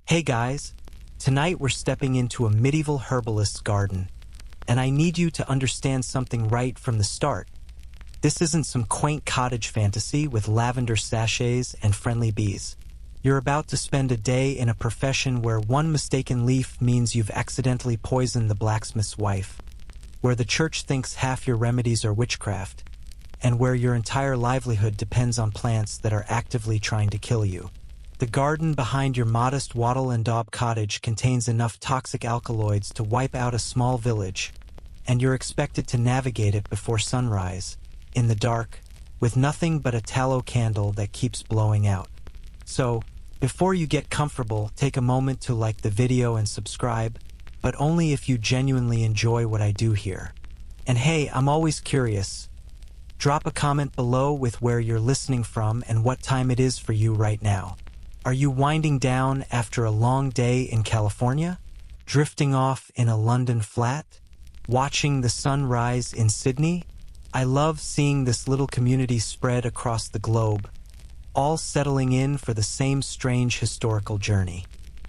Hey guys, tonight we're stepping into a medieval herbalist's garden, and I need you to understand something right from the start. This isn't some quaint cottage fantasy with lavender sachets and friendly bees. You're about to spend a day in a profession where one mistaken leaf means you've accidentally poisoned the blacksmith's wife, where the church thinks half your remedies are witchcraft, and where your entire livelihood depends on plants that are actively trying to kill you. The garden behind your modest wattle and daub cottage contains enough toxic alkaloids to wipe out a small village, and you're expected to navigate it before sunrise, in the dark, with nothing but a tallow candle that keeps blowing out. So, before you get comfortable, take a moment to like the video and subscribe, but only if you genuinely enjoy what I do here. And hey, I'm always curious. Drop a comment below with where you're listening from and what time it is for you right now. Are you winding down after a long day in California? Drifting off in a London flat? Watching the sun rise in Sydney? I love seeing this little community spread across the globe, all settling in for the same strange historical journey.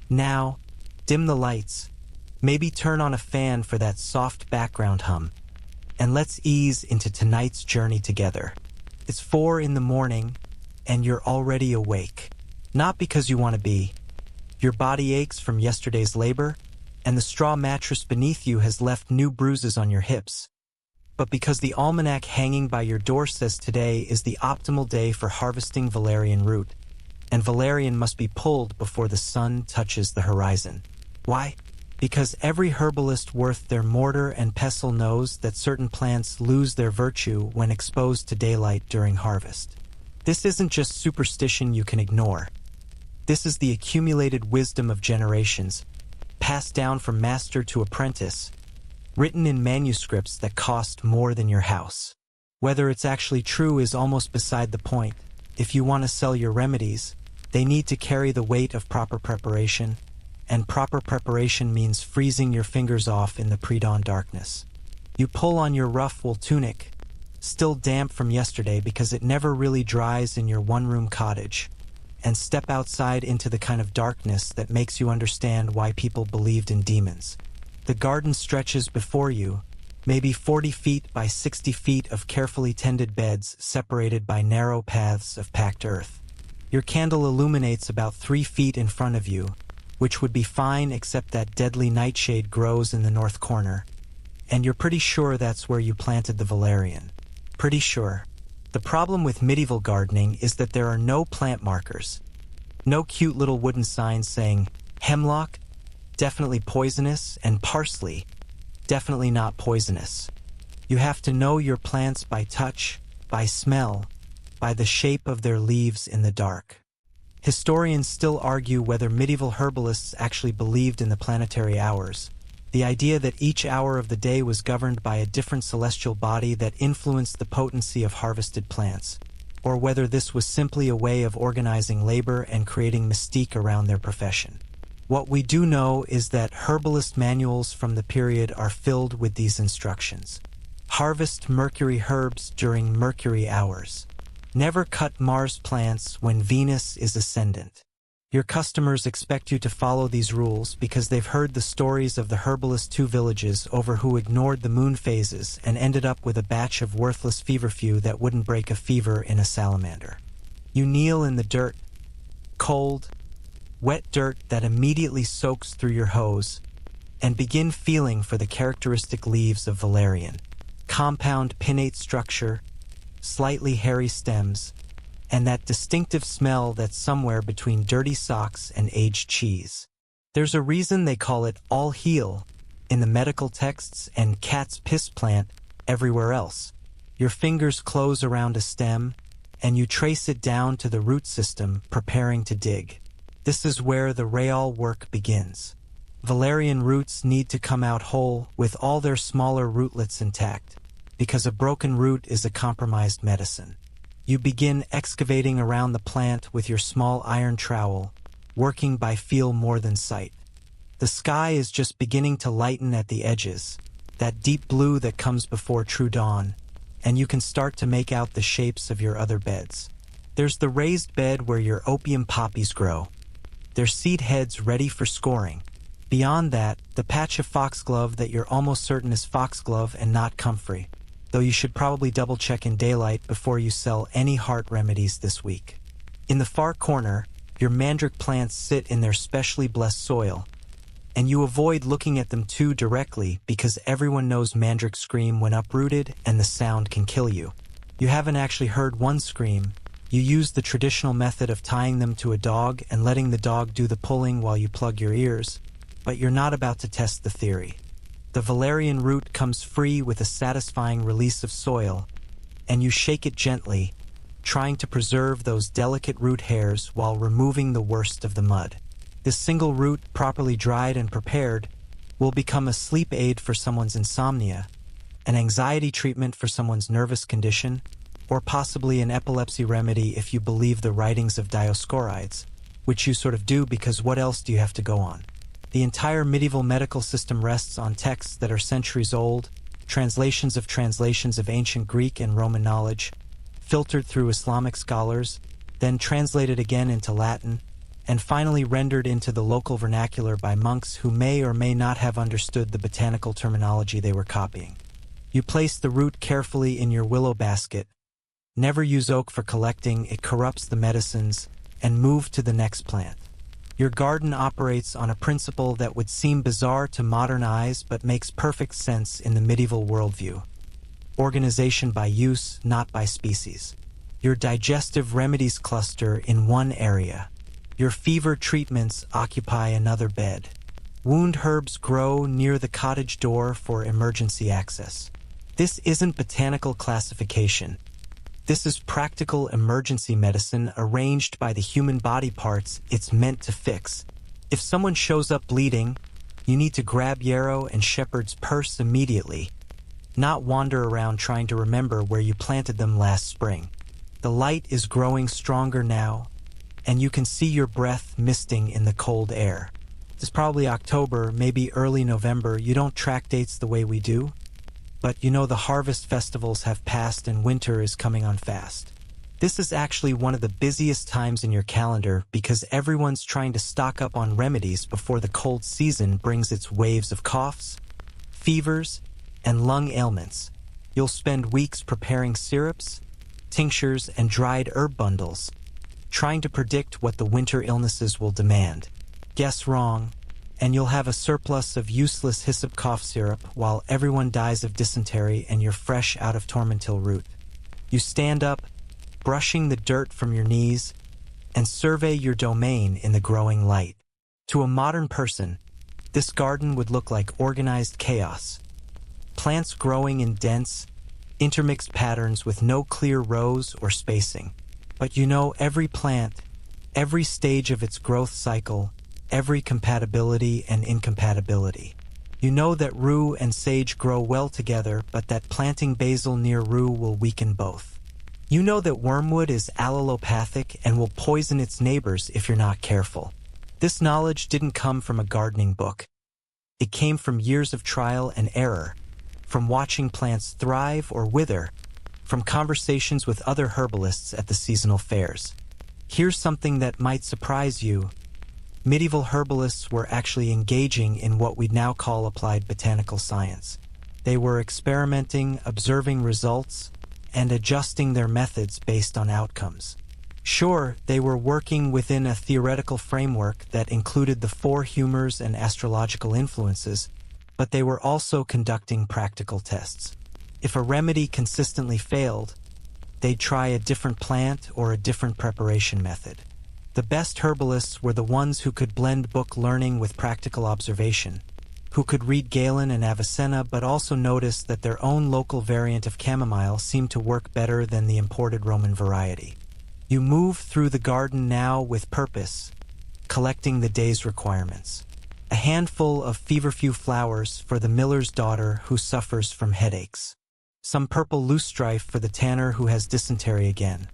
Now, dim the lights, maybe turn on a fan for that soft background hum, and let's ease into tonight's journey together. It's 4 in the morning, and you're already awake. Not because you want to be. Your body aches from yesterday's labor, and the straw mattress beneath you has left new bruises on your hips. But because the almanac hanging by your door says today is the optimal day for harvesting valerian root, and valerian must be pulled before the sun touches the horizon. Why? Because every herbalist worth their mortar and pestle knows that certain plants lose their virtue when exposed to daylight during harvest. This isn't just superstition you can ignore. This is the accumulated wisdom of generations, passed down from master to apprentice, written in manuscripts that cost more than your house. Whether it's actually true is almost beside the point. If you want to sell your remedies, they need to carry the weight of proper preparation, and proper preparation means freezing your fingers off in the pre-dawn darkness. You pull on your rough wool tunic, still damp from yesterday because it never really dries in your one-room cottage, and step outside into the kind of darkness that makes you understand why people believed in demons. The garden stretches before you, maybe 40 feet by 60 feet of carefully tended beds separated by narrow paths of packed earth. Your candle illuminates about 3 feet in front of you, which would be fine except that deadly nightshade grows in the north corner, and you're pretty sure that's where you planted the valerian. Pretty sure. The problem with medieval gardening is that there are no plant markers. No cute little wooden signs saying, hemlock, definitely poisonous, and parsley, definitely not poisonous. You have to know your plants by touch, by smell, by the shape of their leaves in the dark. Historians still argue whether medieval herbalists actually believed in the planetary hours, the idea that each hour of the day was governed by a different celestial body that influenced the potency of harvested plants, or whether this was simply a way of organizing labor and creating mystique around their profession. What we do know is that herbalist manuals from the period are filled with these instructions. Harvest mercury herbs during mercury hours. Never cut Mars plants when Venus is ascendant. Your customers expect you to follow these rules because they've heard the stories of the herbalist 2 villages over who ignored the moon phases and ended up with a batch of worthless feverfew that wouldn't break a fever in a salamander. You kneel in the dirt, cold, wet dirt that immediately soaks through your hose, and begin feeling for the characteristic leaves of valerian. Compound pinnate structure, slightly hairy stems, and that distinctive smell that's somewhere between dirty socks and aged cheese. There's a reason they call it all heal in the medical texts and cat's piss plant everywhere else. Your fingers close around a stem, and you trace it down to the root system, preparing to dig. This is where the real work begins. Valerian roots need to come out whole with all their smaller rootlets intact, because a broken root is a compromised medicine. You begin excavating around the plant with your small iron trowel, working by feel more than sight. The sky is just beginning to lighten at the edges, that deep blue that comes before true dawn, and you can start to make out the shapes of your other beds. There's the raised bed where your opium poppies grow, their seed heads ready for scoring. Beyond that, the patch of foxglove that you're almost certain is foxglove and not comfrey, though you should probably double-check in daylight before you sell any heart remedies this week. In the far corner, your mandrake plants sit in their specially blessed soil, and you avoid looking at them too directly because everyone knows mandrakes scream when uprooted and the sound can kill you. You haven't actually heard one scream. You use the traditional method of tying them to a dog and letting the dog do the pulling while you plug your ears, but you're not about to test the theory. The valerian root comes free with a satisfying release of soil, and you shake it gently, trying to preserve those delicate root hairs while removing the worst of the mud. This single root, properly dried and prepared, will become a sleep aid for someone's insomnia, an anxiety treatment for someone's nervous condition, or possibly an epilepsy remedy if you believe the writings of Dioscorides, which you sort of do because what else do you have to go on? The entire medieval medical system rests on texts that are centuries old, translations of ancient Greek and Roman knowledge, filtered through Islamic scholars, then translated again into Latin, and finally rendered into the local vernacular by monks who may or may not have understood the botanical terminology they were copying. You place the root carefully in your willow basket, never use oak for collecting, it corrupts the medicines, and move to the next plant. Your garden operates on a principle that would seem bizarre to modern eyes but makes perfect sense in the medieval worldview. Organization by use, not by species. Your digestive remedies cluster in one area. Your fever treatments occupy another bed. Wound herbs grow near the cottage door for emergency access. This isn't botanical classification. This is practical emergency medicine arranged by the human body parts it's meant to fix. If someone shows up bleeding, you need to grab yarrow and shepherd's purse immediately, not wander around trying to remember where you planted them last spring. The light is growing stronger now, and you can see your breath misting in the cold air. It's probably October, maybe early November. You don't track dates the way we do, but you know the harvest festivals have passed and winter is coming on fast. This is actually one of the busiest times in your calendar because everyone's trying to stock up on remedies before the cold season brings its waves of coughs, fevers, and lung ailments. You'll spend weeks preparing syrups, tinctures, and dried herb bundles, trying to predict what the winter illnesses will demand. Guess wrong, and you'll have a surplus of useless hyssop cough syrup while everyone dies of dysentery and you're fresh out of tormentil root. You stand up, brushing the dirt from your knees, and survey your domain in the growing light. To a modern person, this garden would look like organized chaos. Plants growing in dense, intermixed patterns with no clear rows or spacing. But you know every plant, every stage of its growth cycle, every compatibility and incompatibility. You know that rue and sage grow well together, but that planting basil near rue will weaken both. You know that wormwood is allelopathic and will poison its neighbors if you're not careful. This knowledge didn't come from a gardening book. It came from years of trial and error, from watching plants thrive or wither, from conversations with other herbalists at the seasonal fairs. Here's something that might surprise you. Medieval herbalists were actually engaging in what we'd now call applied botanical science. They were experimenting, observing results, and adjusting their methods based on outcomes. Sure, they were working within a theoretical framework that included the four humors and astrological influences, but they were also conducting practical tests. If a remedy consistently failed, they'd try a different plant or a different preparation method. The best herbalists were the ones who could blend book learning with practical observation, who could read Galen and Avicenna but also notice that their own local variant of chamomile seemed to work better than the imported Roman variety. You move through the garden now with purpose, collecting the day's requirements. A handful of feverfew flowers for the miller's daughter who suffers from headaches. Some purple loosestrife for the tanner who has dysentery again.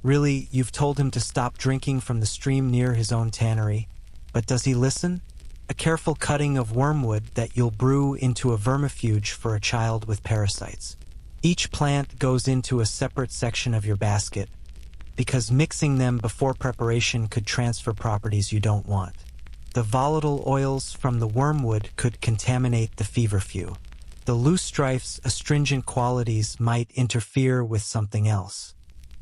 Really, you've told him to stop drinking from the stream near his own tannery, but does he listen? A careful cutting of wormwood that you'll brew into a vermifuge for a child with parasites. Each plant goes into a separate section of your basket, because mixing them before preparation could transfer properties you don't want. The volatile oils from the wormwood could contaminate the feverfew. The loosestrife's astringent qualities might interfere with something else.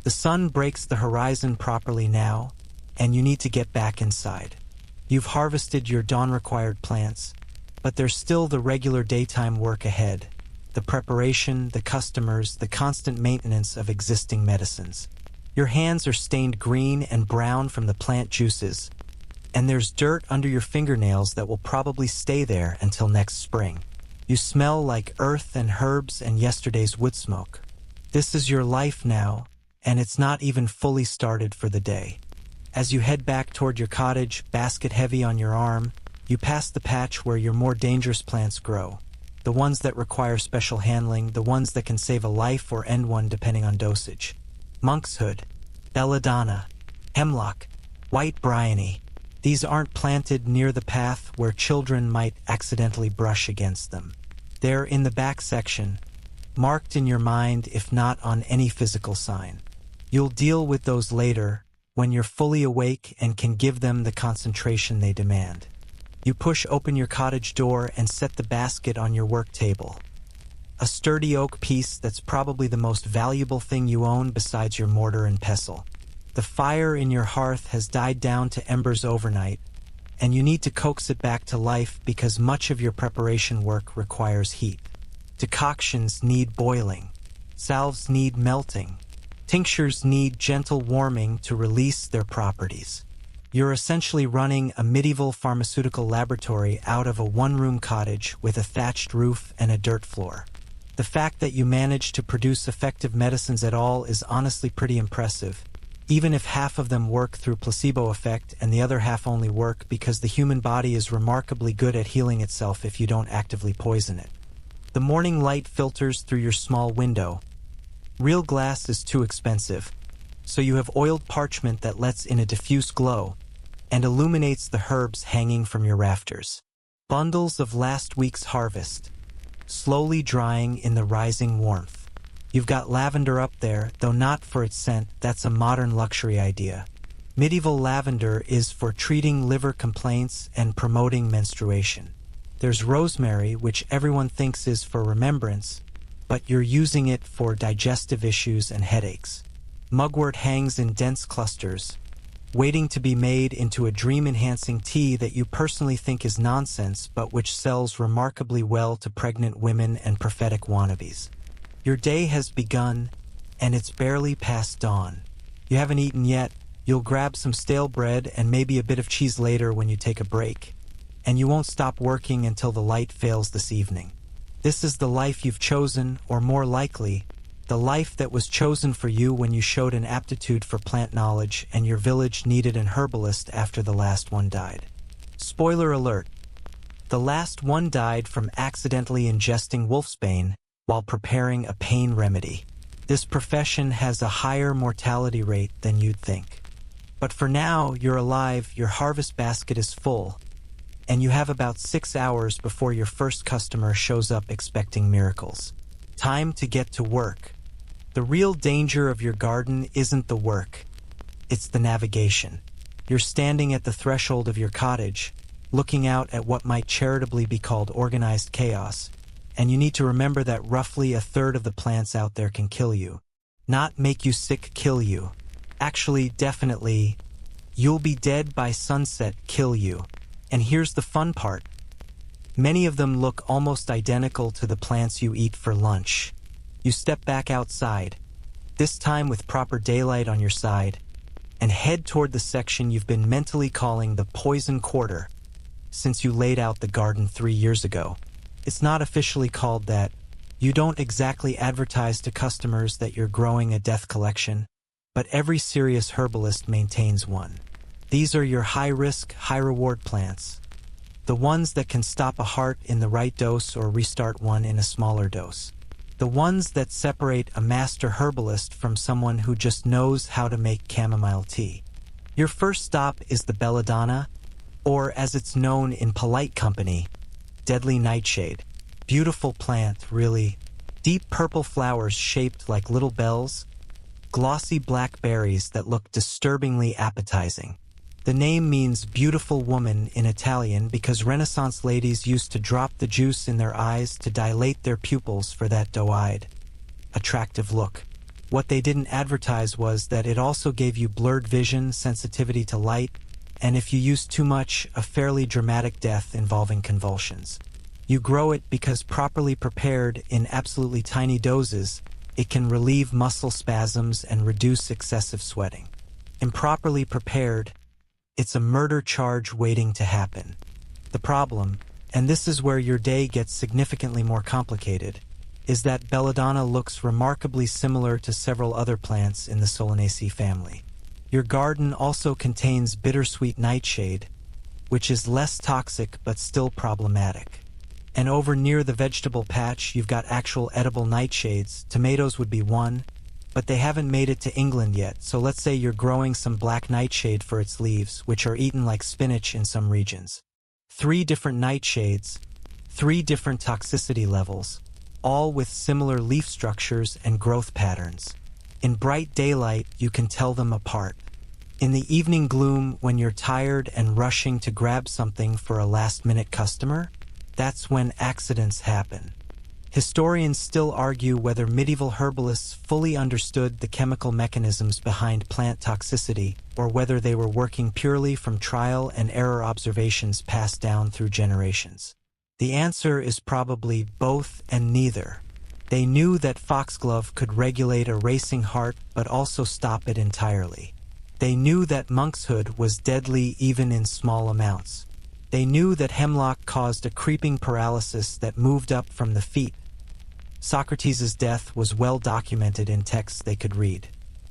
The sun breaks the horizon properly now, and you need to get back inside. You've harvested your dawn-required plants, but there's still the regular daytime work ahead. The preparation, the customers, the constant maintenance of existing medicines. Your hands are stained green and brown from the plant juices, and there's dirt under your fingernails that will probably stay there until next spring. You smell like earth and herbs and yesterday's wood smoke. This is your life now, and it's not even fully started for the day. As you head back toward your cottage, basket heavy on your arm, you pass the patch where your more dangerous plants grow. The ones that require special handling, the ones that can save a life or end one depending on dosage. Monkshood, belladonna, hemlock, white bryony. These aren't planted near the path where children might accidentally brush against them. They're in the back section, marked in your mind if not on any physical sign. You'll deal with those later, when you're fully awake and can give them the concentration they demand. You push open your cottage door and set the basket on your work table. A sturdy oak piece that's probably the most valuable thing you own besides your mortar and pestle. The fire in your hearth has died down to embers overnight, and you need to coax it back to life because much of your preparation work requires heat. Decoctions need boiling. Salves need melting. Tinctures need gentle warming to release their properties. You're essentially running a medieval pharmaceutical laboratory out of a one-room cottage with a thatched roof and a dirt floor. The fact that you manage to produce effective medicines at all is honestly pretty impressive, even if half of them work through placebo effect and the other half only work because the human body is remarkably good at healing itself if you don't actively poison it. The morning light filters through your small window. Real glass is too expensive, so you have oiled parchment that lets in a diffuse glow and illuminates the herbs hanging from your rafters. Bundles of last week's harvest, slowly drying in the rising warmth. You've got lavender up there, though not for its scent. That's a modern luxury idea. Medieval lavender is for treating liver complaints and promoting menstruation. There's rosemary, which everyone thinks is for remembrance, but you're using it for digestive issues and headaches. Mugwort hangs in dense clusters, waiting to be made into a dream-enhancing tea that you personally think is nonsense, but which sells remarkably well to pregnant women and prophetic wannabes. Your day has begun, and it's barely past dawn. You haven't eaten yet. You'll grab some stale bread and maybe a bit of cheese later when you take a break, and you won't stop working until the light fails this evening. This is the life you've chosen, or more likely, the life that was chosen for you when you showed an aptitude for plant knowledge and your village needed an herbalist after the last one died. Spoiler alert. The last one died from accidentally ingesting wolfsbane while preparing a pain remedy. This profession has a higher mortality rate than you'd think. But for now, you're alive, your harvest basket is full, and you have about 6 hours before your first customer shows up expecting miracles. Time to get to work. The real danger of your garden isn't the work, it's the navigation. You're standing at the threshold of your cottage, looking out at what might charitably be called organized chaos, and you need to remember that roughly a third of the plants out there can kill you. Not make you sick, kill you. Actually, definitely, you'll be dead by sunset, kill you. And here's the fun part. Many of them look almost identical to the plants you eat for lunch. You step back outside, this time with proper daylight on your side, and head toward the section you've been mentally calling the poison quarter since you laid out the garden 3 years ago. It's not officially called that. You don't exactly advertise to customers that you're growing a death collection, but every serious herbalist maintains one. These are your high-risk, high-reward plants. The ones that can stop a heart in the right dose or restart one in a smaller dose. The ones that separate a master herbalist from someone who just knows how to make chamomile tea. Your first stop is the belladonna, or as it's known in polite company, deadly nightshade. Beautiful plant, really. Deep purple flowers shaped like little bells, glossy black berries that look disturbingly appetizing. The name means beautiful woman in Italian because Renaissance ladies used to drop the juice in their eyes to dilate their pupils for that doe-eyed, attractive look. What they didn't advertise was that it also gave you blurred vision, sensitivity to light, and if you used too much, a fairly dramatic death involving convulsions. You grow it because properly prepared in absolutely tiny doses, it can relieve muscle spasms and reduce excessive sweating. Improperly prepared, it's a murder charge waiting to happen. The problem, and this is where your day gets significantly more complicated, is that belladonna looks remarkably similar to several other plants in the Solanaceae family. Your garden also contains bittersweet nightshade, which is less toxic but still problematic. And over near the vegetable patch, you've got actual edible nightshades. Tomatoes would be one, but they haven't made it to England yet, so let's say you're growing some black nightshade for its leaves, which are eaten like spinach in some regions. 3 different nightshades, 3 different toxicity levels, all with similar leaf structures and growth patterns. In bright daylight, you can tell them apart. In the evening gloom, when you're tired and rushing to grab something for a last-minute customer, that's when accidents happen. Historians still argue whether medieval herbalists fully understood the chemical mechanisms behind plant toxicity, or whether they were working purely from trial and error observations passed down through generations. The answer is probably both and neither. They knew that foxglove could regulate a racing heart but also stop it entirely. They knew that monkshood was deadly even in small amounts. They knew that hemlock caused a creeping paralysis that moved up from the feet. Socrates' death was well documented in texts they could read.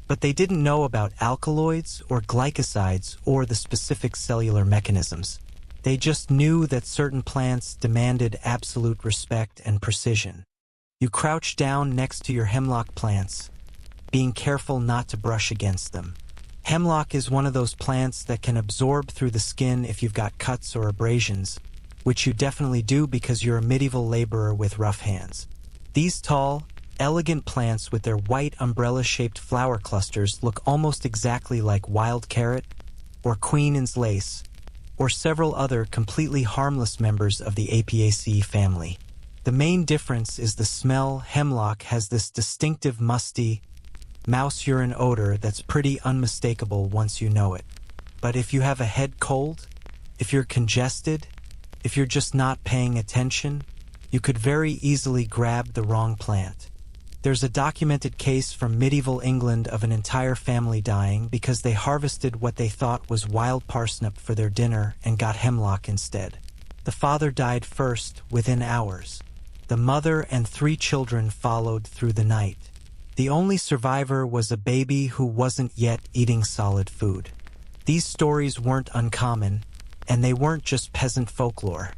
But they didn't know about alkaloids or glycosides or the specific cellular mechanisms. They just knew that certain plants demanded absolute respect and precision. You crouch down next to your hemlock plants, being careful not to brush against them. Hemlock is one of those plants that can absorb through the skin if you've got cuts or abrasions, which you definitely do because you're a medieval laborer with rough hands. These tall, elegant plants with their white umbrella-shaped flower clusters look almost exactly like wild carrot or Queen Anne's lace, or several other completely harmless members of the Apiaceae family. The main difference is the smell. Hemlock has this distinctive musty, mouse urine odor that's pretty unmistakable once you know it. But if you have a head cold, if you're congested, if you're just not paying attention, you could very easily grab the wrong plant. There's a documented case from medieval England of an entire family dying because they harvested what they thought was wild parsnip for their dinner and got hemlock instead. The father died first, within hours. The mother and 3 children followed through the night. The only survivor was a baby who wasn't yet eating solid food. These stories weren't uncommon, and they weren't just peasant folklore.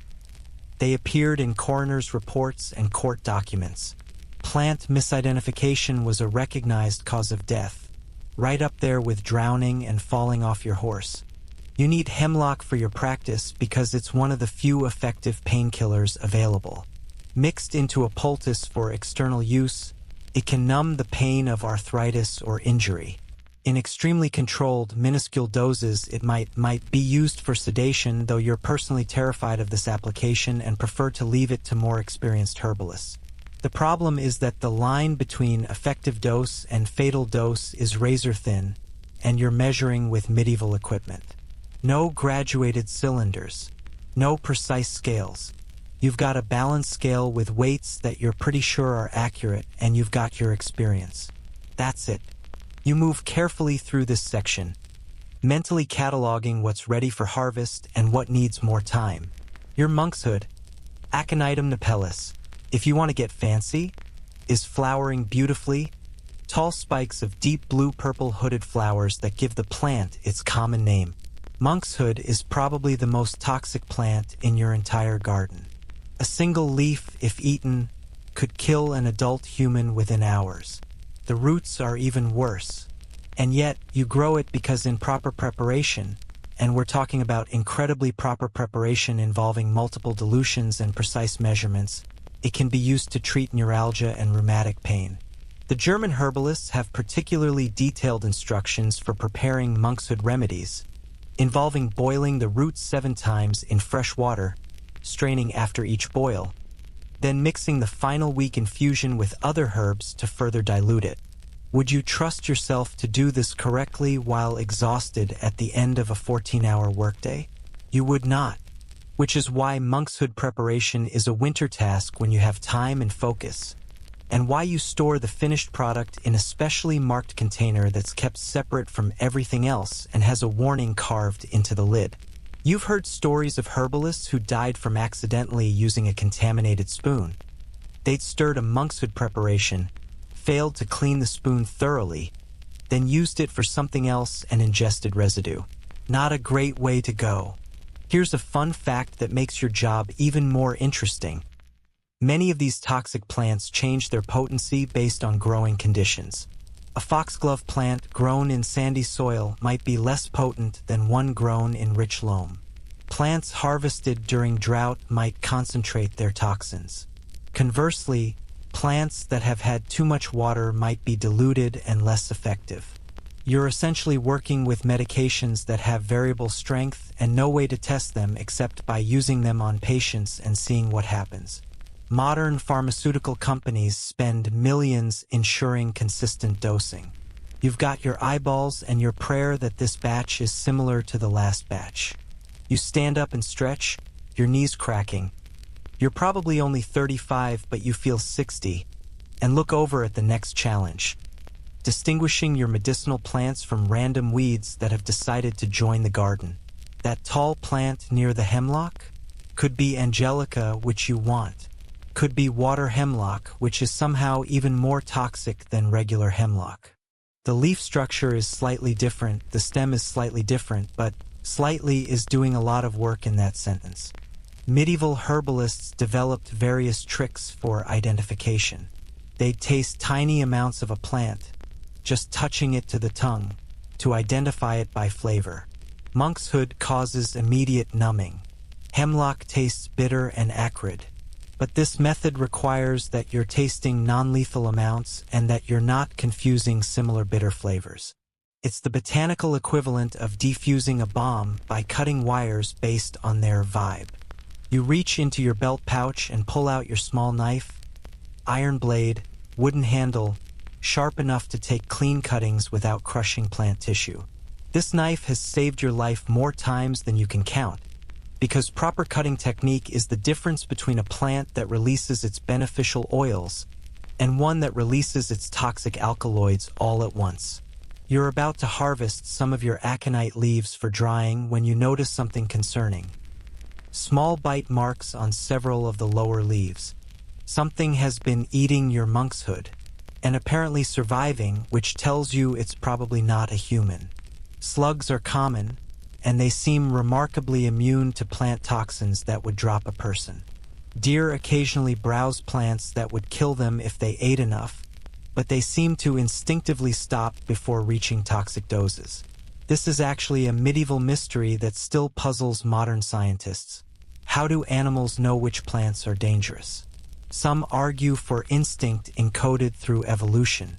They appeared in coroner's reports and court documents. Plant misidentification was a recognized cause of death, right up there with drowning and falling off your horse. You need hemlock for your practice because it's one of the few effective painkillers available. Mixed into a poultice for external use, it can numb the pain of arthritis or injury. In extremely controlled, minuscule doses, it might be used for sedation, though you're personally terrified of this application and prefer to leave it to more experienced herbalists. The problem is that the line between effective dose and fatal dose is razor thin, and you're measuring with medieval equipment. No graduated cylinders, no precise scales. You've got a balance scale with weights that you're pretty sure are accurate, and you've got your experience. That's it. You move carefully through this section, mentally cataloging what's ready for harvest and what needs more time. Your monkshood, Aconitum napellus, if you want to get fancy, is flowering beautifully, tall spikes of deep blue-purple hooded flowers that give the plant its common name. Monkshood is probably the most toxic plant in your entire garden. A single leaf, if eaten, could kill an adult human within hours. The roots are even worse. And yet, you grow it because in proper preparation, and we're talking about incredibly proper preparation involving multiple dilutions and precise measurements, it can be used to treat neuralgia and rheumatic pain. The German herbalists have particularly detailed instructions for preparing monkshood remedies, involving boiling the roots 7 times in fresh water, straining after each boil, then mixing the final weak infusion with other herbs to further dilute it. Would you trust yourself to do this correctly while exhausted at the end of a 14-hour workday? You would not, which is why monkshood preparation is a winter task when you have time and focus, and why you store the finished product in a specially marked container that's kept separate from everything else and has a warning carved into the lid. You've heard stories of herbalists who died from accidentally using a contaminated spoon. They'd stirred a monkshood preparation, failed to clean the spoon thoroughly, then used it for something else and ingested residue. Not a great way to go. Here's a fun fact that makes your job even more interesting. Many of these toxic plants change their potency based on growing conditions. A foxglove plant grown in sandy soil might be less potent than one grown in rich loam. Plants harvested during drought might concentrate their toxins. Conversely, plants that have had too much water might be diluted and less effective. You're essentially working with medications that have variable strength and no way to test them except by using them on patients and seeing what happens. Modern pharmaceutical companies spend millions ensuring consistent dosing. You've got your eyeballs and your prayer that this batch is similar to the last batch. You stand up and stretch, your knees cracking. You're probably only 35, but you feel 60, and look over at the next challenge. Distinguishing your medicinal plants from random weeds that have decided to join the garden. That tall plant near the hemlock? Could be angelica, which you want. Could be water hemlock, which is somehow even more toxic than regular hemlock. The leaf structure is slightly different, the stem is slightly different, but slightly is doing a lot of work in that sentence. Medieval herbalists developed various tricks for identification. They'd taste tiny amounts of a plant, just touching it to the tongue, to identify it by flavor. Monkshood causes immediate numbing. Hemlock tastes bitter and acrid. But this method requires that you're tasting non-lethal amounts and that you're not confusing similar bitter flavors. It's the botanical equivalent of defusing a bomb by cutting wires based on their vibe. You reach into your belt pouch and pull out your small knife, iron blade, wooden handle, sharp enough to take clean cuttings without crushing plant tissue. This knife has saved your life more times than you can count, because proper cutting technique is the difference between a plant that releases its beneficial oils and one that releases its toxic alkaloids all at once. You're about to harvest some of your aconite leaves for drying when you notice something concerning. Small bite marks on several of the lower leaves. Something has been eating your monkshood, and apparently surviving, which tells you it's probably not a human. Slugs are common, and they seem remarkably immune to plant toxins that would drop a person. Deer occasionally browse plants that would kill them if they ate enough, but they seem to instinctively stop before reaching toxic doses. This is actually a medieval mystery that still puzzles modern scientists. How do animals know which plants are dangerous? Some argue for instinct encoded through evolution.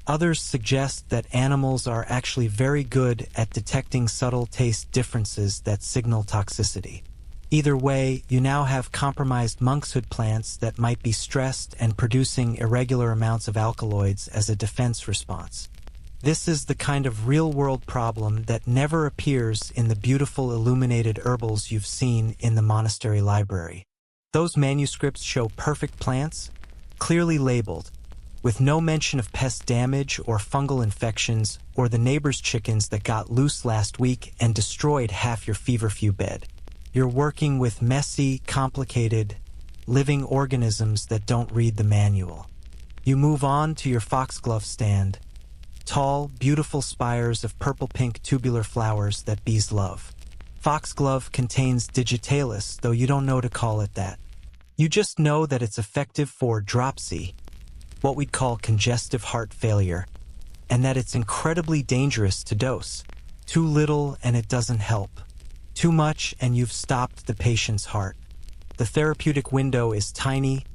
Others suggest that animals are actually very good at detecting subtle taste differences that signal toxicity. Either way, you now have compromised monkshood plants that might be stressed and producing irregular amounts of alkaloids as a defense response. This is the kind of real-world problem that never appears in the beautiful illuminated herbals you've seen in the monastery library. Those manuscripts show perfect plants, clearly labeled, with no mention of pest damage or fungal infections or the neighbor's chickens that got loose last week and destroyed half your feverfew bed. You're working with messy, complicated, living organisms that don't read the manual. You move on to your foxglove stand, tall, beautiful spires of purple-pink tubular flowers that bees love. Foxglove contains digitalis, though you don't know to call it that. You just know that it's effective for dropsy, what we'd call congestive heart failure, and that it's incredibly dangerous to dose. Too little and it doesn't help. Too much and you've stopped the patient's heart. The therapeutic window is tiny,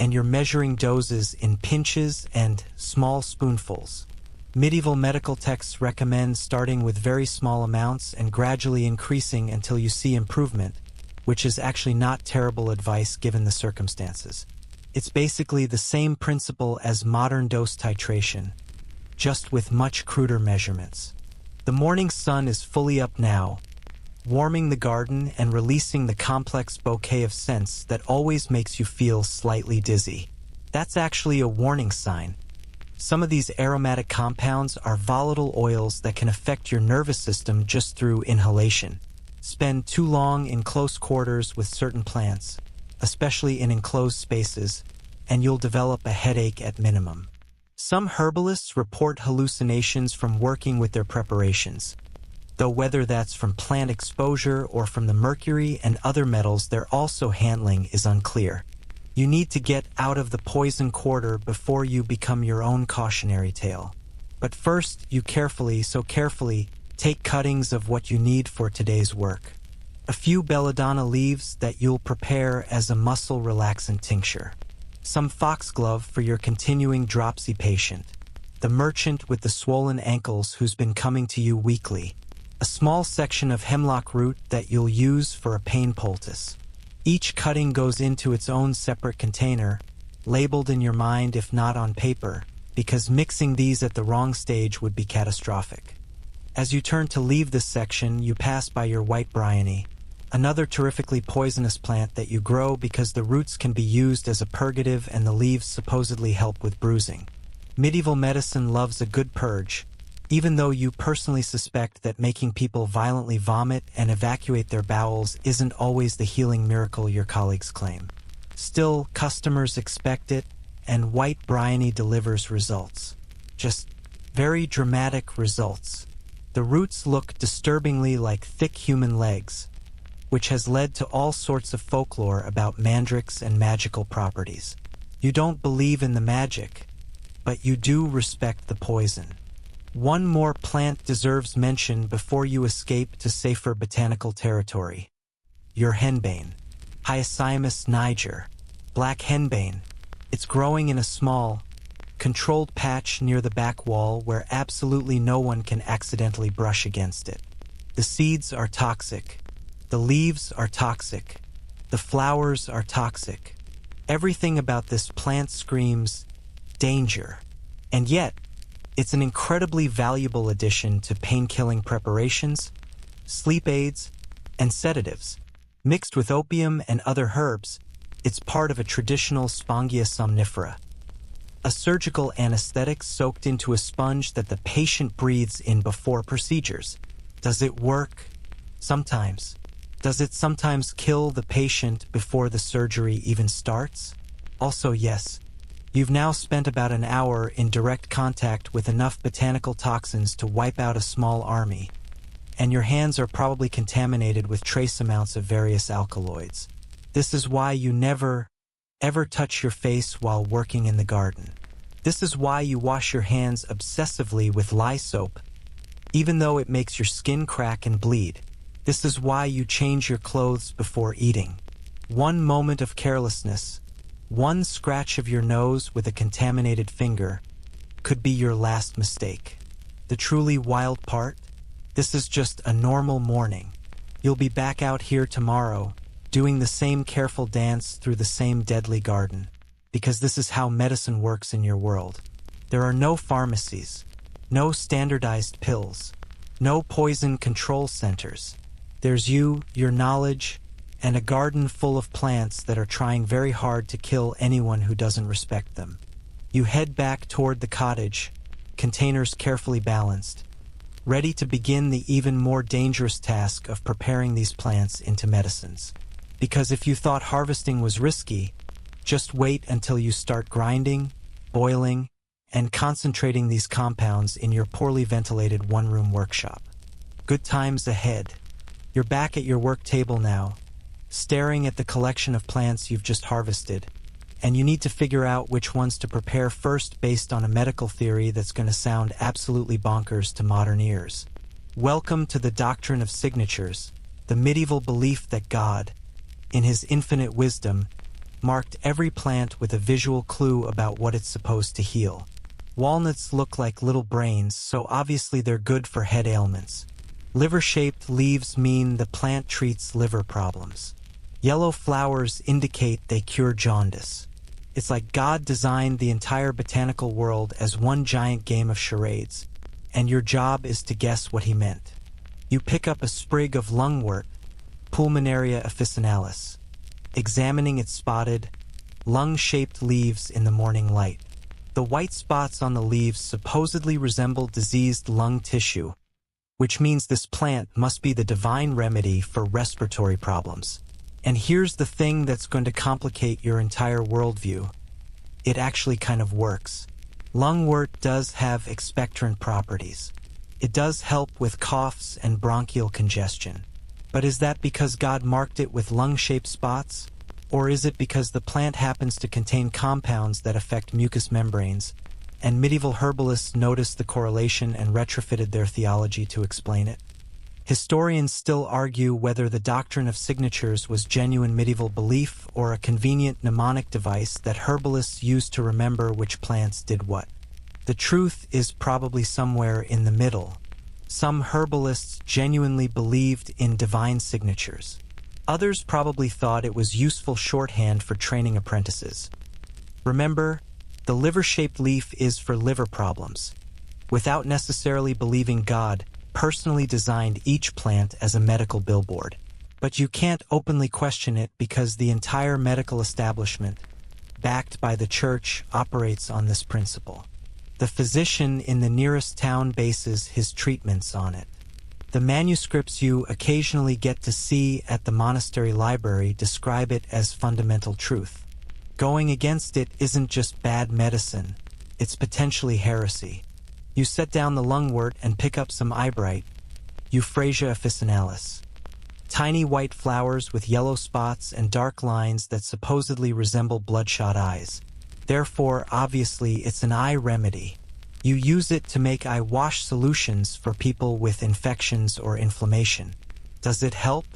and you're measuring doses in pinches and small spoonfuls. Medieval medical texts recommend starting with very small amounts and gradually increasing until you see improvement, which is actually not terrible advice given the circumstances. It's basically the same principle as modern dose titration, just with much cruder measurements. The morning sun is fully up now, warming the garden and releasing the complex bouquet of scents that always makes you feel slightly dizzy. That's actually a warning sign. Some of these aromatic compounds are volatile oils that can affect your nervous system just through inhalation. Spend too long in close quarters with certain plants, especially in enclosed spaces, and you'll develop a headache at minimum. Some herbalists report hallucinations from working with their preparations, though whether that's from plant exposure or from the mercury and other metals they're also handling is unclear. You need to get out of the poison quarter before you become your own cautionary tale. But first, you carefully take cuttings of what you need for today's work. A few belladonna leaves that you'll prepare as a muscle relaxant tincture. Some foxglove for your continuing dropsy patient, the merchant with the swollen ankles who's been coming to you weekly. A small section of hemlock root that you'll use for a pain poultice. Each cutting goes into its own separate container, labeled in your mind if not on paper, because mixing these at the wrong stage would be catastrophic. As you turn to leave this section, you pass by your white bryony, another terrifically poisonous plant that you grow because the roots can be used as a purgative and the leaves supposedly help with bruising. Medieval medicine loves a good purge, even though you personally suspect that making people violently vomit and evacuate their bowels isn't always the healing miracle your colleagues claim. Still, customers expect it, and white bryony delivers results. Just very dramatic results. The roots look disturbingly like thick human legs, which has led to all sorts of folklore about mandrakes and magical properties. You don't believe in the magic, but you do respect the poison. One more plant deserves mention before you escape to safer botanical territory. Your henbane. Hyoscyamus niger. Black henbane. It's growing in a small, controlled patch near the back wall where absolutely no one can accidentally brush against it. The seeds are toxic. The leaves are toxic. The flowers are toxic. Everything about this plant screams danger. And yet, it's an incredibly valuable addition to pain-killing preparations, sleep aids, and sedatives. Mixed with opium and other herbs, it's part of a traditional spongia somnifera, a surgical anesthetic soaked into a sponge that the patient breathes in before procedures. Does it work? Sometimes. Does it sometimes kill the patient before the surgery even starts? Also, yes. You've now spent about an hour in direct contact with enough botanical toxins to wipe out a small army, and your hands are probably contaminated with trace amounts of various alkaloids. This is why you never, ever touch your face while working in the garden. This is why you wash your hands obsessively with lye soap, even though it makes your skin crack and bleed. This is why you change your clothes before eating. One moment of carelessness, one scratch of your nose with a contaminated finger, could be your last mistake. The truly wild part? This is just a normal morning. You'll be back out here tomorrow, doing the same careful dance through the same deadly garden, because this is how medicine works in your world. There are no pharmacies, no standardized pills, no poison control centers. There's you, your knowledge, and a garden full of plants that are trying very hard to kill anyone who doesn't respect them. You head back toward the cottage, containers carefully balanced, ready to begin the even more dangerous task of preparing these plants into medicines. Because if you thought harvesting was risky, just wait until you start grinding, boiling, and concentrating these compounds in your poorly ventilated one-room workshop. Good times ahead. You're back at your work table now, staring at the collection of plants you've just harvested, and you need to figure out which ones to prepare first based on a medical theory that's going to sound absolutely bonkers to modern ears. Welcome to the doctrine of signatures, the medieval belief that God, in his infinite wisdom, marked every plant with a visual clue about what it's supposed to heal. Walnuts look like little brains, so obviously they're good for head ailments. Liver-shaped leaves mean the plant treats liver problems. Yellow flowers indicate they cure jaundice. It's like God designed the entire botanical world as one giant game of charades, and your job is to guess what he meant. You pick up a sprig of lungwort, Pulmonaria officinalis, examining its spotted, lung-shaped leaves in the morning light. The white spots on the leaves supposedly resemble diseased lung tissue, which means this plant must be the divine remedy for respiratory problems. And here's the thing that's going to complicate your entire worldview. It actually kind of works. Lungwort does have expectorant properties. It does help with coughs and bronchial congestion. But is that because God marked it with lung-shaped spots? Or is it because the plant happens to contain compounds that affect mucous membranes, and medieval herbalists noticed the correlation and retrofitted their theology to explain it? Historians still argue whether the doctrine of signatures was genuine medieval belief or a convenient mnemonic device that herbalists used to remember which plants did what. The truth is probably somewhere in the middle. Some herbalists genuinely believed in divine signatures. Others probably thought it was useful shorthand for training apprentices. Remember, the liver-shaped leaf is for liver problems. Without necessarily believing God personally designed each plant as a medical billboard. But you can't openly question it because the entire medical establishment, backed by the church, operates on this principle. The physician in the nearest town bases his treatments on it. The manuscripts you occasionally get to see at the monastery library describe it as fundamental truth. Going against it isn't just bad medicine, it's potentially heresy. You set down the lungwort and pick up some eyebright, Euphrasia officinalis. Tiny white flowers with yellow spots and dark lines that supposedly resemble bloodshot eyes. Therefore, obviously, it's an eye remedy. You use it to make eye wash solutions for people with infections or inflammation. Does it help?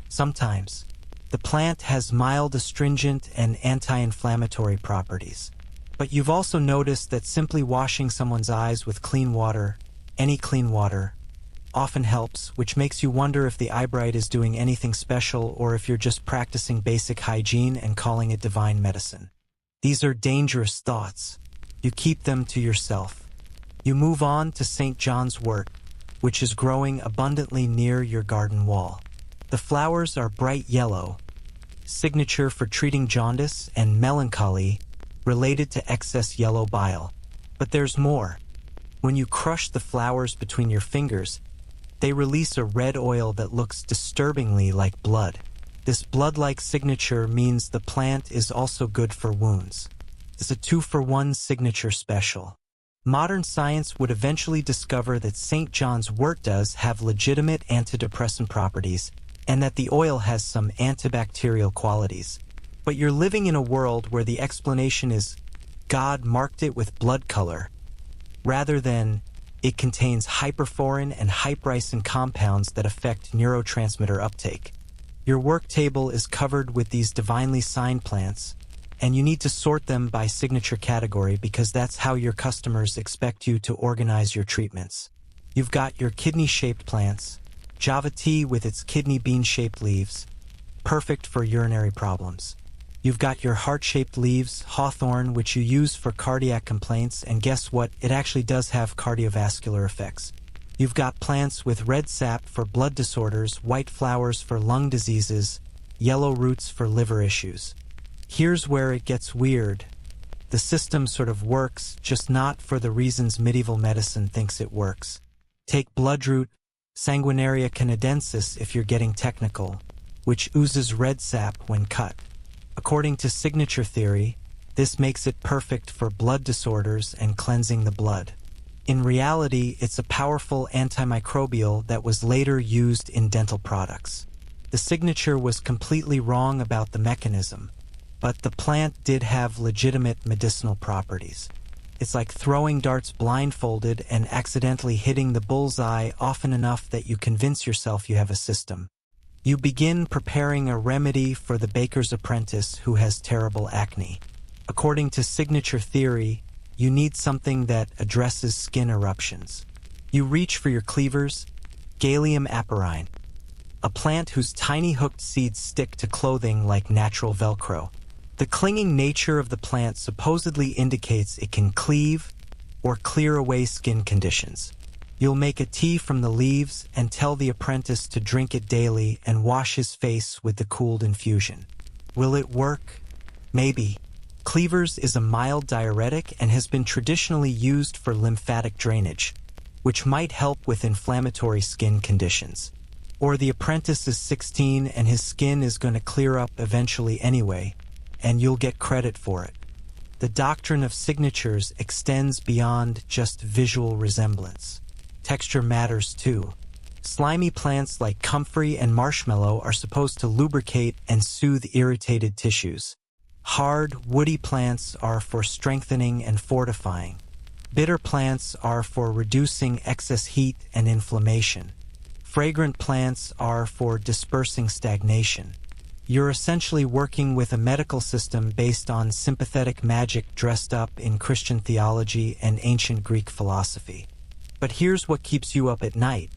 Sometimes. The plant has mild astringent and anti-inflammatory properties. But you've also noticed that simply washing someone's eyes with clean water, any clean water, often helps, which makes you wonder if the eyebright is doing anything special or if you're just practicing basic hygiene and calling it divine medicine. These are dangerous thoughts. You keep them to yourself. You move on to St. John's wort, which is growing abundantly near your garden wall. The flowers are bright yellow, signature for treating jaundice and melancholy related to excess yellow bile. But there's more. When you crush the flowers between your fingers, they release a red oil that looks disturbingly like blood. This blood-like signature means the plant is also good for wounds. It's a 2-for-1 signature special. Modern science would eventually discover that St. John's wort does have legitimate antidepressant properties and that the oil has some antibacterial qualities. But you're living in a world where the explanation is God marked it with blood color, rather than it contains hyperforin and hypericin compounds that affect neurotransmitter uptake. Your work table is covered with these divinely signed plants, and you need to sort them by signature category because that's how your customers expect you to organize your treatments. You've got your kidney-shaped plants, Java tea with its kidney bean-shaped leaves, perfect for urinary problems. You've got your heart-shaped leaves, hawthorn, which you use for cardiac complaints, and guess what? It actually does have cardiovascular effects. You've got plants with red sap for blood disorders, white flowers for lung diseases, yellow roots for liver issues. Here's where it gets weird. The system sort of works, just not for the reasons medieval medicine thinks it works. Take bloodroot, Sanguinaria canadensis if you're getting technical, which oozes red sap when cut. According to signature theory, this makes it perfect for blood disorders and cleansing the blood. In reality, it's a powerful antimicrobial that was later used in dental products. The signature was completely wrong about the mechanism, but the plant did have legitimate medicinal properties. It's like throwing darts blindfolded and accidentally hitting the bullseye often enough that you convince yourself you have a system. You begin preparing a remedy for the baker's apprentice who has terrible acne. According to signature theory, you need something that addresses skin eruptions. You reach for your cleavers, Galium aperine, a plant whose tiny hooked seeds stick to clothing like natural Velcro. The clinging nature of the plant supposedly indicates it can cleave or clear away skin conditions. You'll make a tea from the leaves and tell the apprentice to drink it daily and wash his face with the cooled infusion. Will it work? Maybe. Cleavers is a mild diuretic and has been traditionally used for lymphatic drainage, which might help with inflammatory skin conditions. Or the apprentice is 16 and his skin is going to clear up eventually anyway, and you'll get credit for it. The doctrine of signatures extends beyond just visual resemblance. Texture matters too. Slimy plants like comfrey and marshmallow are supposed to lubricate and soothe irritated tissues. Hard, woody plants are for strengthening and fortifying. Bitter plants are for reducing excess heat and inflammation. Fragrant plants are for dispersing stagnation. You're essentially working with a medical system based on sympathetic magic dressed up in Christian theology and ancient Greek philosophy. But here's what keeps you up at night.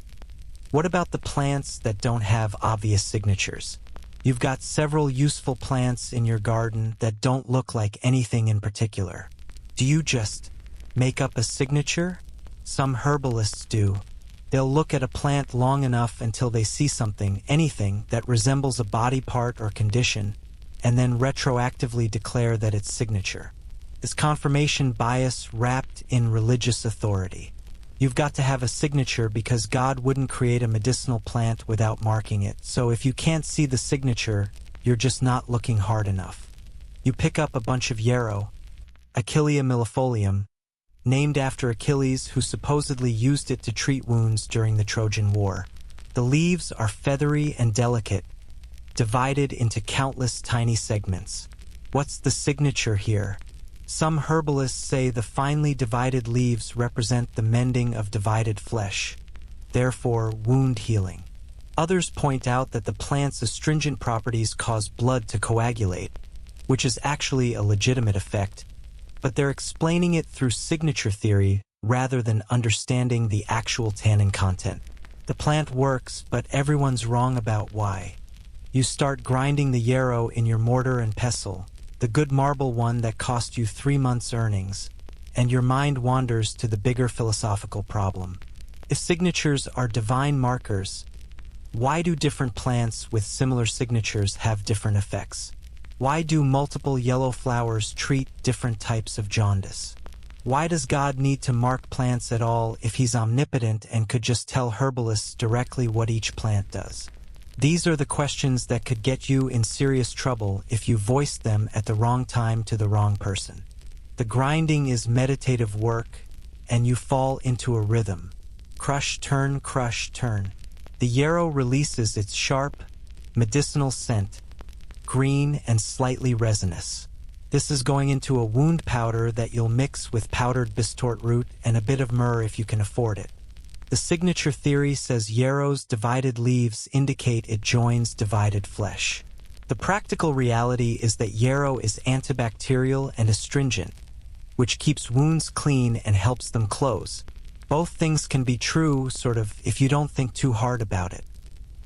What about the plants that don't have obvious signatures? You've got several useful plants in your garden that don't look like anything in particular. Do you just make up a signature? Some herbalists do. They'll look at a plant long enough until they see something, anything, that resembles a body part or condition, and then retroactively declare that it's signature. This confirmation bias wrapped in religious authority. You've got to have a signature because God wouldn't create a medicinal plant without marking it, so if you can't see the signature, you're just not looking hard enough. You pick up a bunch of yarrow, Achillea millefolium, named after Achilles, who supposedly used it to treat wounds during the Trojan War. The leaves are feathery and delicate, divided into countless tiny segments. What's the signature here? Some herbalists say the finely divided leaves represent the mending of divided flesh, therefore wound healing. Others point out that the plant's astringent properties cause blood to coagulate, which is actually a legitimate effect, but they're explaining it through signature theory rather than understanding the actual tannin content. The plant works, but everyone's wrong about why. You start grinding the yarrow in your mortar and pestle, the good marble one that cost you 3 months' earnings, and your mind wanders to the bigger philosophical problem. If signatures are divine markers, why do different plants with similar signatures have different effects? Why do multiple yellow flowers treat different types of jaundice? Why does God need to mark plants at all if he's omnipotent and could just tell herbalists directly what each plant does? These are the questions that could get you in serious trouble if you voiced them at the wrong time to the wrong person. The grinding is meditative work, and you fall into a rhythm. Crush, turn, crush, turn. The yarrow releases its sharp, medicinal scent, green and slightly resinous. This is going into a wound powder that you'll mix with powdered bistort root and a bit of myrrh if you can afford it. The signature theory says yarrow's divided leaves indicate it joins divided flesh. The practical reality is that yarrow is antibacterial and astringent, which keeps wounds clean and helps them close. Both things can be true, sort of, if you don't think too hard about it.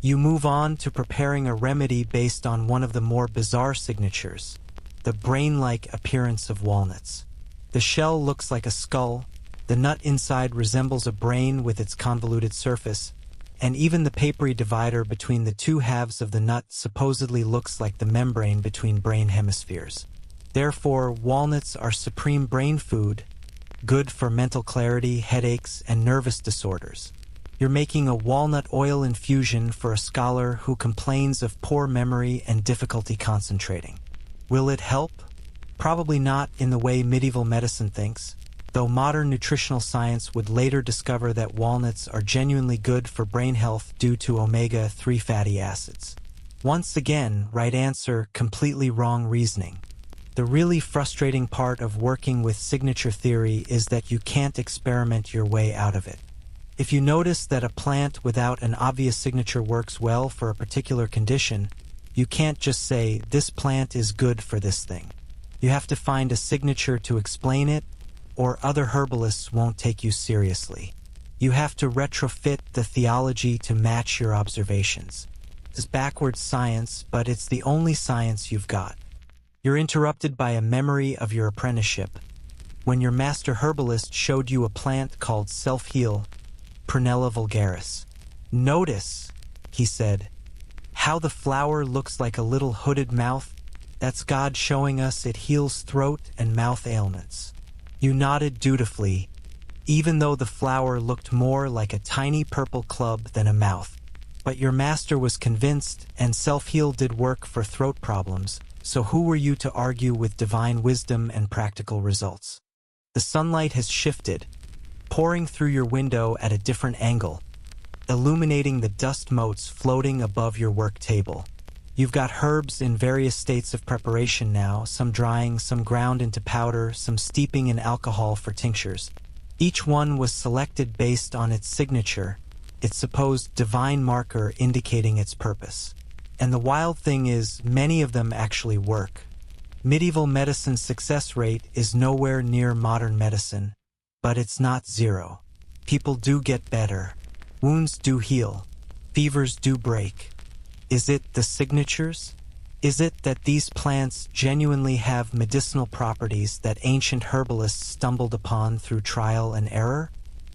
You move on to preparing a remedy based on one of the more bizarre signatures, the brain-like appearance of walnuts. The shell looks like a skull, the nut inside resembles a brain with its convoluted surface, and even the papery divider between the two halves of the nut supposedly looks like the membrane between brain hemispheres. Therefore, walnuts are supreme brain food, good for mental clarity, headaches, and nervous disorders. You're making a walnut oil infusion for a scholar who complains of poor memory and difficulty concentrating. Will it help? Probably not in the way medieval medicine thinks, though modern nutritional science would later discover that walnuts are genuinely good for brain health due to omega-3 fatty acids. Once again, right answer, completely wrong reasoning. The really frustrating part of working with signature theory is that you can't experiment your way out of it. If you notice that a plant without an obvious signature works well for a particular condition, you can't just say, "This plant is good for this thing." You have to find a signature to explain it, or other herbalists won't take you seriously. You have to retrofit the theology to match your observations. It's backwards science, but it's the only science you've got. You're interrupted by a memory of your apprenticeship, when your master herbalist showed you a plant called Self-Heal, Prunella vulgaris. "Notice," he said, "how the flower looks like a little hooded mouth? That's God showing us it heals throat and mouth ailments." You nodded dutifully, even though the flower looked more like a tiny purple club than a mouth. But your master was convinced, and Self-Heal did work for throat problems, so who were you to argue with divine wisdom and practical results? The sunlight has shifted, pouring through your window at a different angle, illuminating the dust motes floating above your work table. You've got herbs in various states of preparation now, some drying, some ground into powder, some steeping in alcohol for tinctures. Each one was selected based on its signature, its supposed divine marker indicating its purpose. And the wild thing is, many of them actually work. Medieval medicine's success rate is nowhere near modern medicine, but it's not zero. People do get better. Wounds do heal. Fevers do break. Is it the signatures? Is it that these plants genuinely have medicinal properties that ancient herbalists stumbled upon through trial and error?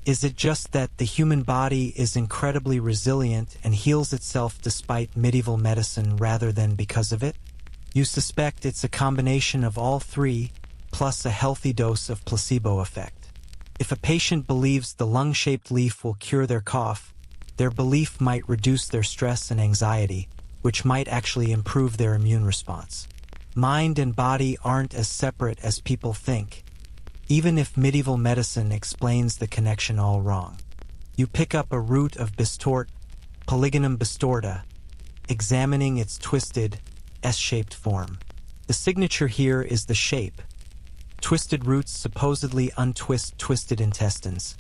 Is it just that the human body is incredibly resilient and heals itself despite medieval medicine rather than because of it? You suspect it's a combination of all three, plus a healthy dose of placebo effect. If a patient believes the lung-shaped leaf will cure their cough, their belief might reduce their stress and anxiety, which might actually improve their immune response. Mind and body aren't as separate as people think, even if medieval medicine explains the connection all wrong. You pick up a root of Bistort, Polygonum bistorta, examining its twisted, S-shaped form. The signature here is the shape. Twisted roots supposedly untwist twisted intestines,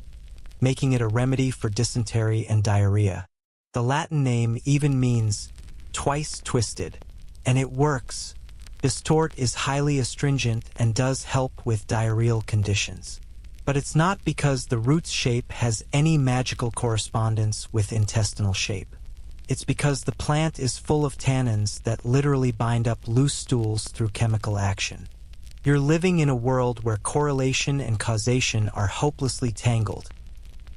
making it a remedy for dysentery and diarrhea. The Latin name even means twice twisted, and it works. Bistort is highly astringent and does help with diarrheal conditions. But it's not because the root's shape has any magical correspondence with intestinal shape. It's because the plant is full of tannins that literally bind up loose stools through chemical action. You're living in a world where correlation and causation are hopelessly tangled,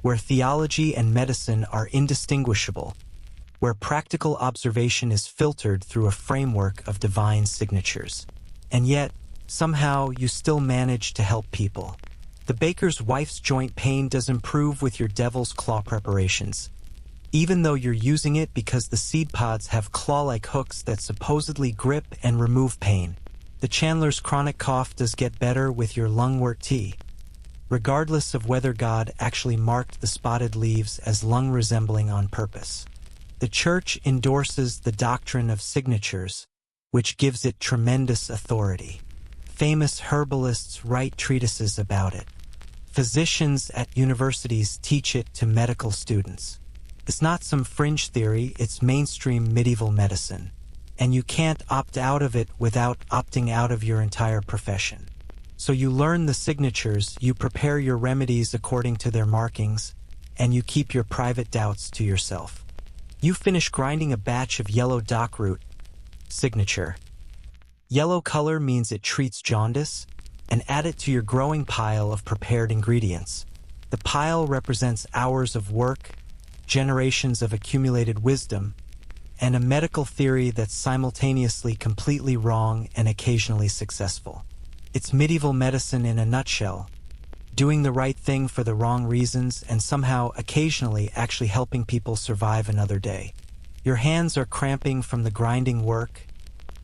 where theology and medicine are indistinguishable, where practical observation is filtered through a framework of divine signatures. And yet, somehow, you still manage to help people. The baker's wife's joint pain does improve with your devil's claw preparations, even though you're using it because the seed pods have claw-like hooks that supposedly grip and remove pain. The chandler's chronic cough does get better with your lungwort tea, regardless of whether God actually marked the spotted leaves as lung-resembling on purpose. The Church endorses the doctrine of signatures, which gives it tremendous authority. Famous herbalists write treatises about it. Physicians at universities teach it to medical students. It's not some fringe theory, it's mainstream medieval medicine. And you can't opt out of it without opting out of your entire profession. So you learn the signatures, you prepare your remedies according to their markings, and you keep your private doubts to yourself. You finish grinding a batch of yellow dockroot. Signature. Yellow color means it treats jaundice, and add it to your growing pile of prepared ingredients. The pile represents hours of work, generations of accumulated wisdom, and a medical theory that's simultaneously completely wrong and occasionally successful. It's medieval medicine in a nutshell, doing the right thing for the wrong reasons and somehow occasionally actually helping people survive another day. Your hands are cramping from the grinding work,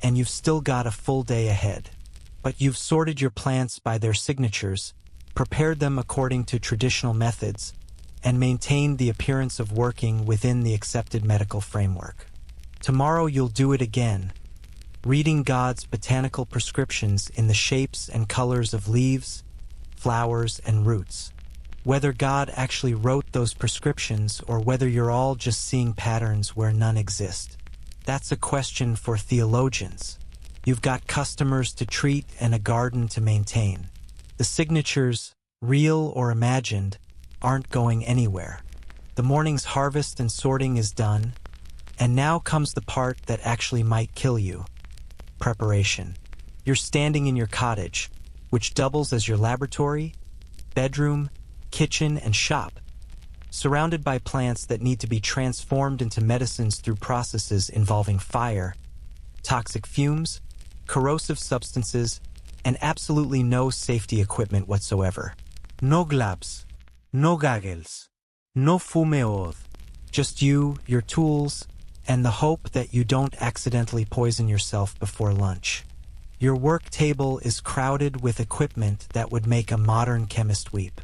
and you've still got a full day ahead. But you've sorted your plants by their signatures, prepared them according to traditional methods, and maintained the appearance of working within the accepted medical framework. Tomorrow you'll do it again, reading God's botanical prescriptions in the shapes and colors of leaves, flowers, and roots. Whether God actually wrote those prescriptions or whether you're all just seeing patterns where none exist. That's a question for theologians. You've got customers to treat and a garden to maintain. The signatures, real or imagined, aren't going anywhere. The morning's harvest and sorting is done, and now comes the part that actually might kill you. Preparation. You're standing in your cottage, which doubles as your laboratory, bedroom, kitchen, and shop, surrounded by plants that need to be transformed into medicines through processes involving fire, toxic fumes, corrosive substances, and absolutely no safety equipment whatsoever. No gloves, no goggles, no fumeod, just you, your tools, and the hope that you don't accidentally poison yourself before lunch. Your work table is crowded with equipment that would make a modern chemist weep.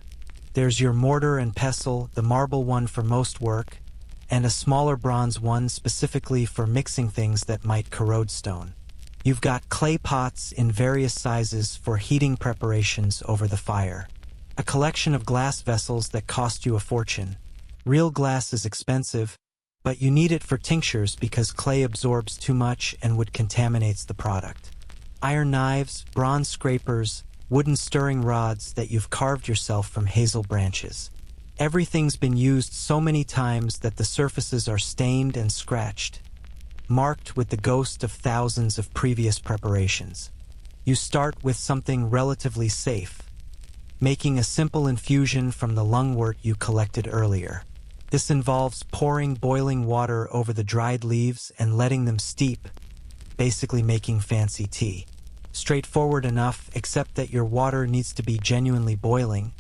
There's your mortar and pestle, the marble one for most work, and a smaller bronze one specifically for mixing things that might corrode stone. You've got clay pots in various sizes for heating preparations over the fire. A collection of glass vessels that cost you a fortune. Real glass is expensive, but you need it for tinctures because clay absorbs too much and would contaminate the product. Iron knives, bronze scrapers, wooden stirring rods that you've carved yourself from hazel branches. Everything's been used so many times that the surfaces are stained and scratched, marked with the ghost of thousands of previous preparations. You start with something relatively safe, making a simple infusion from the lungwort you collected earlier. This involves pouring boiling water over the dried leaves and letting them steep, basically making fancy tea. Straightforward enough, except that your water needs to be genuinely boiling,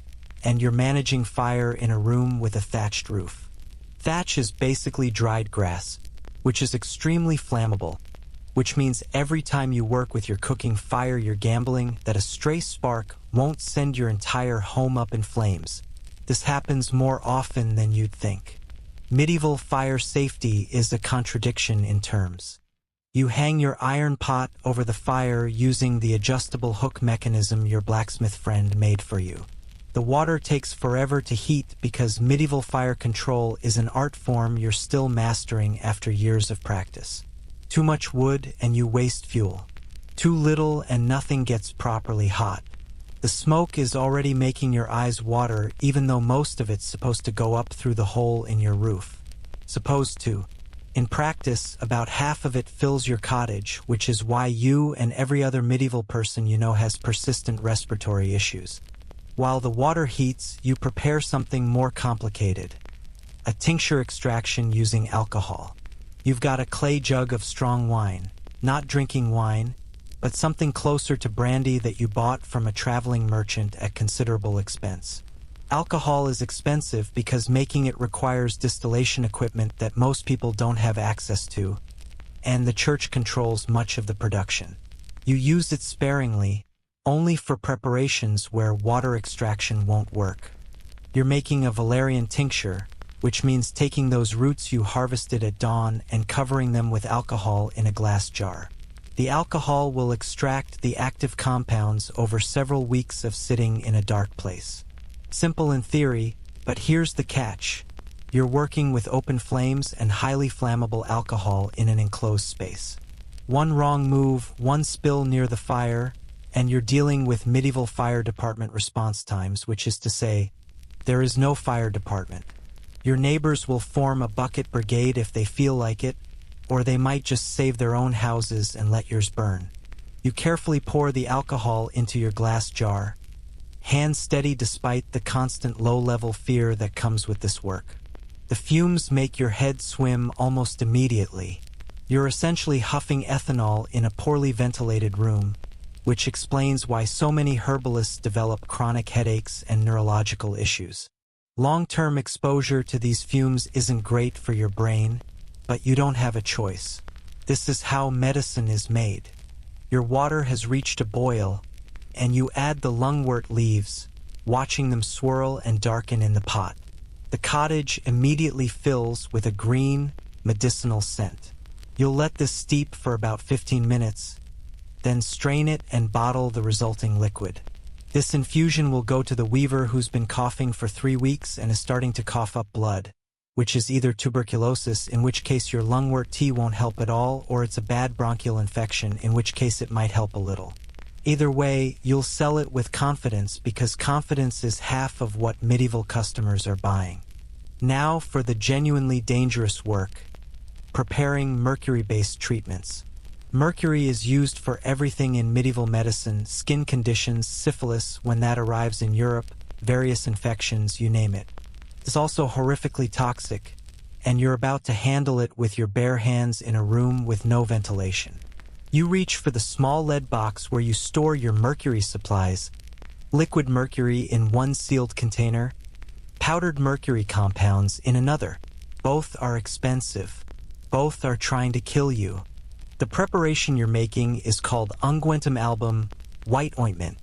and you're managing fire in a room with a thatched roof. Thatch is basically dried grass, which is extremely flammable, which means every time you work with your cooking fire, you're gambling that a stray spark won't send your entire home up in flames. This happens more often than you'd think. Medieval fire safety is a contradiction in terms. You hang your iron pot over the fire using the adjustable hook mechanism your blacksmith friend made for you. The water takes forever to heat because medieval fire control is an art form you're still mastering after years of practice. Too much wood and you waste fuel. Too little and nothing gets properly hot. The smoke is already making your eyes water even though most of it's supposed to go up through the hole in your roof. Supposed to. In practice, about half of it fills your cottage, which is why you and every other medieval person you know has persistent respiratory issues. While the water heats, you prepare something more complicated. A tincture extraction using alcohol. You've got a clay jug of strong wine, not drinking wine, but something closer to brandy that you bought from a traveling merchant at considerable expense. Alcohol is expensive because making it requires distillation equipment that most people don't have access to, and the church controls much of the production. You use it sparingly, only for preparations where water extraction won't work. You're making a valerian tincture, which means taking those roots you harvested at dawn and covering them with alcohol in a glass jar. The alcohol will extract the active compounds over several weeks of sitting in a dark place. Simple in theory, but here's the catch. You're working with open flames and highly flammable alcohol in an enclosed space. One wrong move, one spill near the fire, and you're dealing with medieval fire department response times, which is to say, there is no fire department. Your neighbors will form a bucket brigade if they feel like it, or they might just save their own houses and let yours burn. You carefully pour the alcohol into your glass jar, hand steady despite the constant low-level fear that comes with this work. The fumes make your head swim almost immediately. You're essentially huffing ethanol in a poorly ventilated room, which explains why so many herbalists develop chronic headaches and neurological issues. Long-term exposure to these fumes isn't great for your brain, but you don't have a choice. This is how medicine is made. Your water has reached a boil, and you add the lungwort leaves, watching them swirl and darken in the pot. The cottage immediately fills with a green, medicinal scent. You'll let this steep for about 15 minutes, then strain it and bottle the resulting liquid. This infusion will go to the weaver who's been coughing for 3 weeks and is starting to cough up blood, which is either tuberculosis, in which case your lungwort tea won't help at all, or it's a bad bronchial infection, in which case it might help a little. Either way, you'll sell it with confidence, because confidence is half of what medieval customers are buying. Now for the genuinely dangerous work: preparing mercury-based treatments. Mercury is used for everything in medieval medicine: skin conditions, syphilis when that arrives in Europe, various infections, you name it. It's also horrifically toxic, and you're about to handle it with your bare hands in a room with no ventilation. You reach for the small lead box where you store your mercury supplies: liquid mercury in one sealed container, powdered mercury compounds in another. Both are expensive. Both are trying to kill you. The preparation you're making is called unguentum album, white ointment,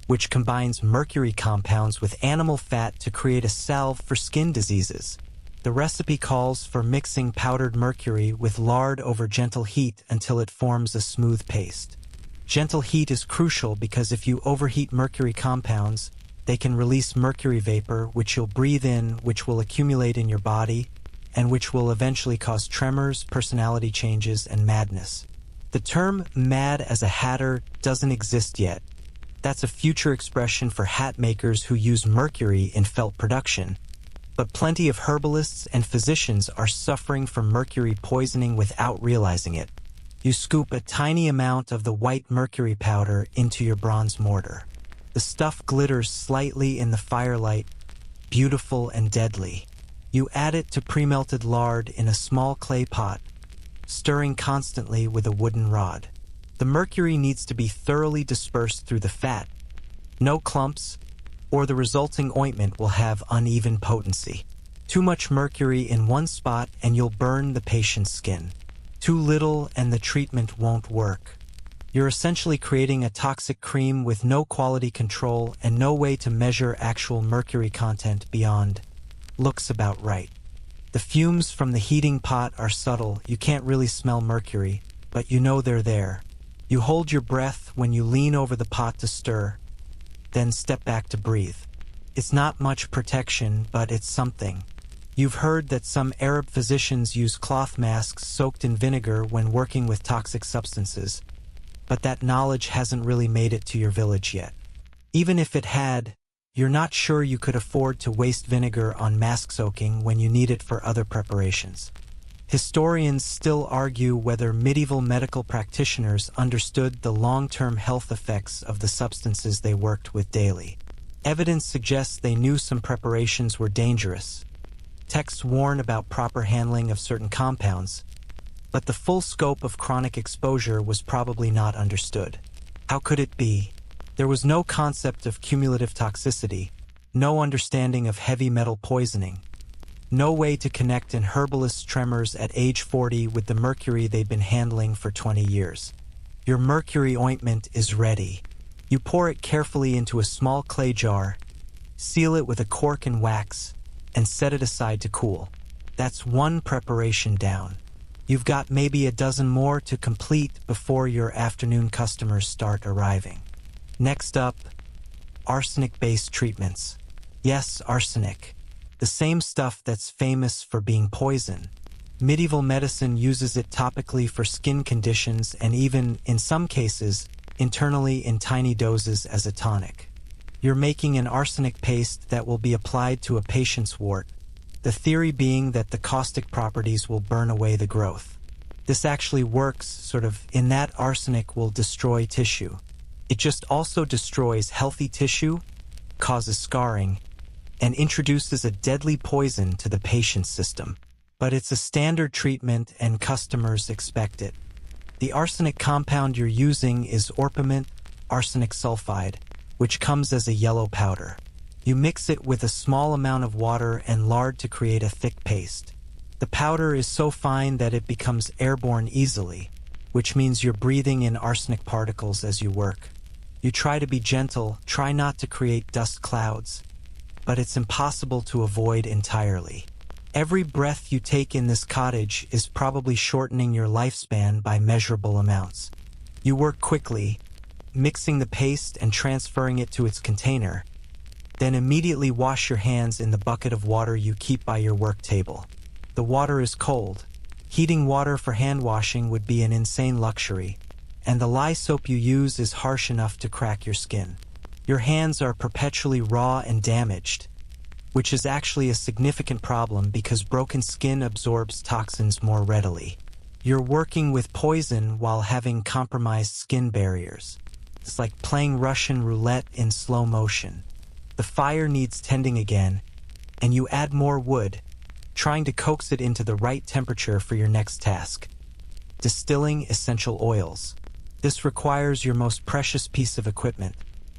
which combines mercury compounds with animal fat to create a salve for skin diseases. The recipe calls for mixing powdered mercury with lard over gentle heat until it forms a smooth paste. Gentle heat is crucial because if you overheat mercury compounds, they can release mercury vapor, which you'll breathe in, which will accumulate in your body, and which will eventually cause tremors, personality changes, and madness. The term mad as a hatter doesn't exist yet. That's a future expression for hat makers who use mercury in felt production. But plenty of herbalists and physicians are suffering from mercury poisoning without realizing it. You scoop a tiny amount of the white mercury powder into your bronze mortar. The stuff glitters slightly in the firelight, beautiful and deadly. You add it to pre-melted lard in a small clay pot, stirring constantly with a wooden rod. The mercury needs to be thoroughly dispersed through the fat. No clumps, or the resulting ointment will have uneven potency. Too much mercury in one spot and you'll burn the patient's skin. Too little and the treatment won't work. You're essentially creating a toxic cream with no quality control and no way to measure actual mercury content beyond looks about right. The fumes from the heating pot are subtle. You can't really smell mercury, but you know they're there. You hold your breath when you lean over the pot to stir, then step back to breathe. It's not much protection, but it's something. You've heard that some Arab physicians use cloth masks soaked in vinegar when working with toxic substances, but that knowledge hasn't really made it to your village yet. Even if it had, you're not sure you could afford to waste vinegar on mask soaking when you need it for other preparations. Historians still argue whether medieval medical practitioners understood the long-term health effects of the substances they worked with daily. Evidence suggests they knew some preparations were dangerous. Texts warn about proper handling of certain compounds, but the full scope of chronic exposure was probably not understood. How could it be? There was no concept of cumulative toxicity, no understanding of heavy metal poisoning, no way to connect an herbalist's tremors at age 40 with the mercury they'd been handling for 20 years. Your mercury ointment is ready. You pour it carefully into a small clay jar, seal it with a cork and wax, and set it aside to cool. That's one preparation down. You've got maybe a dozen more to complete before your afternoon customers start arriving. Next up, arsenic-based treatments. Yes, arsenic. The same stuff that's famous for being poison. Medieval medicine uses it topically for skin conditions and even, in some cases, internally in tiny doses as a tonic. You're making an arsenic paste that will be applied to a patient's wart, the theory being that the caustic properties will burn away the growth. This actually works, sort of, in that arsenic will destroy tissue. It just also destroys healthy tissue, causes scarring, and introduces a deadly poison to the patient's system. But it's a standard treatment and customers expect it. The arsenic compound you're using is orpiment arsenic sulfide, which comes as a yellow powder. You mix it with a small amount of water and lard to create a thick paste. The powder is so fine that it becomes airborne easily, which means you're breathing in arsenic particles as you work. You try to be gentle, try not to create dust clouds, but it's impossible to avoid entirely. Every breath you take in this cottage is probably shortening your lifespan by measurable amounts. You work quickly, mixing the paste and transferring it to its container. Then immediately wash your hands in the bucket of water you keep by your work table. The water is cold. Heating water for hand washing would be an insane luxury, and the lye soap you use is harsh enough to crack your skin. Your hands are perpetually raw and damaged, which is actually a significant problem because broken skin absorbs toxins more readily. You're working with poison while having compromised skin barriers. It's like playing Russian roulette in slow motion. The fire needs tending again, and you add more wood, trying to coax it into the right temperature for your next task. Distilling essential oils. This requires your most precious piece of equipment,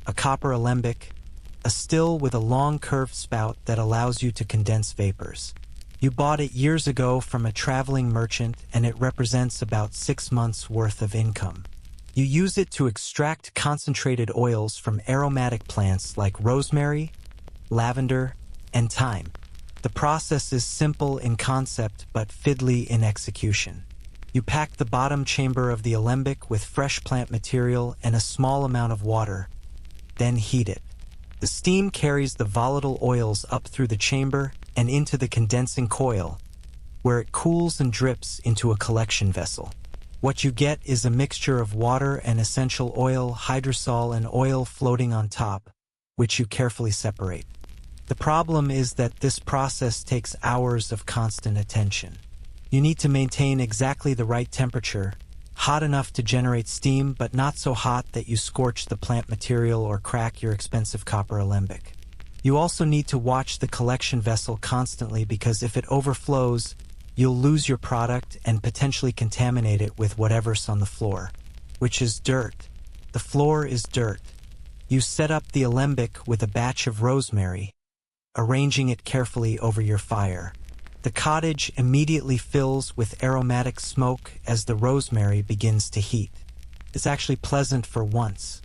a copper alembic, a still with a long curved spout that allows you to condense vapors. You bought it years ago from a traveling merchant, and it represents about 6 months' worth of income. You use it to extract concentrated oils from aromatic plants like rosemary, lavender, and thyme. The process is simple in concept but fiddly in execution. You pack the bottom chamber of the alembic with fresh plant material and a small amount of water, then heat it. The steam carries the volatile oils up through the chamber and into the condensing coil, where it cools and drips into a collection vessel. What you get is a mixture of water and essential oil, hydrosol, and oil floating on top, which you carefully separate. The problem is that this process takes hours of constant attention. You need to maintain exactly the right temperature, hot enough to generate steam but not so hot that you scorch the plant material or crack your expensive copper alembic. You also need to watch the collection vessel constantly because if it overflows, you'll lose your product and potentially contaminate it with whatever's on the floor, which is dirt. The floor is dirt. You set up the alembic with a batch of rosemary, arranging it carefully over your fire. The cottage immediately fills with aromatic smoke as the rosemary begins to heat. It's actually pleasant for once.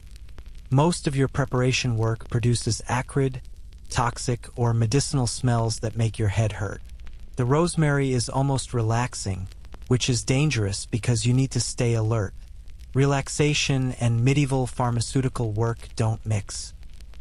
Most of your preparation work produces acrid, toxic, or medicinal smells that make your head hurt. The rosemary is almost relaxing, which is dangerous because you need to stay alert. Relaxation and medieval pharmaceutical work don't mix.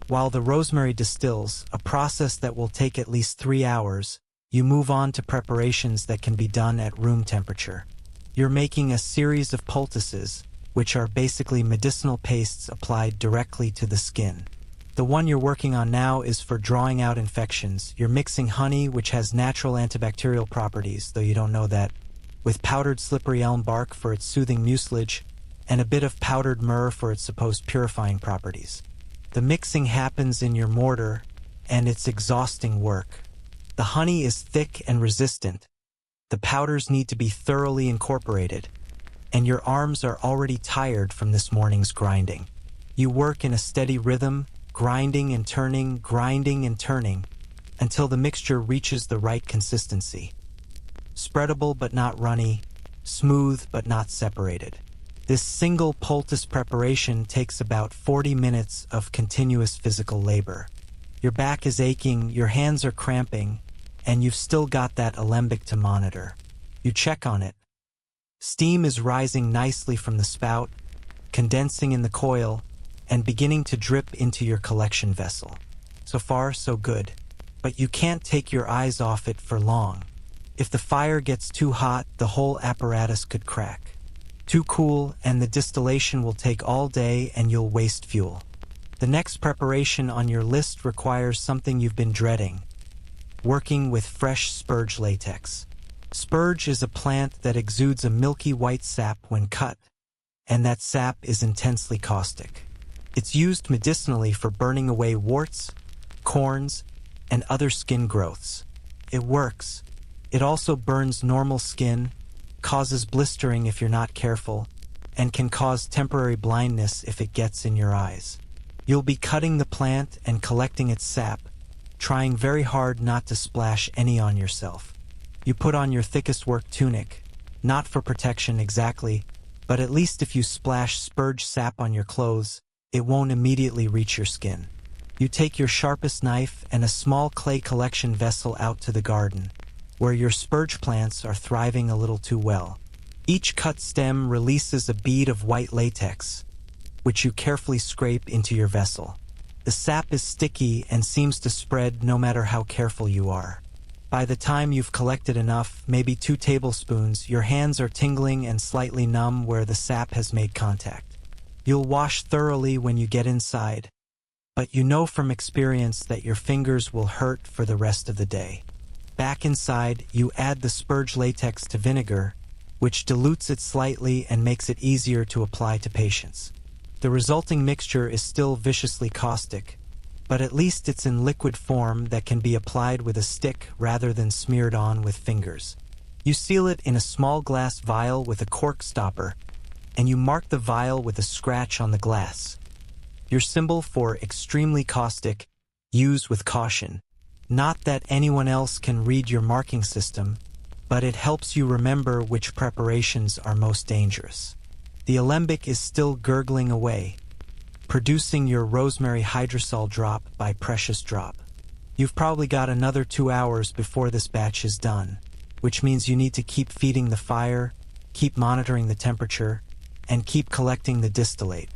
While the rosemary distills, a process that will take at least 3 hours, you move on to preparations that can be done at room temperature. You're making a series of poultices, which are basically medicinal pastes applied directly to the skin. The one you're working on now is for drawing out infections. You're mixing honey, which has natural antibacterial properties, though you don't know that, with powdered slippery elm bark for its soothing mucilage, and a bit of powdered myrrh for its supposed purifying properties. The mixing happens in your mortar, and it's exhausting work. The honey is thick and resistant. The powders need to be thoroughly incorporated, and your arms are already tired from this morning's grinding. You work in a steady rhythm, grinding and turning, until the mixture reaches the right consistency. Spreadable but not runny, smooth but not separated. This single poultice preparation takes about 40 minutes of continuous physical labor. Your back is aching, your hands are cramping, and you've still got that alembic to monitor. You check on it. Steam is rising nicely from the spout, condensing in the coil, and beginning to drip into your collection vessel. So far, so good. But you can't take your eyes off it for long. If the fire gets too hot, the whole apparatus could crack. Too cool, and the distillation will take all day and you'll waste fuel. The next preparation on your list requires something you've been dreading: working with fresh spurge latex. Spurge is a plant that exudes a milky white sap when cut, and that sap is intensely caustic. It's used medicinally for burning away warts, corns, and other skin growths. It works. It also burns normal skin, causes blistering if you're not careful, and can cause temporary blindness if it gets in your eyes. You'll be cutting the plant and collecting its sap, trying very hard not to splash any on yourself. You put on your thickest work tunic, not for protection exactly, but at least if you splash spurge sap on your clothes, it won't immediately reach your skin. You take your sharpest knife and a small clay collection vessel out to the garden, where your spurge plants are thriving a little too well. Each cut stem releases a bead of white latex, which you carefully scrape into your vessel. The sap is sticky and seems to spread no matter how careful you are. By the time you've collected enough, maybe 2 tablespoons, your hands are tingling and slightly numb where the sap has made contact. You'll wash thoroughly when you get inside, but you know from experience that your fingers will hurt for the rest of the day. Back inside, you add the spurge latex to vinegar, which dilutes it slightly and makes it easier to apply to patients. The resulting mixture is still viciously caustic, but at least it's in liquid form that can be applied with a stick rather than smeared on with fingers. You seal it in a small glass vial with a cork stopper, and you mark the vial with a scratch on the glass. Your symbol for extremely caustic, use with caution. Not that anyone else can read your marking system, but it helps you remember which preparations are most dangerous. The alembic is still gurgling away, producing your rosemary hydrosol drop by precious drop. You've probably got another 2 hours before this batch is done, which means you need to keep feeding the fire, keep monitoring the temperature, and keep collecting the distillate.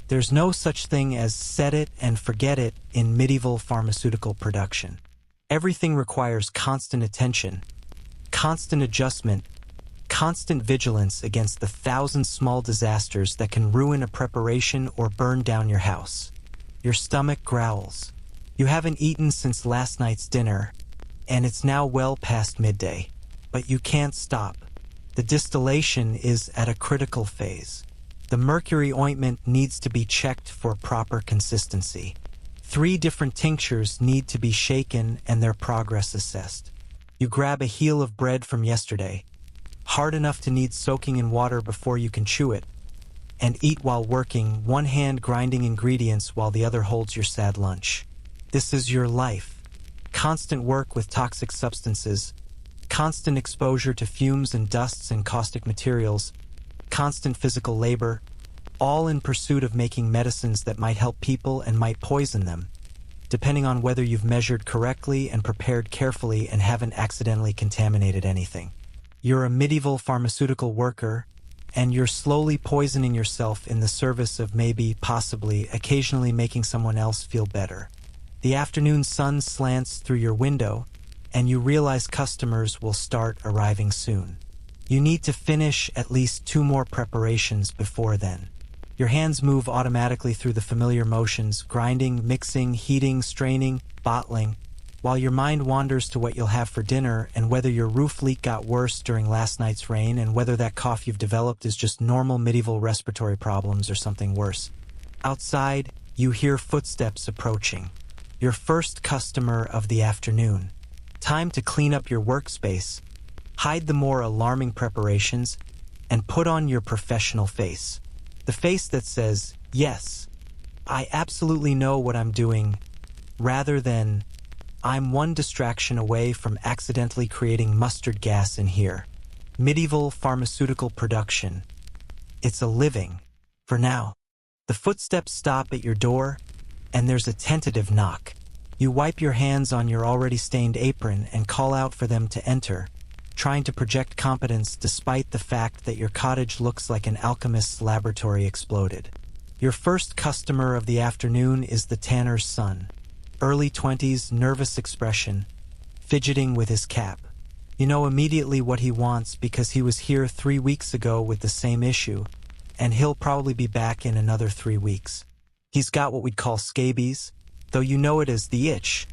There's no such thing as set it and forget it in medieval pharmaceutical production. Everything requires constant attention, constant adjustment, constant vigilance against the 1,000 small disasters that can ruin a preparation or burn down your house. Your stomach growls. You haven't eaten since last night's dinner, and it's now well past midday. But you can't stop. The distillation is at a critical phase. The mercury ointment needs to be checked for proper consistency. 3 different tinctures need to be shaken and their progress assessed. You grab a heel of bread from yesterday, hard enough to need soaking in water before you can chew it, and eat while working, one hand grinding ingredients while the other holds your sad lunch. This is your life. Constant work with toxic substances, constant exposure to fumes and dusts and caustic materials, constant physical labor, all in pursuit of making medicines that might help people and might poison them, depending on whether you've measured correctly and prepared carefully and haven't accidentally contaminated anything. You're a medieval pharmaceutical worker, and you're slowly poisoning yourself in the service of maybe, possibly, occasionally making someone else feel better. The afternoon sun slants through your window, and you realize customers will start arriving soon. You need to finish at least 2 more preparations before then. Your hands move automatically through the familiar motions, grinding, mixing, heating, straining, bottling, while your mind wanders to what you'll have for dinner and whether your roof leak got worse during last night's rain and whether that cough you've developed is just normal medieval respiratory problems or something worse. Outside, you hear footsteps approaching. Your first customer of the afternoon. Time to clean up your workspace, hide the more alarming preparations, and put on your professional face. The face that says, yes, I absolutely know what I'm doing, rather than, I'm one distraction away from accidentally creating mustard gas in here. Medieval pharmaceutical production. It's a living, for now. The footsteps stop at your door, and there's a tentative knock. You wipe your hands on your already stained apron and call out for them to enter, trying to project competence despite the fact that your cottage looks like an alchemist's laboratory exploded. Your first customer of the afternoon is the tanner's son. Early 20s, nervous expression, fidgeting with his cap. You know immediately what he wants because he was here 3 weeks ago with the same issue, and he'll probably be back in another 3 weeks. He's got what we'd call scabies, though you know it as the itch,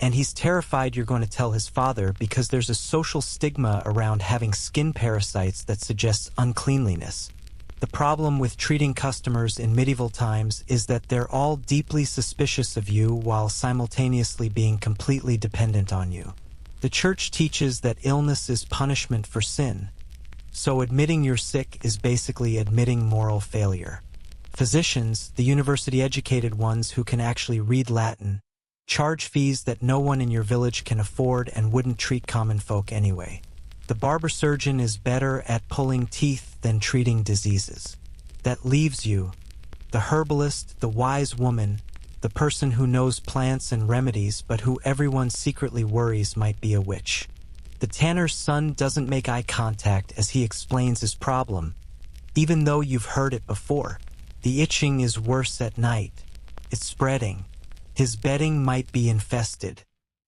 and he's terrified you're going to tell his father because there's a social stigma around having skin parasites that suggests uncleanliness. The problem with treating customers in medieval times is that they're all deeply suspicious of you while simultaneously being completely dependent on you. The church teaches that illness is punishment for sin, so admitting you're sick is basically admitting moral failure. Physicians, the university-educated ones who can actually read Latin, charge fees that no one in your village can afford and wouldn't treat common folk anyway. The barber surgeon is better at pulling teeth than treating diseases. That leaves you, the herbalist, the wise woman, the person who knows plants and remedies but who everyone secretly worries might be a witch. The tanner's son doesn't make eye contact as he explains his problem, even though you've heard it before. The itching is worse at night. It's spreading. His bedding might be infested.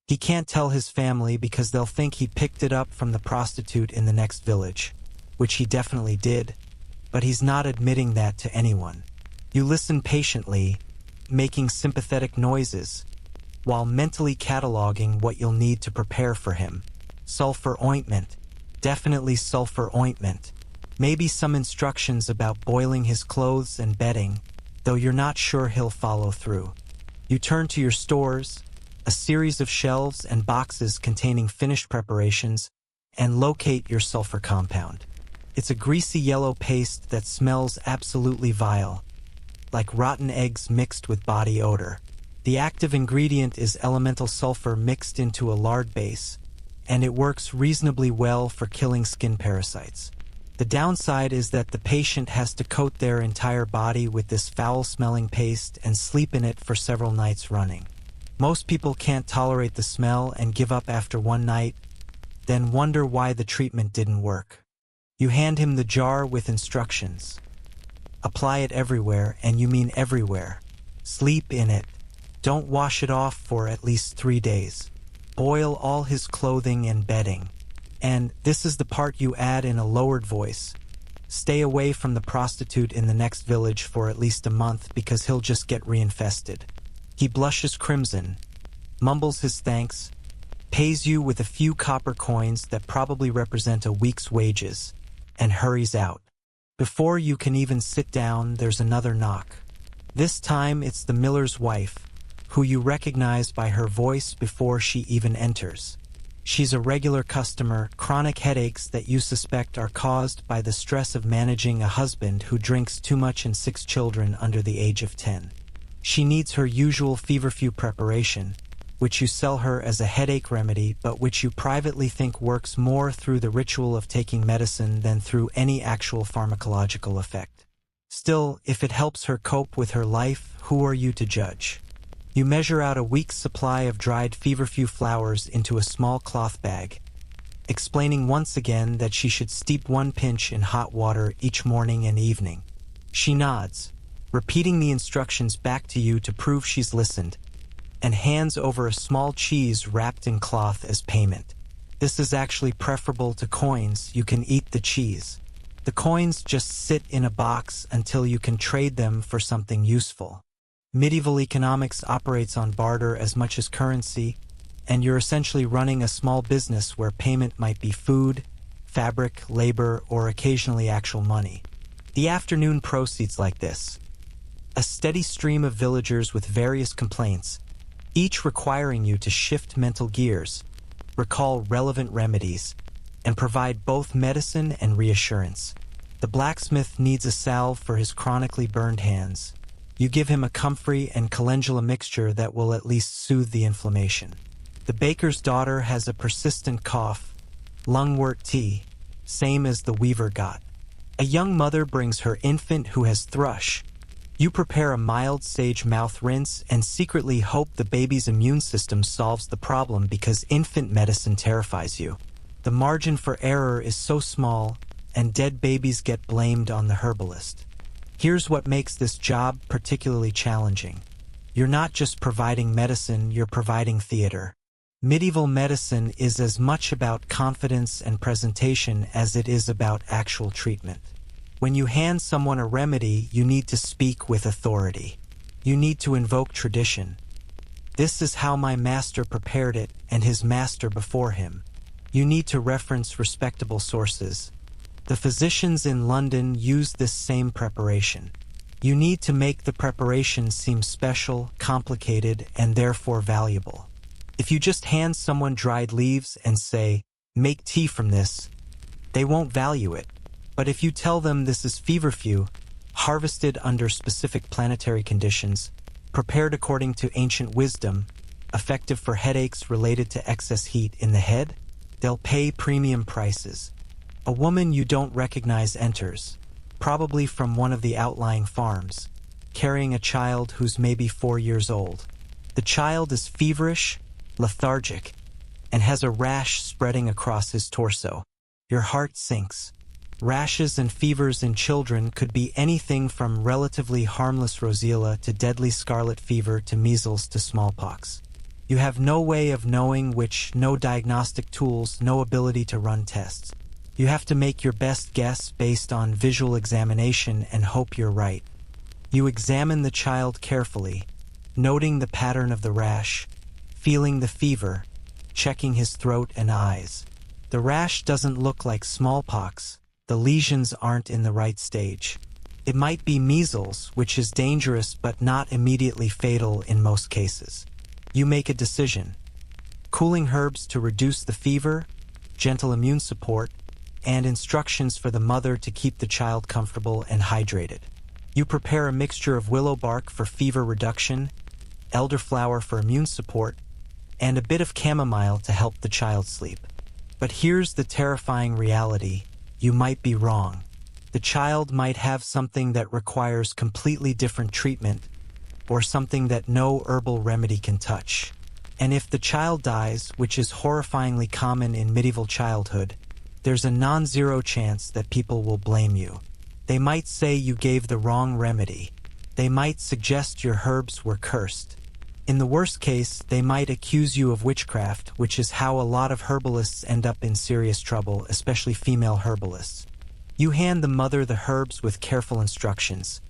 He can't tell his family because they'll think he picked it up from the prostitute in the next village, which he definitely did, but he's not admitting that to anyone. You listen patiently, making sympathetic noises, while mentally cataloging what you'll need to prepare for him. Sulfur ointment. Definitely sulfur ointment. Maybe some instructions about boiling his clothes and bedding, though you're not sure he'll follow through. You turn to your stores, a series of shelves and boxes containing finished preparations, and locate your sulfur compound. It's a greasy yellow paste that smells absolutely vile, like rotten eggs mixed with body odor. The active ingredient is elemental sulfur mixed into a lard base, and it works reasonably well for killing skin parasites. The downside is that the patient has to coat their entire body with this foul-smelling paste and sleep in it for several nights running. Most people can't tolerate the smell and give up after one night, then wonder why the treatment didn't work. You hand him the jar with instructions. Apply it everywhere, and you mean everywhere. Sleep in it. Don't wash it off for at least 3 days. Boil all his clothing and bedding. And this is the part you add in a lowered voice. Stay away from the prostitute in the next village for at least a month because he'll just get reinfested. He blushes crimson, mumbles his thanks, pays you with a few copper coins that probably represent a week's wages, and hurries out. Before you can even sit down, there's another knock. This time it's the miller's wife, who you recognize by her voice before she even enters. She's a regular customer, chronic headaches that you suspect are caused by the stress of managing a husband who drinks too much and 6 children under the age of 10. She needs her usual feverfew preparation, which you sell her as a headache remedy but which you privately think works more through the ritual of taking medicine than through any actual pharmacological effect. Still, if it helps her cope with her life, who are you to judge? You measure out a week's supply of dried feverfew flowers into a small cloth bag, explaining once again that she should steep 1 pinch in hot water each morning and evening. She nods, repeating the instructions back to you to prove she's listened, and hands over a small cheese wrapped in cloth as payment. This is actually preferable to coins. You can eat the cheese. The coins just sit in a box until you can trade them for something useful. Medieval economics operates on barter as much as currency, and you're essentially running a small business where payment might be food, fabric, labor, or occasionally actual money. The afternoon proceeds like this. A steady stream of villagers with various complaints, each requiring you to shift mental gears, recall relevant remedies, and provide both medicine and reassurance. The blacksmith needs a salve for his chronically burned hands. You give him a comfrey and calendula mixture that will at least soothe the inflammation. The baker's daughter has a persistent cough, lungwort tea, same as the weaver got. A young mother brings her infant who has thrush. You prepare a mild sage mouth rinse and secretly hope the baby's immune system solves the problem because infant medicine terrifies you. The margin for error is so small, and dead babies get blamed on the herbalist. Here's what makes this job particularly challenging. You're not just providing medicine, you're providing theater. Medieval medicine is as much about confidence and presentation as it is about actual treatment. When you hand someone a remedy, you need to speak with authority. You need to invoke tradition. This is how my master prepared it, and his master before him. You need to reference respectable sources. The physicians in London use this same preparation. You need to make the preparation seem special, complicated, and therefore valuable. If you just hand someone dried leaves and say, "Make tea from this," they won't value it. But if you tell them this is feverfew, harvested under specific planetary conditions, prepared according to ancient wisdom, effective for headaches related to excess heat in the head, they'll pay premium prices. A woman you don't recognize enters, probably from one of the outlying farms, carrying a child who's maybe 4 years old. The child is feverish, lethargic, and has a rash spreading across his torso. Your heart sinks. Rashes and fevers in children could be anything from relatively harmless roseola to deadly scarlet fever to measles to smallpox. You have no way of knowing which, no diagnostic tools, no ability to run tests. You have to make your best guess based on visual examination and hope you're right. You examine the child carefully, noting the pattern of the rash, feeling the fever, checking his throat and eyes. The rash doesn't look like smallpox. The lesions aren't in the right stage. It might be measles, which is dangerous but not immediately fatal in most cases. You make a decision. Cooling herbs to reduce the fever, gentle immune support, and instructions for the mother to keep the child comfortable and hydrated. You prepare a mixture of willow bark for fever reduction, elderflower for immune support, and a bit of chamomile to help the child sleep. But here's the terrifying reality. You might be wrong. The child might have something that requires completely different treatment, or something that no herbal remedy can touch. And if the child dies, which is horrifyingly common in medieval childhood, there's a non-zero chance that people will blame you. They might say you gave the wrong remedy. They might suggest your herbs were cursed. In the worst case, they might accuse you of witchcraft, which is how a lot of herbalists end up in serious trouble, especially female herbalists. You hand the mother the herbs with careful instructions,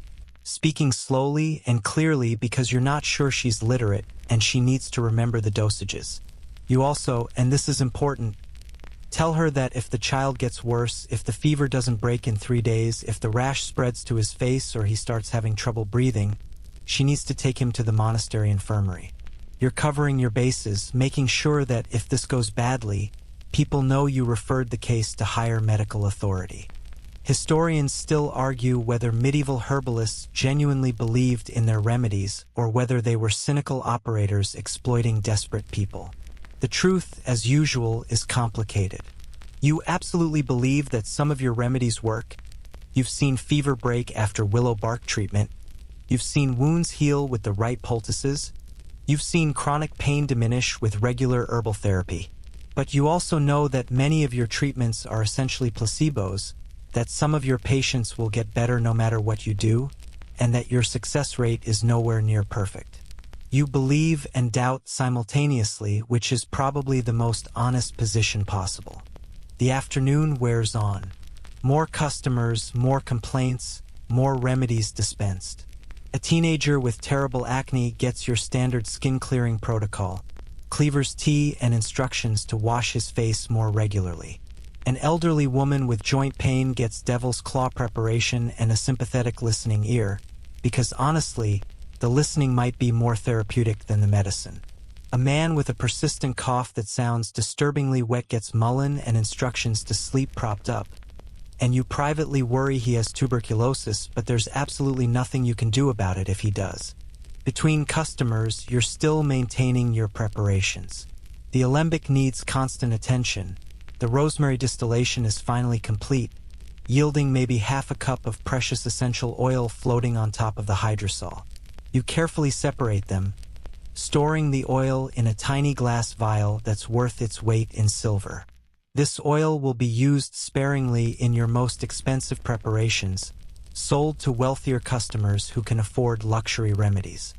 speaking slowly and clearly because you're not sure she's literate and she needs to remember the dosages. You also, and this is important, tell her that if the child gets worse, if the fever doesn't break in 3 days, if the rash spreads to his face or he starts having trouble breathing, she needs to take him to the monastery infirmary. You're covering your bases, making sure that if this goes badly, people know you referred the case to higher medical authority. Historians still argue whether medieval herbalists genuinely believed in their remedies or whether they were cynical operators exploiting desperate people. The truth, as usual, is complicated. You absolutely believe that some of your remedies work. You've seen fever break after willow bark treatment. You've seen wounds heal with the right poultices. You've seen chronic pain diminish with regular herbal therapy. But you also know that many of your treatments are essentially placebos, that some of your patients will get better no matter what you do, and that your success rate is nowhere near perfect. You believe and doubt simultaneously, which is probably the most honest position possible. The afternoon wears on. More customers, more complaints, more remedies dispensed. A teenager with terrible acne gets your standard skin-clearing protocol, Cleaver's tea and instructions to wash his face more regularly. An elderly woman with joint pain gets devil's claw preparation and a sympathetic listening ear, because honestly, the listening might be more therapeutic than the medicine. A man with a persistent cough that sounds disturbingly wet gets mullein and instructions to sleep propped up. And you privately worry he has tuberculosis, but there's absolutely nothing you can do about it if he does. Between customers, you're still maintaining your preparations. The alembic needs constant attention. The rosemary distillation is finally complete, yielding maybe half a cup of precious essential oil floating on top of the hydrosol. You carefully separate them, storing the oil in a tiny glass vial that's worth its weight in silver. This oil will be used sparingly in your most expensive preparations, sold to wealthier customers who can afford luxury remedies.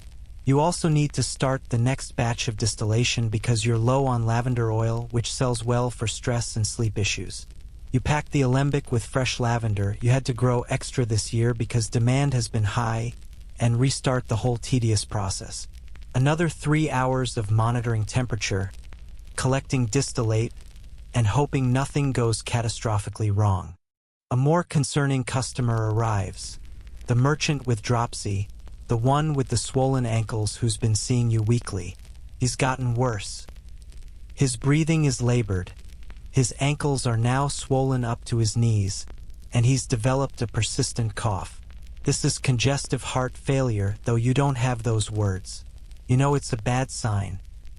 You also need to start the next batch of distillation because you're low on lavender oil, which sells well for stress and sleep issues. You pack the alembic with fresh lavender. You had to grow extra this year because demand has been high, and restart the whole tedious process. Another 3 hours of monitoring temperature, collecting distillate, and hoping nothing goes catastrophically wrong. A more concerning customer arrives. The merchant with dropsy, the one with the swollen ankles who's been seeing you weekly. He's gotten worse. His breathing is labored. His ankles are now swollen up to his knees, and he's developed a persistent cough. This is congestive heart failure, though you don't have those words. You know it's a bad sign.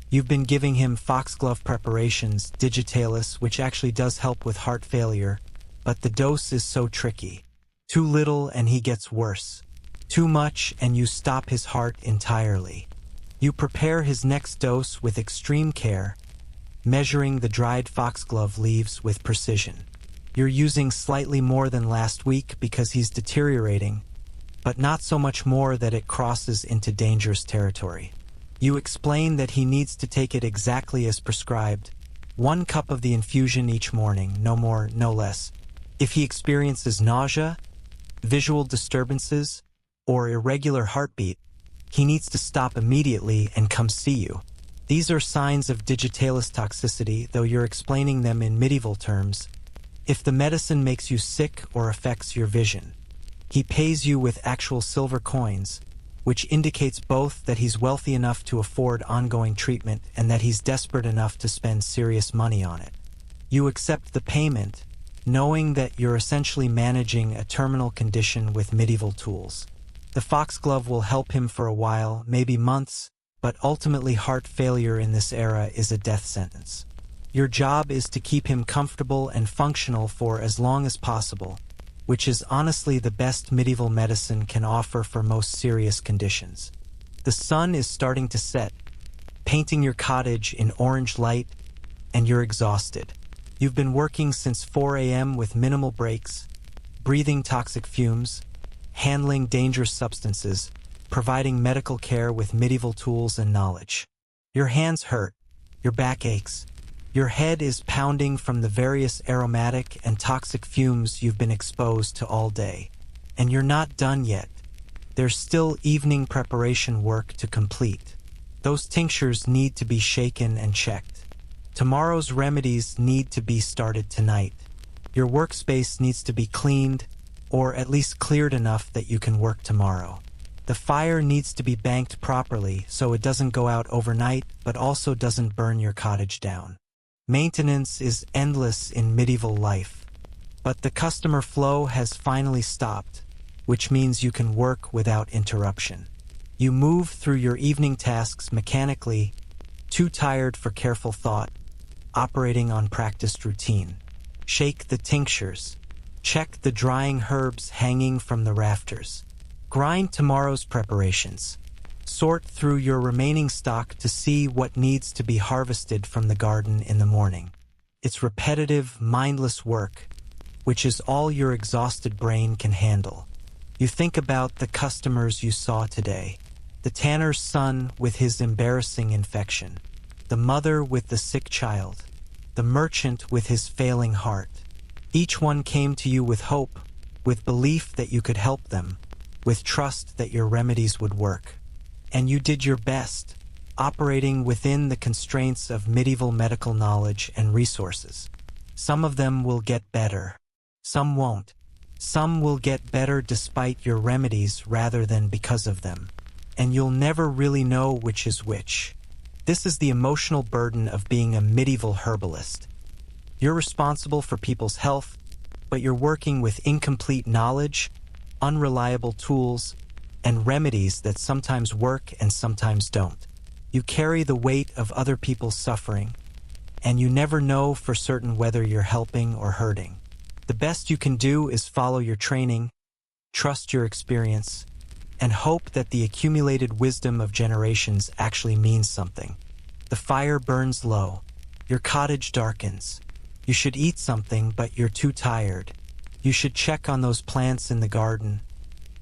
You've been giving him foxglove preparations, digitalis, which actually does help with heart failure, but the dose is so tricky. Too little and he gets worse. Too much and you stop his heart entirely. You prepare his next dose with extreme care, measuring the dried foxglove leaves with precision. You're using slightly more than last week because he's deteriorating, but not so much more that it crosses into dangerous territory. You explain that he needs to take it exactly as prescribed, 1 cup of the infusion each morning, no more, no less. If he experiences nausea, visual disturbances, or irregular heartbeat, he needs to stop immediately and come see you. These are signs of digitalis toxicity, though you're explaining them in medieval terms. If the medicine makes you sick or affects your vision, he pays you with actual silver coins, which indicates both that he's wealthy enough to afford ongoing treatment and that he's desperate enough to spend serious money on it. You accept the payment, knowing that you're essentially managing a terminal condition with medieval tools. The foxglove will help him for a while, maybe months, but ultimately heart failure in this era is a death sentence. Your job is to keep him comfortable and functional for as long as possible, which is honestly the best medieval medicine can offer for most serious conditions. The sun is starting to set, painting your cottage in orange light, and you're exhausted. You've been working since 4 a.m. with minimal breaks, breathing toxic fumes, handling dangerous substances, providing medical care with medieval tools and knowledge. Your hands hurt, your back aches, your head is pounding from the various aromatic and toxic fumes you've been exposed to all day. And you're not done yet. There's still evening preparation work to complete. Those tinctures need to be shaken and checked. Tomorrow's remedies need to be started tonight. Your workspace needs to be cleaned, or at least cleared enough that you can work tomorrow. The fire needs to be banked properly so it doesn't go out overnight but also doesn't burn your cottage down. Maintenance is endless in medieval life, but the customer flow has finally stopped, which means you can work without interruption. You move through your evening tasks mechanically, too tired for careful thought, operating on practiced routine. Shake the tinctures. Check the drying herbs hanging from the rafters. Grind tomorrow's preparations. Sort through your remaining stock to see what needs to be harvested from the garden in the morning. It's repetitive, mindless work, which is all your exhausted brain can handle. You think about the customers you saw today. The tanner's son with his embarrassing infection. The mother with the sick child. The merchant with his failing heart. Each one came to you with hope, with belief that you could help them, with trust that your remedies would work. And you did your best, operating within the constraints of medieval medical knowledge and resources. Some of them will get better. Some won't. Some will get better despite your remedies rather than because of them. And you'll never really know which is which. This is the emotional burden of being a medieval herbalist. You're responsible for people's health, but you're working with incomplete knowledge, unreliable tools, and remedies that sometimes work and sometimes don't. You carry the weight of other people's suffering, and you never know for certain whether you're helping or hurting. The best you can do is follow your training, trust your experience, and hope that the accumulated wisdom of generations actually means something. The fire burns low. Your cottage darkens. You should eat something, but you're too tired. You should check on those plants in the garden,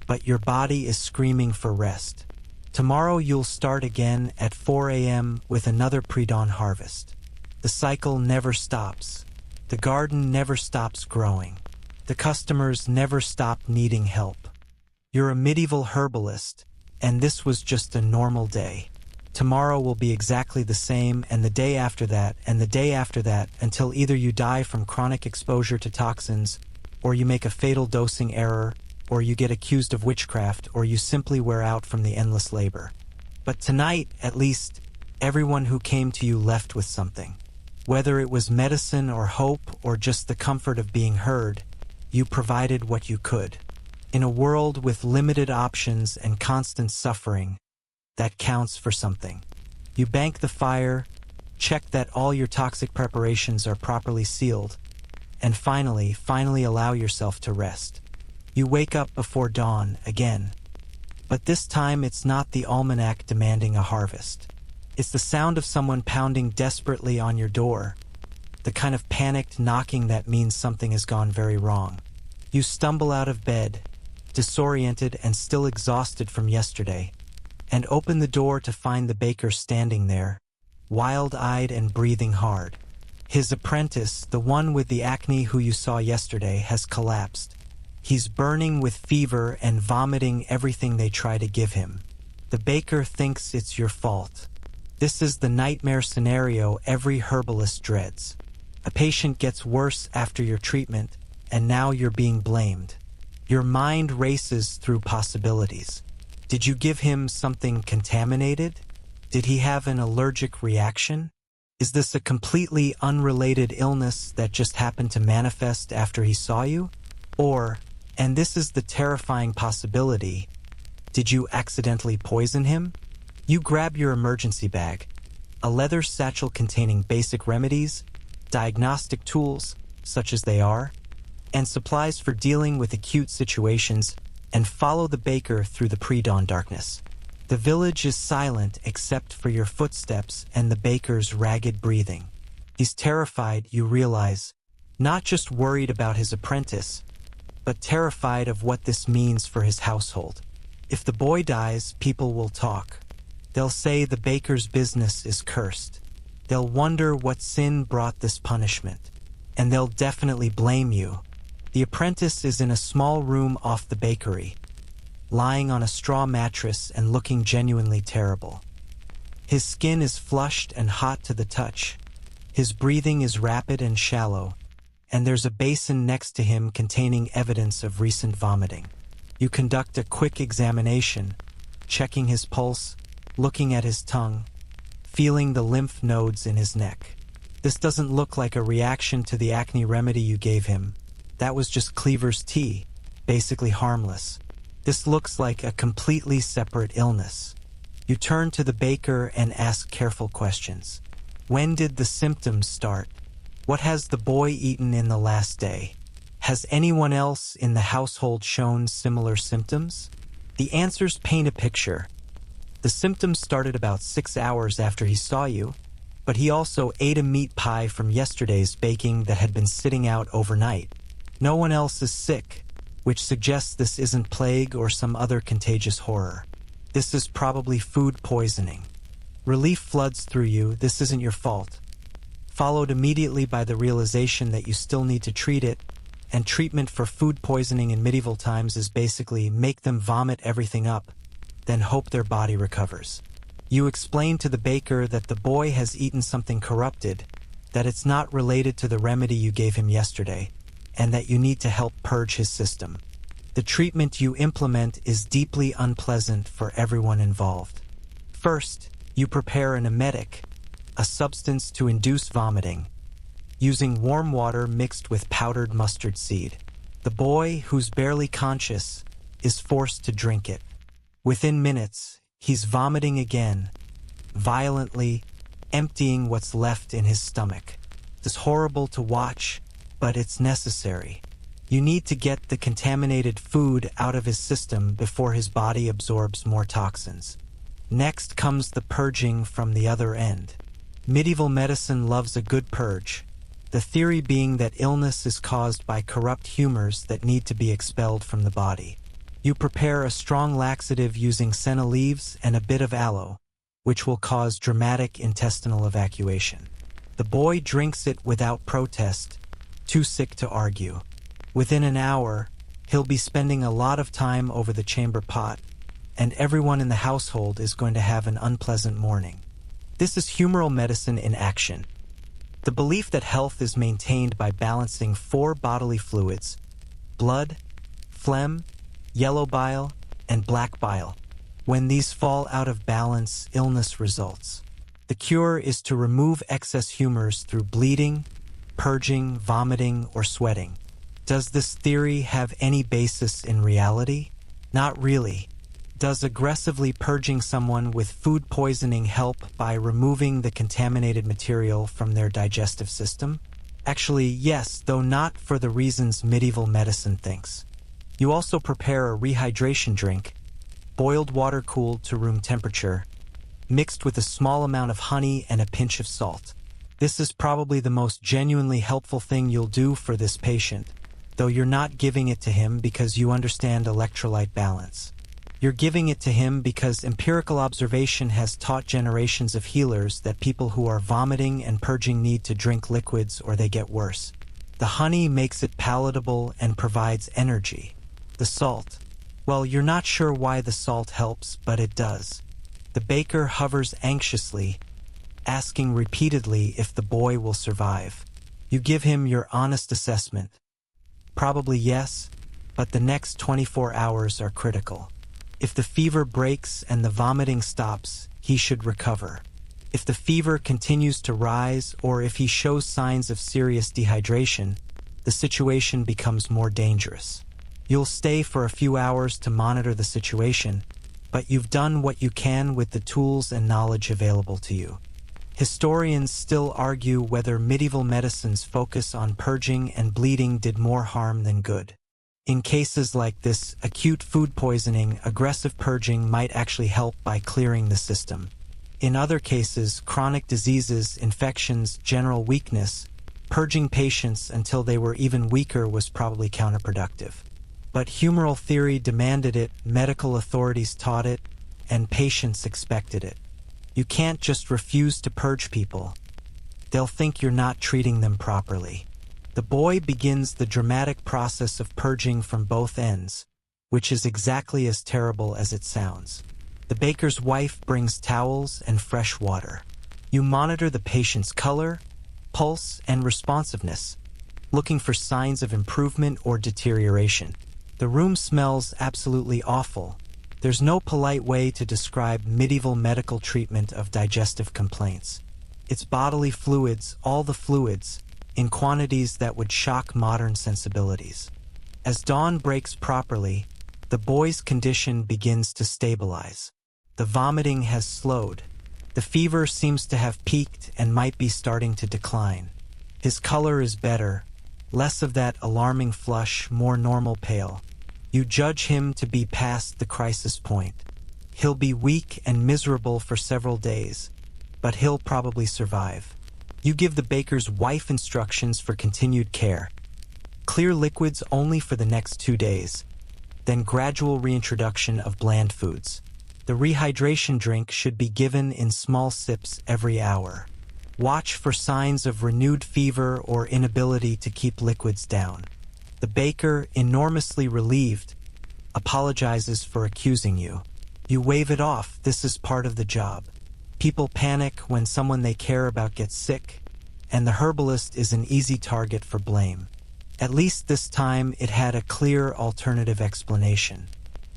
but your body is screaming for rest. Tomorrow you'll start again at 4 a.m. with another pre-dawn harvest. The cycle never stops. The garden never stops growing. The customers never stop needing help. You're a medieval herbalist, and this was just a normal day. Tomorrow will be exactly the same, and the day after that, and the day after that, until either you die from chronic exposure to toxins, or you make a fatal dosing error, or you get accused of witchcraft, or you simply wear out from the endless labor. But tonight, at least, everyone who came to you left with something. Whether it was medicine or hope or just the comfort of being heard, you provided what you could. In a world with limited options and constant suffering, that counts for something. You bank the fire, check that all your toxic preparations are properly sealed, and finally allow yourself to rest. You wake up before dawn again, but this time it's not the almanac demanding a harvest. It's the sound of someone pounding desperately on your door, the kind of panicked knocking that means something has gone very wrong. You stumble out of bed, disoriented and still exhausted from yesterday, and open the door to find the baker standing there, wild-eyed and breathing hard. His apprentice, the one with the acne who you saw yesterday, has collapsed. He's burning with fever and vomiting everything they try to give him. The baker thinks it's your fault. This is the nightmare scenario every herbalist dreads. A patient gets worse after your treatment, and now you're being blamed. Your mind races through possibilities. Did you give him something contaminated? Did he have an allergic reaction? Is this a completely unrelated illness that just happened to manifest after he saw you? Or, and this is the terrifying possibility, did you accidentally poison him? You grab your emergency bag, a leather satchel containing basic remedies, diagnostic tools, such as they are, and supplies for dealing with acute situations, and follow the baker through the pre-dawn darkness. The village is silent except for your footsteps and the baker's ragged breathing. He's terrified, you realize, not just worried about his apprentice, but terrified of what this means for his household. If the boy dies, people will talk. They'll say the baker's business is cursed. They'll wonder what sin brought this punishment, and they'll definitely blame you. The apprentice is in a small room off the bakery, lying on a straw mattress and looking genuinely terrible. His skin is flushed and hot to the touch. His breathing is rapid and shallow, and there's a basin next to him containing evidence of recent vomiting. You conduct a quick examination, checking his pulse, looking at his tongue, feeling the lymph nodes in his neck. This doesn't look like a reaction to the acne remedy you gave him. That was just Cleaver's tea, basically harmless. This looks like a completely separate illness. You turn to the baker and ask careful questions. When did the symptoms start? What has the boy eaten in the last day? Has anyone else in the household shown similar symptoms? The answers paint a picture. The symptoms started about 6 hours after he saw you, but he also ate a meat pie from yesterday's baking that had been sitting out overnight. No one else is sick, which suggests this isn't plague or some other contagious horror. This is probably food poisoning. Relief floods through you, this isn't your fault. Followed immediately by the realization that you still need to treat it, and treatment for food poisoning in medieval times is basically make them vomit everything up, then hope their body recovers. You explain to the baker that the boy has eaten something corrupted, that it's not related to the remedy you gave him yesterday, and that you need to help purge his system. The treatment you implement is deeply unpleasant for everyone involved. First, you prepare an emetic, a substance to induce vomiting, using warm water mixed with powdered mustard seed. The boy, who's barely conscious, is forced to drink it. Within minutes, he's vomiting again, violently, emptying what's left in his stomach. It's horrible to watch, but it's necessary. You need to get the contaminated food out of his system before his body absorbs more toxins. Next comes the purging from the other end. Medieval medicine loves a good purge, the theory being that illness is caused by corrupt humors that need to be expelled from the body. You prepare a strong laxative using senna leaves and a bit of aloe, which will cause dramatic intestinal evacuation. The boy drinks it without protest, too sick to argue. Within an hour, he'll be spending a lot of time over the chamber pot, and everyone in the household is going to have an unpleasant morning. This is humoral medicine in action. The belief that health is maintained by balancing 4 bodily fluids: blood, phlegm, yellow bile, and black bile. When these fall out of balance, illness results. The cure is to remove excess humors through bleeding, purging, vomiting, or sweating. Does this theory have any basis in reality? Not really. Does aggressively purging someone with food poisoning help by removing the contaminated material from their digestive system? Actually, yes, though not for the reasons medieval medicine thinks. You also prepare a rehydration drink, boiled water cooled to room temperature, mixed with a small amount of honey and a pinch of salt. This is probably the most genuinely helpful thing you'll do for this patient, though you're not giving it to him because you understand electrolyte balance. You're giving it to him because empirical observation has taught generations of healers that people who are vomiting and purging need to drink liquids or they get worse. The honey makes it palatable and provides energy. The salt. Well, you're not sure why the salt helps, but it does. The baker hovers anxiously, asking repeatedly if the boy will survive. You give him your honest assessment. Probably yes, but the next 24 hours are critical. If the fever breaks and the vomiting stops, he should recover. If the fever continues to rise or if he shows signs of serious dehydration, the situation becomes more dangerous. You'll stay for a few hours to monitor the situation, but you've done what you can with the tools and knowledge available to you. Historians still argue whether medieval medicine's focus on purging and bleeding did more harm than good. In cases like this, acute food poisoning, aggressive purging might actually help by clearing the system. In other cases, chronic diseases, infections, general weakness, purging patients until they were even weaker was probably counterproductive. But humoral theory demanded it, medical authorities taught it, and patients expected it. You can't just refuse to purge people. They'll think you're not treating them properly. The boy begins the dramatic process of purging from both ends, which is exactly as terrible as it sounds. The baker's wife brings towels and fresh water. You monitor the patient's color, pulse, and responsiveness, looking for signs of improvement or deterioration. The room smells absolutely awful. There's no polite way to describe medieval medical treatment of digestive complaints. It's bodily fluids, all the fluids, in quantities that would shock modern sensibilities. As dawn breaks properly, the boy's condition begins to stabilize. The vomiting has slowed. The fever seems to have peaked and might be starting to decline. His color is better, less of that alarming flush, more normal pale. You judge him to be past the crisis point. He'll be weak and miserable for several days, but he'll probably survive. You give the baker's wife instructions for continued care. Clear liquids only for the next 2 days, then gradual reintroduction of bland foods. The rehydration drink should be given in small sips every hour. Watch for signs of renewed fever or inability to keep liquids down. The baker, enormously relieved, apologizes for accusing you. You wave it off. This is part of the job. People panic when someone they care about gets sick, and the herbalist is an easy target for blame. At least this time it had a clear alternative explanation.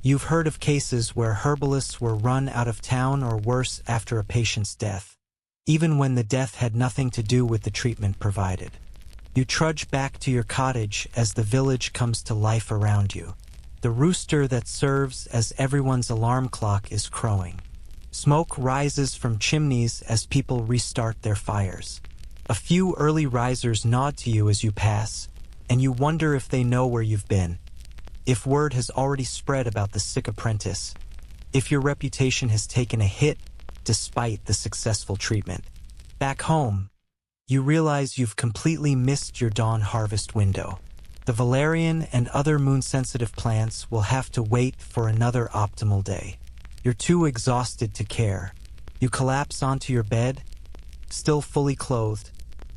You've heard of cases where herbalists were run out of town or worse after a patient's death, even when the death had nothing to do with the treatment provided. You trudge back to your cottage as the village comes to life around you. The rooster that serves as everyone's alarm clock is crowing. Smoke rises from chimneys as people restart their fires. A few early risers nod to you as you pass, and you wonder if they know where you've been, if word has already spread about the sick apprentice, if your reputation has taken a hit despite the successful treatment. Back home, you realize you've completely missed your dawn harvest window. The valerian and other moon-sensitive plants will have to wait for another optimal day. You're too exhausted to care. You collapse onto your bed, still fully clothed,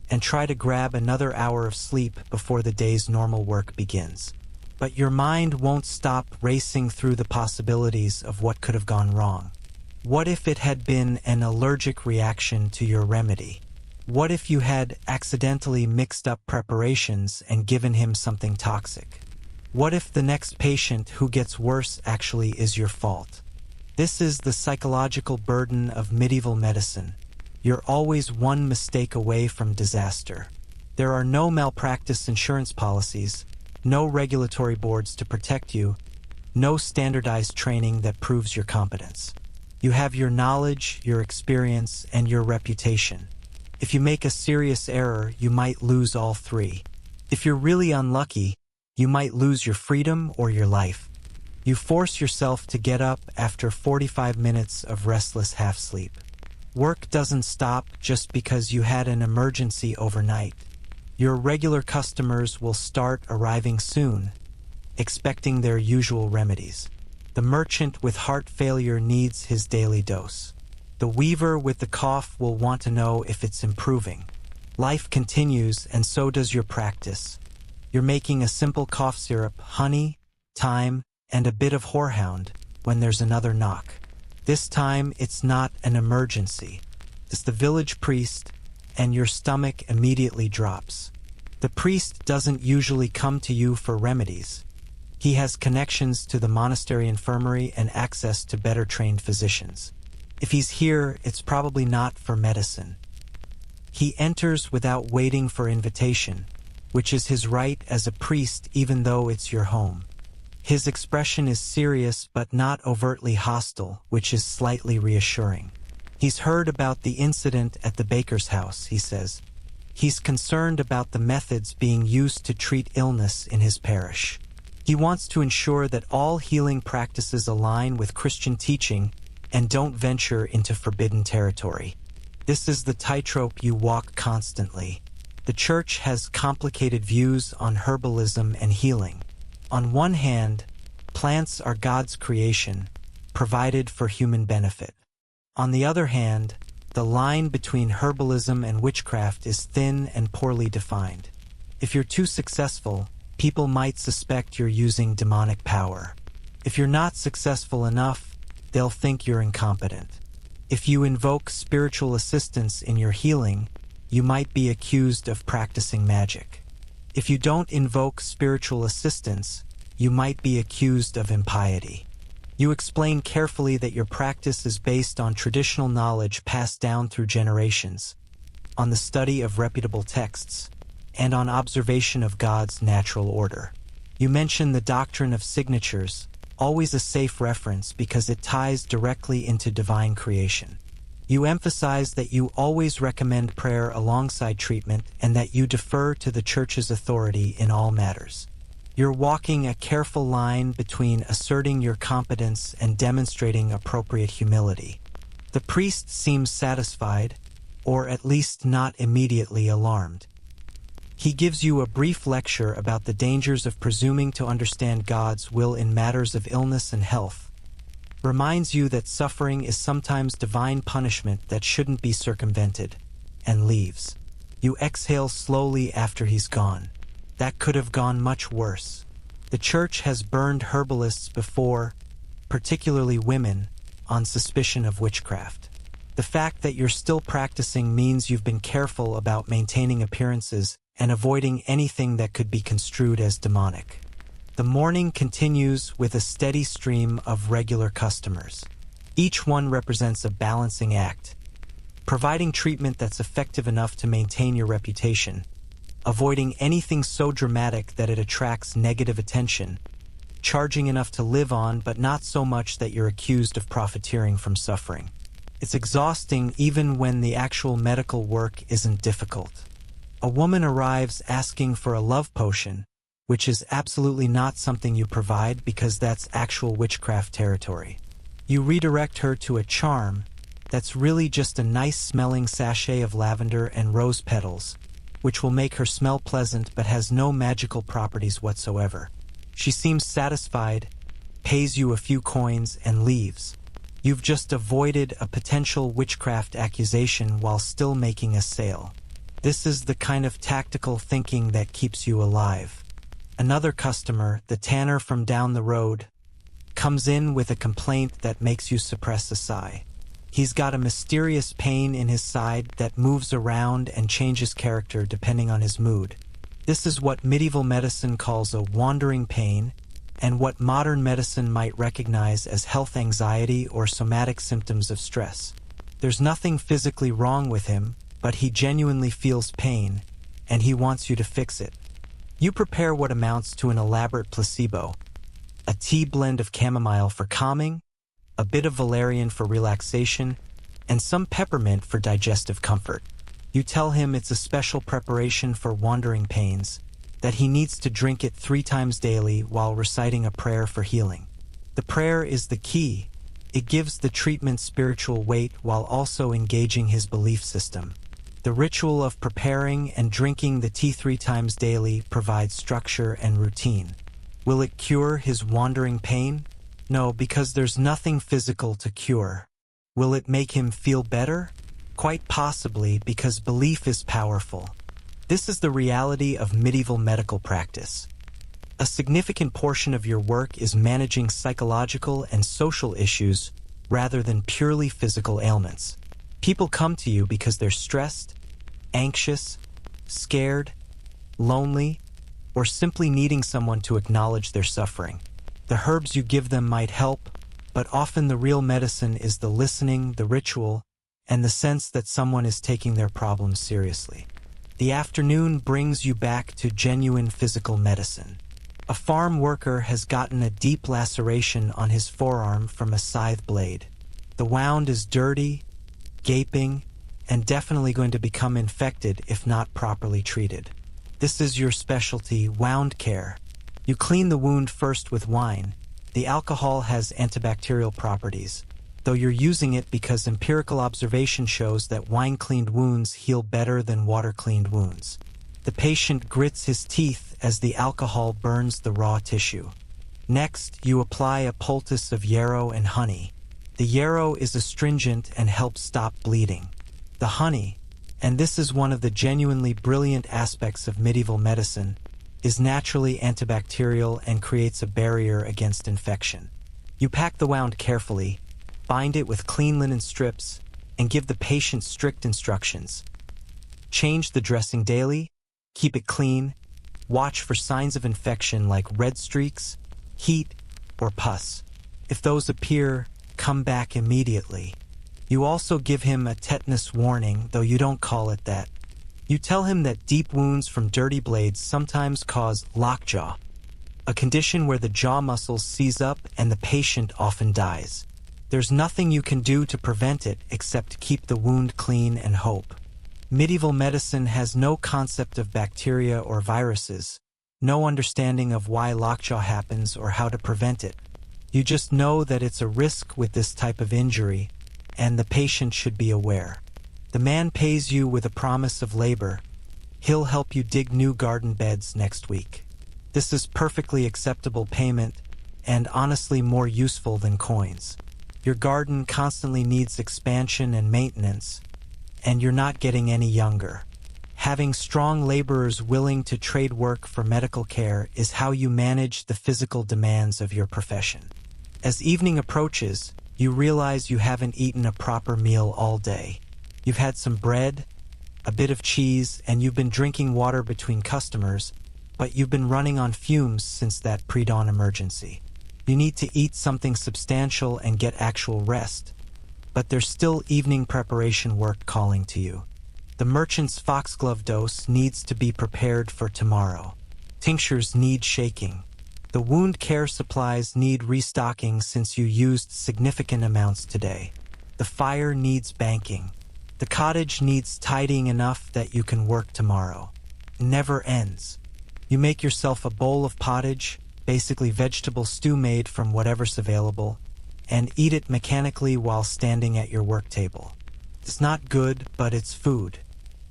and try to grab another hour of sleep before the day's normal work begins. But your mind won't stop racing through the possibilities of what could have gone wrong. What if it had been an allergic reaction to your remedy? What if you had accidentally mixed up preparations and given him something toxic? What if the next patient who gets worse actually is your fault? This is the psychological burden of medieval medicine. You're always one mistake away from disaster. There are no malpractice insurance policies, no regulatory boards to protect you, no standardized training that proves your competence. You have your knowledge, your experience, and your reputation. If you make a serious error, you might lose all three. If you're really unlucky, you might lose your freedom or your life. You force yourself to get up after 45 minutes of restless half-sleep. Work doesn't stop just because you had an emergency overnight. Your regular customers will start arriving soon, expecting their usual remedies. The merchant with heart failure needs his daily dose. The weaver with the cough will want to know if it's improving. Life continues, and so does your practice. You're making a simple cough syrup, honey, thyme, and a bit of horehound when there's another knock. This time, it's not an emergency. It's the village priest, and your stomach immediately drops. The priest doesn't usually come to you for remedies. He has connections to the monastery infirmary and access to better trained physicians. If he's here, it's probably not for medicine. He enters without waiting for invitation, which is his right as a priest even though it's your home. His expression is serious but not overtly hostile, which is slightly reassuring. He's heard about the incident at the baker's house, he says. He's concerned about the methods being used to treat illness in his parish. He wants to ensure that all healing practices align with Christian teaching and don't venture into forbidden territory. This is the tightrope you walk constantly. The Church has complicated views on herbalism and healing. On one hand, plants are God's creation, provided for human benefit. On the other hand, the line between herbalism and witchcraft is thin and poorly defined. If you're too successful, people might suspect you're using demonic power. If you're not successful enough, they'll think you're incompetent. If you invoke spiritual assistance in your healing, you might be accused of practicing magic. If you don't invoke spiritual assistance, you might be accused of impiety. You explain carefully that your practice is based on traditional knowledge passed down through generations, on the study of reputable texts, and on observation of God's natural order. You mention the doctrine of signatures, always a safe reference because it ties directly into divine creation. You emphasize that you always recommend prayer alongside treatment and that you defer to the Church's authority in all matters. You're walking a careful line between asserting your competence and demonstrating appropriate humility. The priest seems satisfied, or at least not immediately alarmed. He gives you a brief lecture about the dangers of presuming to understand God's will in matters of illness and health, reminds you that suffering is sometimes divine punishment that shouldn't be circumvented, and leaves. You exhale slowly after he's gone. That could have gone much worse. The Church has burned herbalists before, particularly women, on suspicion of witchcraft. The fact that you're still practicing means you've been careful about maintaining appearances and avoiding anything that could be construed as demonic. The morning continues with a steady stream of regular customers. Each one represents a balancing act, providing treatment that's effective enough to maintain your reputation, avoiding anything so dramatic that it attracts negative attention, charging enough to live on but not so much that you're accused of profiteering from suffering. It's exhausting even when the actual medical work isn't difficult. A woman arrives asking for a love potion, which is absolutely not something you provide because that's actual witchcraft territory. You redirect her to a charm that's really just a nice-smelling sachet of lavender and rose petals, which will make her smell pleasant but has no magical properties whatsoever. She seems satisfied, pays you a few coins, and leaves. You've just avoided a potential witchcraft accusation while still making a sale. This is the kind of tactical thinking that keeps you alive. Another customer, the tanner from down the road, comes in with a complaint that makes you suppress a sigh. He's got a mysterious pain in his side that moves around and changes character depending on his mood. This is what medieval medicine calls a wandering pain, and what modern medicine might recognize as health anxiety or somatic symptoms of stress. There's nothing physically wrong with him, but he genuinely feels pain, and he wants you to fix it. You prepare what amounts to an elaborate placebo, a tea blend of chamomile for calming, a bit of valerian for relaxation, and some peppermint for digestive comfort. You tell him it's a special preparation for wandering pains, that he needs to drink it 3 times daily while reciting a prayer for healing. The prayer is the key, It gives the treatment spiritual weight while also engaging his belief system. The ritual of preparing and drinking the tea 3 times daily provides structure and routine. Will it cure his wandering pain? No, because there's nothing physical to cure. Will it make him feel better? Quite possibly, because belief is powerful. This is the reality of medieval medical practice. A significant portion of your work is managing psychological and social issues rather than purely physical ailments. People come to you because they're stressed, anxious, scared, lonely, or simply needing someone to acknowledge their suffering. The herbs you give them might help, but often the real medicine is the listening, the ritual, and the sense that someone is taking their problems seriously. The afternoon brings you back to genuine physical medicine. A farm worker has gotten a deep laceration on his forearm from a scythe blade. The wound is dirty, gaping, and definitely going to become infected if not properly treated. This is your specialty, wound care. You clean the wound first with wine. The alcohol has antibacterial properties, though you're using it because empirical observation shows that wine-cleaned wounds heal better than water-cleaned wounds. The patient grits his teeth as the alcohol burns the raw tissue. Next, you apply a poultice of yarrow and honey. The yarrow is astringent and helps stop bleeding. The honey, and this is one of the genuinely brilliant aspects of medieval medicine, is naturally antibacterial and creates a barrier against infection. You pack the wound carefully, bind it with clean linen strips, and give the patient strict instructions. Change the dressing daily, keep it clean, watch for signs of infection like red streaks, heat, or pus. If those appear, come back immediately. You also give him a tetanus warning, though you don't call it that. You tell him that deep wounds from dirty blades sometimes cause lockjaw, a condition where the jaw muscles seize up and the patient often dies. There's nothing you can do to prevent it except keep the wound clean and hope. Medieval medicine has no concept of bacteria or viruses, no understanding of why lockjaw happens or how to prevent it. You just know that it's a risk with this type of injury, and the patient should be aware. The man pays you with a promise of labor. He'll help you dig new garden beds next week. This is perfectly acceptable payment, and honestly more useful than coins. Your garden constantly needs expansion and maintenance, and you're not getting any younger. Having strong laborers willing to trade work for medical care is how you manage the physical demands of your profession. As evening approaches, you realize you haven't eaten a proper meal all day. You've had some bread, a bit of cheese, and you've been drinking water between customers, but you've been running on fumes since that pre-dawn emergency. You need to eat something substantial and get actual rest, but there's still evening preparation work calling to you. The merchant's foxglove dose needs to be prepared for tomorrow. Tinctures need shaking. The wound care supplies need restocking since you used significant amounts today. The fire needs banking. The cottage needs tidying enough that you can work tomorrow. It never ends. You make yourself a bowl of pottage, basically vegetable stew made from whatever's available, and eat it mechanically while standing at your work table. It's not good, but it's food.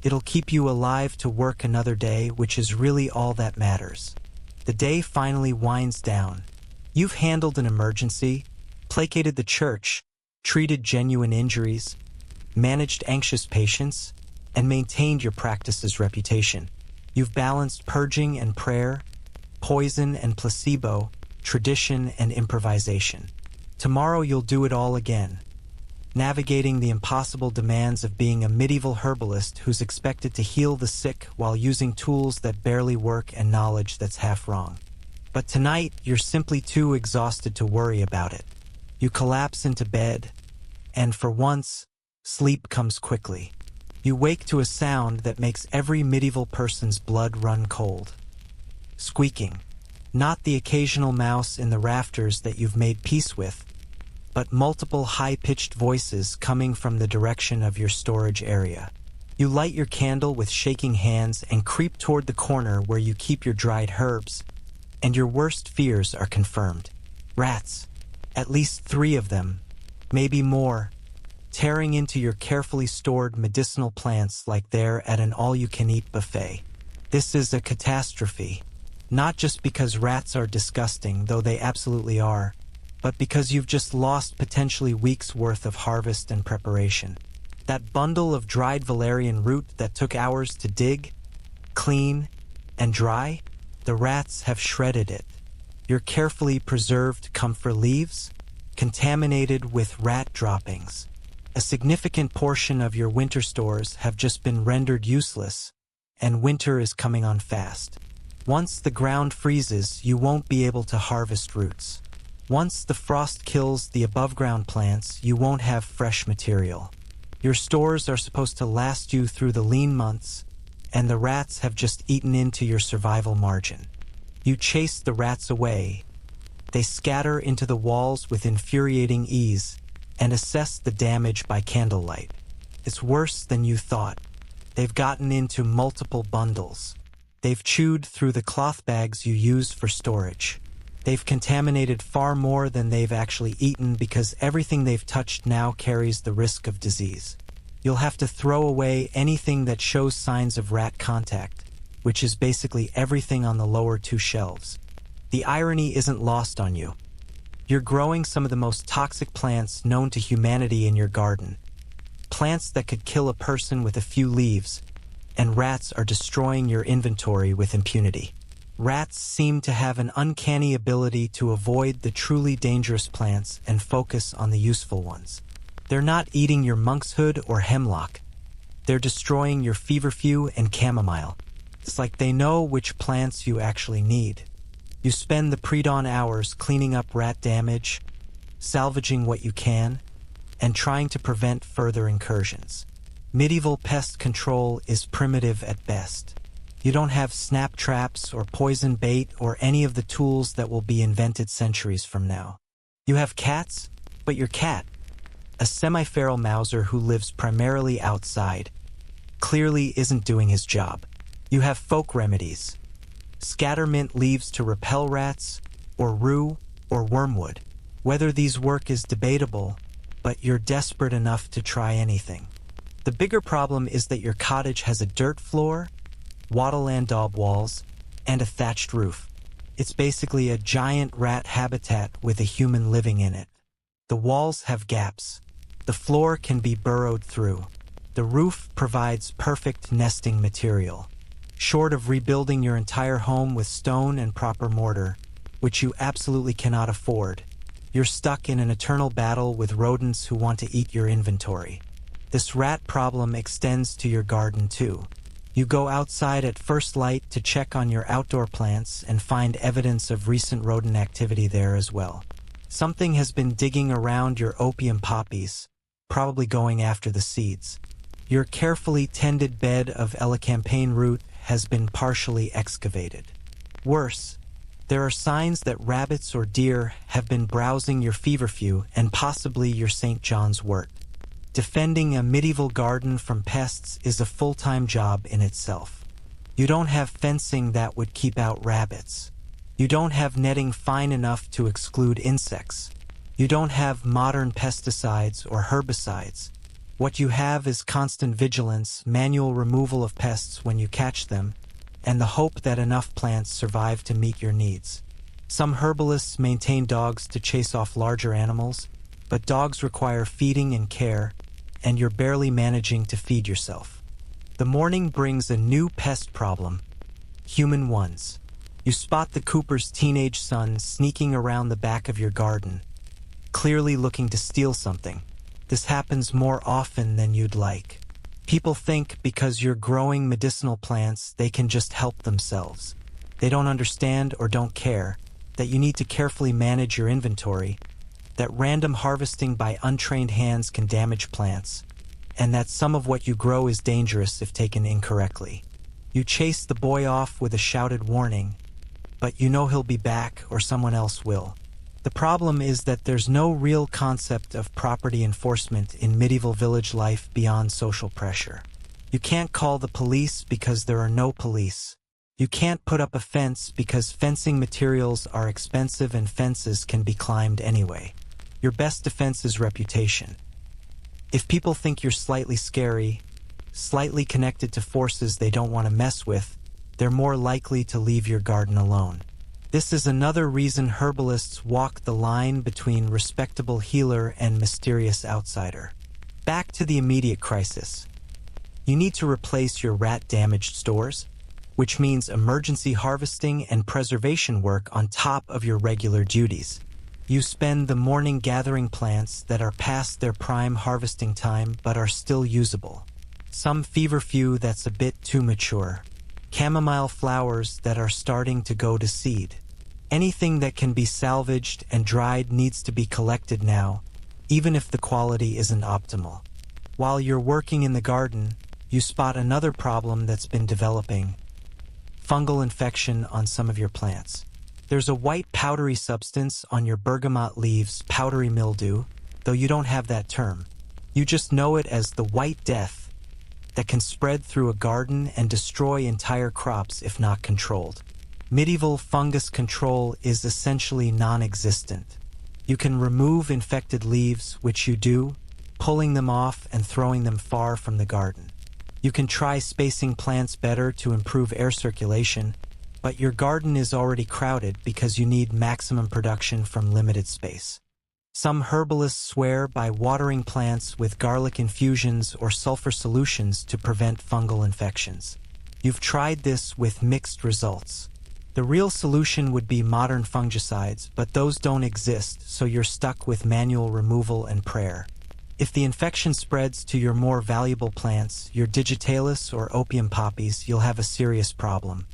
It'll keep you alive to work another day, which is really all that matters. The day finally winds down. You've handled an emergency, placated the church, treated genuine injuries, managed anxious patients, and maintained your practice's reputation. You've balanced purging and prayer, poison and placebo, tradition and improvisation. Tomorrow you'll do it all again, navigating the impossible demands of being a medieval herbalist who's expected to heal the sick while using tools that barely work and knowledge that's half wrong. But tonight, you're simply too exhausted to worry about it. You collapse into bed, and for once, sleep comes quickly. You wake to a sound that makes every medieval person's blood run cold. Squeaking. Not the occasional mouse in the rafters that you've made peace with, but multiple high-pitched voices coming from the direction of your storage area. You light your candle with shaking hands and creep toward the corner where you keep your dried herbs, and your worst fears are confirmed. Rats. At least 3 of them, maybe more, tearing into your carefully stored medicinal plants like they're at an all-you-can-eat buffet. This is a catastrophe, not just because rats are disgusting, though they absolutely are, but because you've just lost potentially weeks' worth of harvest and preparation. That bundle of dried valerian root that took hours to dig, clean, and dry, the rats have shredded it. Your carefully preserved comfort leaves, contaminated with rat droppings. A significant portion of your winter stores have just been rendered useless, and winter is coming on fast. Once the ground freezes, you won't be able to harvest roots. Once the frost kills the above-ground plants, you won't have fresh material. Your stores are supposed to last you through the lean months, and the rats have just eaten into your survival margin. You chase the rats away. They scatter into the walls with infuriating ease and assess the damage by candlelight. It's worse than you thought. They've gotten into multiple bundles. They've chewed through the cloth bags you use for storage. They've contaminated far more than they've actually eaten because everything they've touched now carries the risk of disease. You'll have to throw away anything that shows signs of rat contact, which is basically everything on the lower two shelves. The irony isn't lost on you. You're growing some of the most toxic plants known to humanity in your garden. Plants that could kill a person with a few leaves, and rats are destroying your inventory with impunity. Rats seem to have an uncanny ability to avoid the truly dangerous plants and focus on the useful ones. They're not eating your monkshood or hemlock. They're destroying your feverfew and chamomile. It's like they know which plants you actually need. You spend the pre-dawn hours cleaning up rat damage, salvaging what you can, and trying to prevent further incursions. Medieval pest control is primitive at best. You don't have snap traps or poison bait or any of the tools that will be invented centuries from now. You have cats, but your cat, a semi-feral mouser who lives primarily outside, clearly isn't doing his job. You have folk remedies. Scattermint leaves to repel rats, or rue, or wormwood. Whether these work is debatable, but you're desperate enough to try anything. The bigger problem is that your cottage has a dirt floor, wattle and daub walls, and a thatched roof. It's basically a giant rat habitat with a human living in it. The walls have gaps. The floor can be burrowed through. The roof provides perfect nesting material. Short of rebuilding your entire home with stone and proper mortar, which you absolutely cannot afford, you're stuck in an eternal battle with rodents who want to eat your inventory. This rat problem extends to your garden too. You go outside at first light to check on your outdoor plants and find evidence of recent rodent activity there as well. Something has been digging around your opium poppies, probably going after the seeds. Your carefully tended bed of elecampane root has been partially excavated. Worse, there are signs that rabbits or deer have been browsing your feverfew and possibly your St. John's wort. Defending a medieval garden from pests is a full-time job in itself. You don't have fencing that would keep out rabbits. You don't have netting fine enough to exclude insects. You don't have modern pesticides or herbicides. What you have is constant vigilance, manual removal of pests when you catch them, and the hope that enough plants survive to meet your needs. Some herbalists maintain dogs to chase off larger animals, but dogs require feeding and care, and you're barely managing to feed yourself. The morning brings a new pest problem, human ones. You spot the Cooper's teenage son sneaking around the back of your garden, clearly looking to steal something. This happens more often than you'd like. People think because you're growing medicinal plants, they can just help themselves. They don't understand or don't care that you need to carefully manage your inventory, that random harvesting by untrained hands can damage plants, and that some of what you grow is dangerous if taken incorrectly. You chase the boy off with a shouted warning, but you know he'll be back or someone else will. The problem is that there's no real concept of property enforcement in medieval village life beyond social pressure. You can't call the police because there are no police. You can't put up a fence because fencing materials are expensive and fences can be climbed anyway. Your best defense is reputation. If people think you're slightly scary, slightly connected to forces they don't want to mess with, they're more likely to leave your garden alone. This is another reason herbalists walk the line between respectable healer and mysterious outsider. Back to the immediate crisis. You need to replace your rat-damaged stores, which means emergency harvesting and preservation work on top of your regular duties. You spend the morning gathering plants that are past their prime harvesting time but are still usable. Some feverfew that's a bit too mature. Chamomile flowers that are starting to go to seed. Anything that can be salvaged and dried needs to be collected now, even if the quality isn't optimal. While you're working in the garden, you spot another problem that's been developing: fungal infection on some of your plants. There's a white powdery substance on your bergamot leaves, powdery mildew, though you don't have that term. You just know it as the white death that can spread through a garden and destroy entire crops if not controlled. Medieval fungus control is essentially non-existent. You can remove infected leaves, which you do, pulling them off and throwing them far from the garden. You can try spacing plants better to improve air circulation, but your garden is already crowded because you need maximum production from limited space. Some herbalists swear by watering plants with garlic infusions or sulfur solutions to prevent fungal infections. You've tried this with mixed results. The real solution would be modern fungicides, but those don't exist, so you're stuck with manual removal and prayer. If the infection spreads to your more valuable plants, your digitalis or opium poppies, you'll have a serious problem.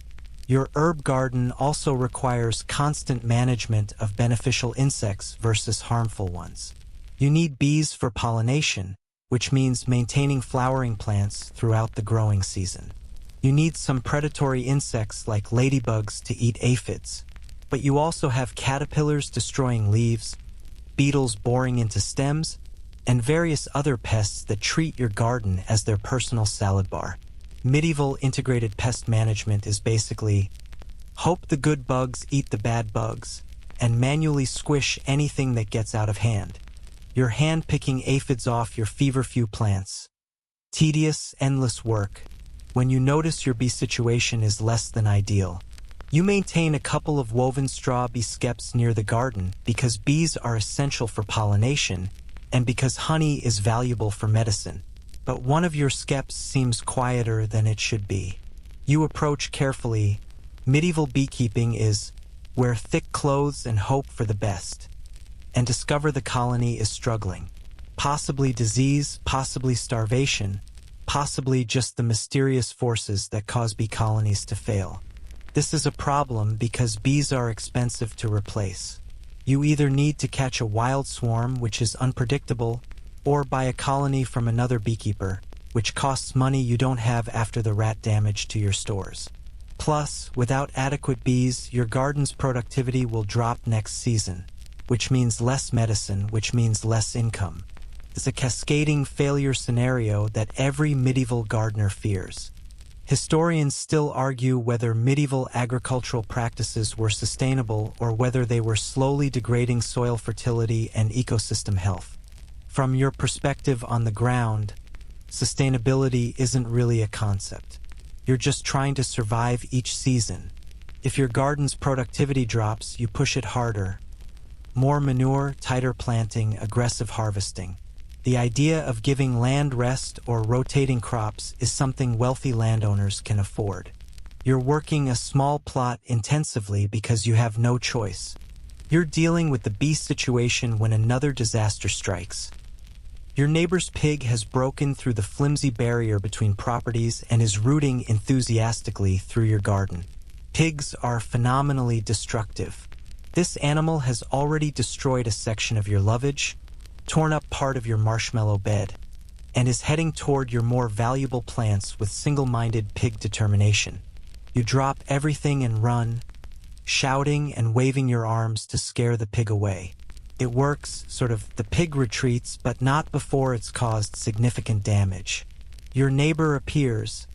Your herb garden also requires constant management of beneficial insects versus harmful ones. You need bees for pollination, which means maintaining flowering plants throughout the growing season. You need some predatory insects like ladybugs to eat aphids, but you also have caterpillars destroying leaves, beetles boring into stems, and various other pests that treat your garden as their personal salad bar. Medieval integrated pest management is basically hope the good bugs eat the bad bugs and manually squish anything that gets out of hand. You're hand-picking aphids off your feverfew plants. Tedious, endless work. When you notice your bee situation is less than ideal, you maintain a couple of woven straw bee skeps near the garden because bees are essential for pollination and because honey is valuable for medicine. But one of your skeps seems quieter than it should be. You approach carefully. Medieval beekeeping is wear thick clothes and hope for the best, and discover the colony is struggling. Possibly disease, possibly starvation, possibly just the mysterious forces that cause bee colonies to fail. This is a problem because bees are expensive to replace. You either need to catch a wild swarm, which is unpredictable, or buy a colony from another beekeeper, which costs money you don't have after the rat damage to your stores. Plus, without adequate bees, your garden's productivity will drop next season, which means less medicine, which means less income. It's a cascading failure scenario that every medieval gardener fears. Historians still argue whether medieval agricultural practices were sustainable or whether they were slowly degrading soil fertility and ecosystem health. From your perspective on the ground, sustainability isn't really a concept. You're just trying to survive each season. If your garden's productivity drops, you push it harder. More manure, tighter planting, aggressive harvesting. The idea of giving land rest or rotating crops is something wealthy landowners can afford. You're working a small plot intensively because you have no choice. You're dealing with the bee situation when another disaster strikes. Your neighbor's pig has broken through the flimsy barrier between properties and is rooting enthusiastically through your garden. Pigs are phenomenally destructive. This animal has already destroyed a section of your lovage, torn up part of your marshmallow bed, and is heading toward your more valuable plants with single-minded pig determination. You drop everything and run, shouting and waving your arms to scare the pig away. It works, sort of. The pig retreats, but not before it's caused significant damage. Your neighbor appears,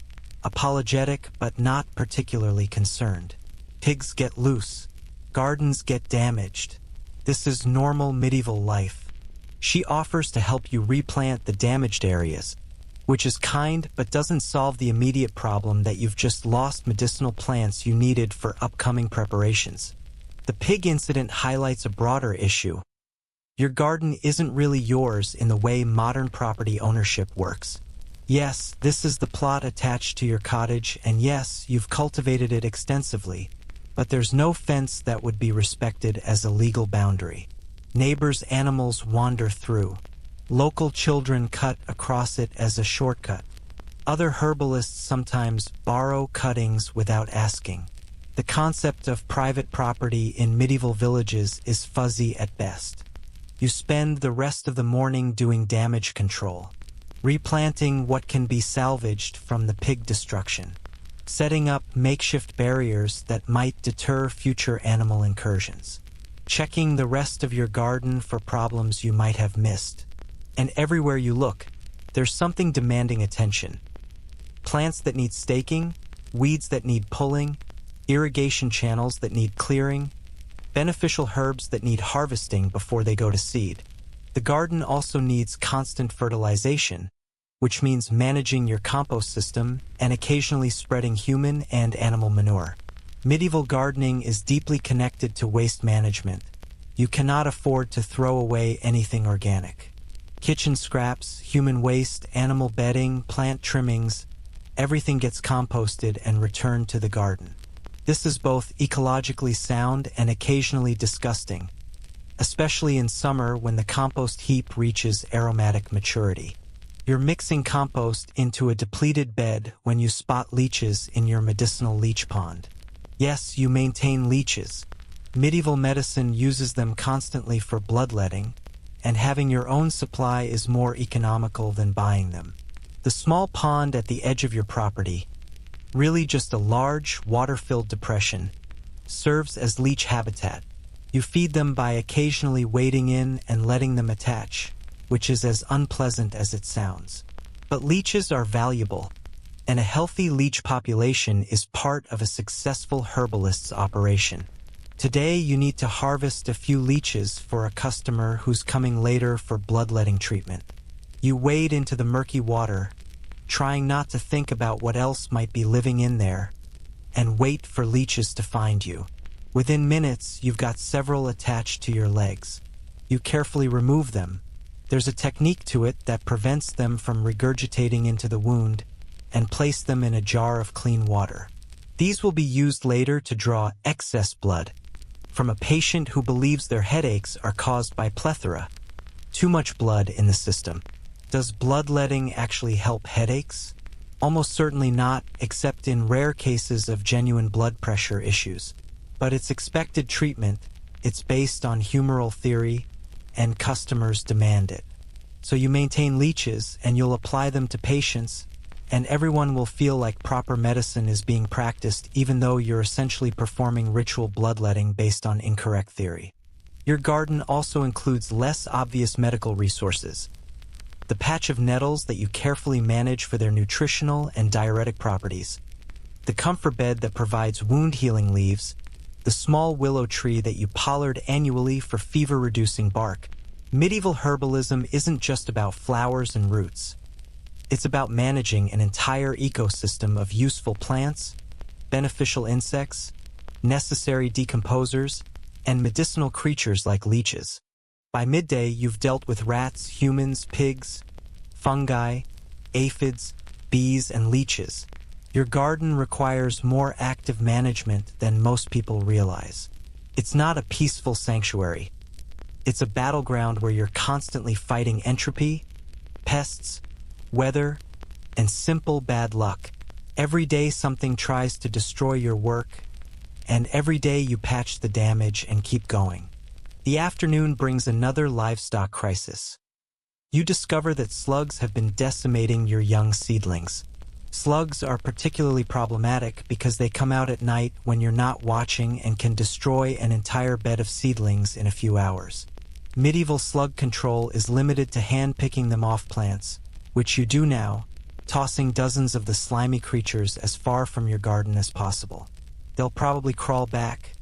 apologetic but not particularly concerned. Pigs get loose. Gardens get damaged. This is normal medieval life. She offers to help you replant the damaged areas, which is kind but doesn't solve the immediate problem that you've just lost medicinal plants you needed for upcoming preparations. The pig incident highlights a broader issue. Your garden isn't really yours in the way modern property ownership works. Yes, this is the plot attached to your cottage, and yes, you've cultivated it extensively, but there's no fence that would be respected as a legal boundary. Neighbors' animals wander through. Local children cut across it as a shortcut. Other herbalists sometimes borrow cuttings without asking. The concept of private property in medieval villages is fuzzy at best. You spend the rest of the morning doing damage control, replanting what can be salvaged from the pig destruction, setting up makeshift barriers that might deter future animal incursions, checking the rest of your garden for problems you might have missed. And everywhere you look, there's something demanding attention. Plants that need staking, weeds that need pulling, irrigation channels that need clearing, beneficial herbs that need harvesting before they go to seed. The garden also needs constant fertilization, which means managing your compost system and occasionally spreading human and animal manure. Medieval gardening is deeply connected to waste management. You cannot afford to throw away anything organic. Kitchen scraps, human waste, animal bedding, plant trimmings, everything gets composted and returned to the garden. This is both ecologically sound and occasionally disgusting, especially in summer when the compost heap reaches aromatic maturity. You're mixing compost into a depleted bed when you spot leeches in your medicinal leech pond. Yes, you maintain leeches. Medieval medicine uses them constantly for bloodletting, and having your own supply is more economical than buying them. The small pond at the edge of your property, really just a large, water-filled depression, serves as leech habitat. You feed them by occasionally wading in and letting them attach, which is as unpleasant as it sounds. But leeches are valuable, and a healthy leech population is part of a successful herbalist's operation. Today, you need to harvest a few leeches for a customer who's coming later for bloodletting treatment. You wade into the murky water, trying not to think about what else might be living in there, and wait for leeches to find you. Within minutes, you've got several attached to your legs. You carefully remove them. There's a technique to it that prevents them from regurgitating into the wound, and place them in a jar of clean water. These will be used later to draw excess blood from a patient who believes their headaches are caused by plethora, too much blood in the system. Does bloodletting actually help headaches? Almost certainly not, except in rare cases of genuine blood pressure issues. But it's expected treatment, it's based on humoral theory, and customers demand it. So you maintain leeches, and you'll apply them to patients, and everyone will feel like proper medicine is being practiced even though you're essentially performing ritual bloodletting based on incorrect theory. Your garden also includes less obvious medical resources. The patch of nettles that you carefully manage for their nutritional and diuretic properties. The comfort bed that provides wound-healing leaves. The small willow tree that you pollard annually for fever-reducing bark. Medieval herbalism isn't just about flowers and roots. It's about managing an entire ecosystem of useful plants, beneficial insects, necessary decomposers, and medicinal creatures like leeches. By midday, you've dealt with rats, humans, pigs, fungi, aphids, bees, and leeches. Your garden requires more active management than most people realize. It's not a peaceful sanctuary. It's a battleground where you're constantly fighting entropy, pests, weather, and simple bad luck. Every day something tries to destroy your work, and every day you patch the damage and keep going. The afternoon brings another livestock crisis. You discover that slugs have been decimating your young seedlings. Slugs are particularly problematic because they come out at night when you're not watching and can destroy an entire bed of seedlings in a few hours. Medieval slug control is limited to hand-picking them off plants, which you do now, tossing dozens of the slimy creatures as far from your garden as possible. They'll probably crawl back,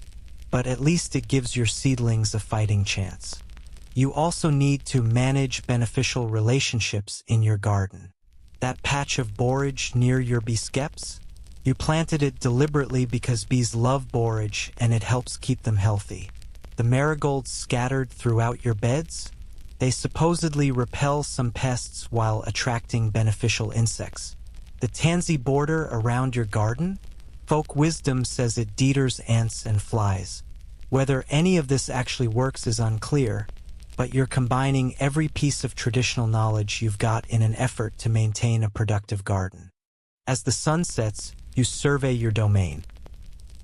but at least it gives your seedlings a fighting chance. You also need to manage beneficial relationships in your garden. That patch of borage near your bee skeps? You planted it deliberately because bees love borage and it helps keep them healthy. The marigolds scattered throughout your beds? They supposedly repel some pests while attracting beneficial insects. The tansy border around your garden? Folk wisdom says it deters ants and flies. Whether any of this actually works is unclear, but you're combining every piece of traditional knowledge you've got in an effort to maintain a productive garden. As the sun sets, you survey your domain.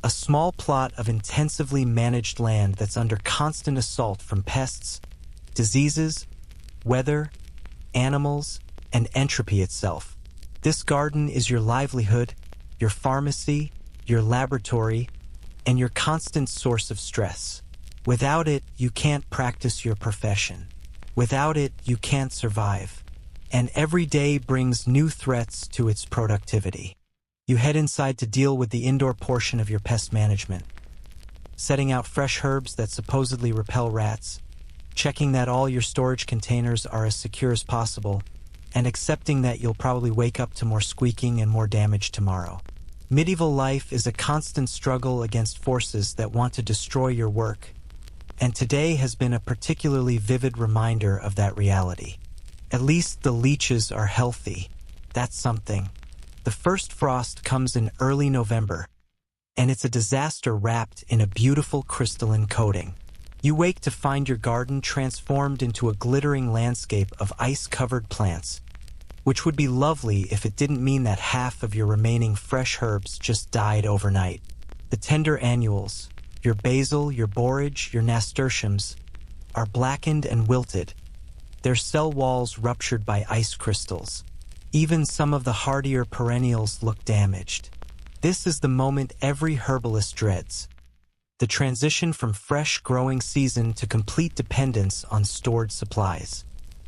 A small plot of intensively managed land that's under constant assault from pests, diseases, weather, animals, and entropy itself. This garden is your livelihood, your pharmacy, your laboratory, and your constant source of stress. Without it, you can't practice your profession. Without it, you can't survive. And every day brings new threats to its productivity. You head inside to deal with the indoor portion of your pest management, setting out fresh herbs that supposedly repel rats, checking that all your storage containers are as secure as possible, and accepting that you'll probably wake up to more squeaking and more damage tomorrow. Medieval life is a constant struggle against forces that want to destroy your work, and today has been a particularly vivid reminder of that reality. At least the leeches are healthy. That's something. The first frost comes in early November, and it's a disaster wrapped in a beautiful crystalline coating. You wake to find your garden transformed into a glittering landscape of ice-covered plants, which would be lovely if it didn't mean that half of your remaining fresh herbs just died overnight. The tender annuals, your basil, your borage, your nasturtiums, are blackened and wilted, their cell walls ruptured by ice crystals. Even some of the hardier perennials look damaged. This is the moment every herbalist dreads. The transition from fresh growing season to complete dependence on stored supplies.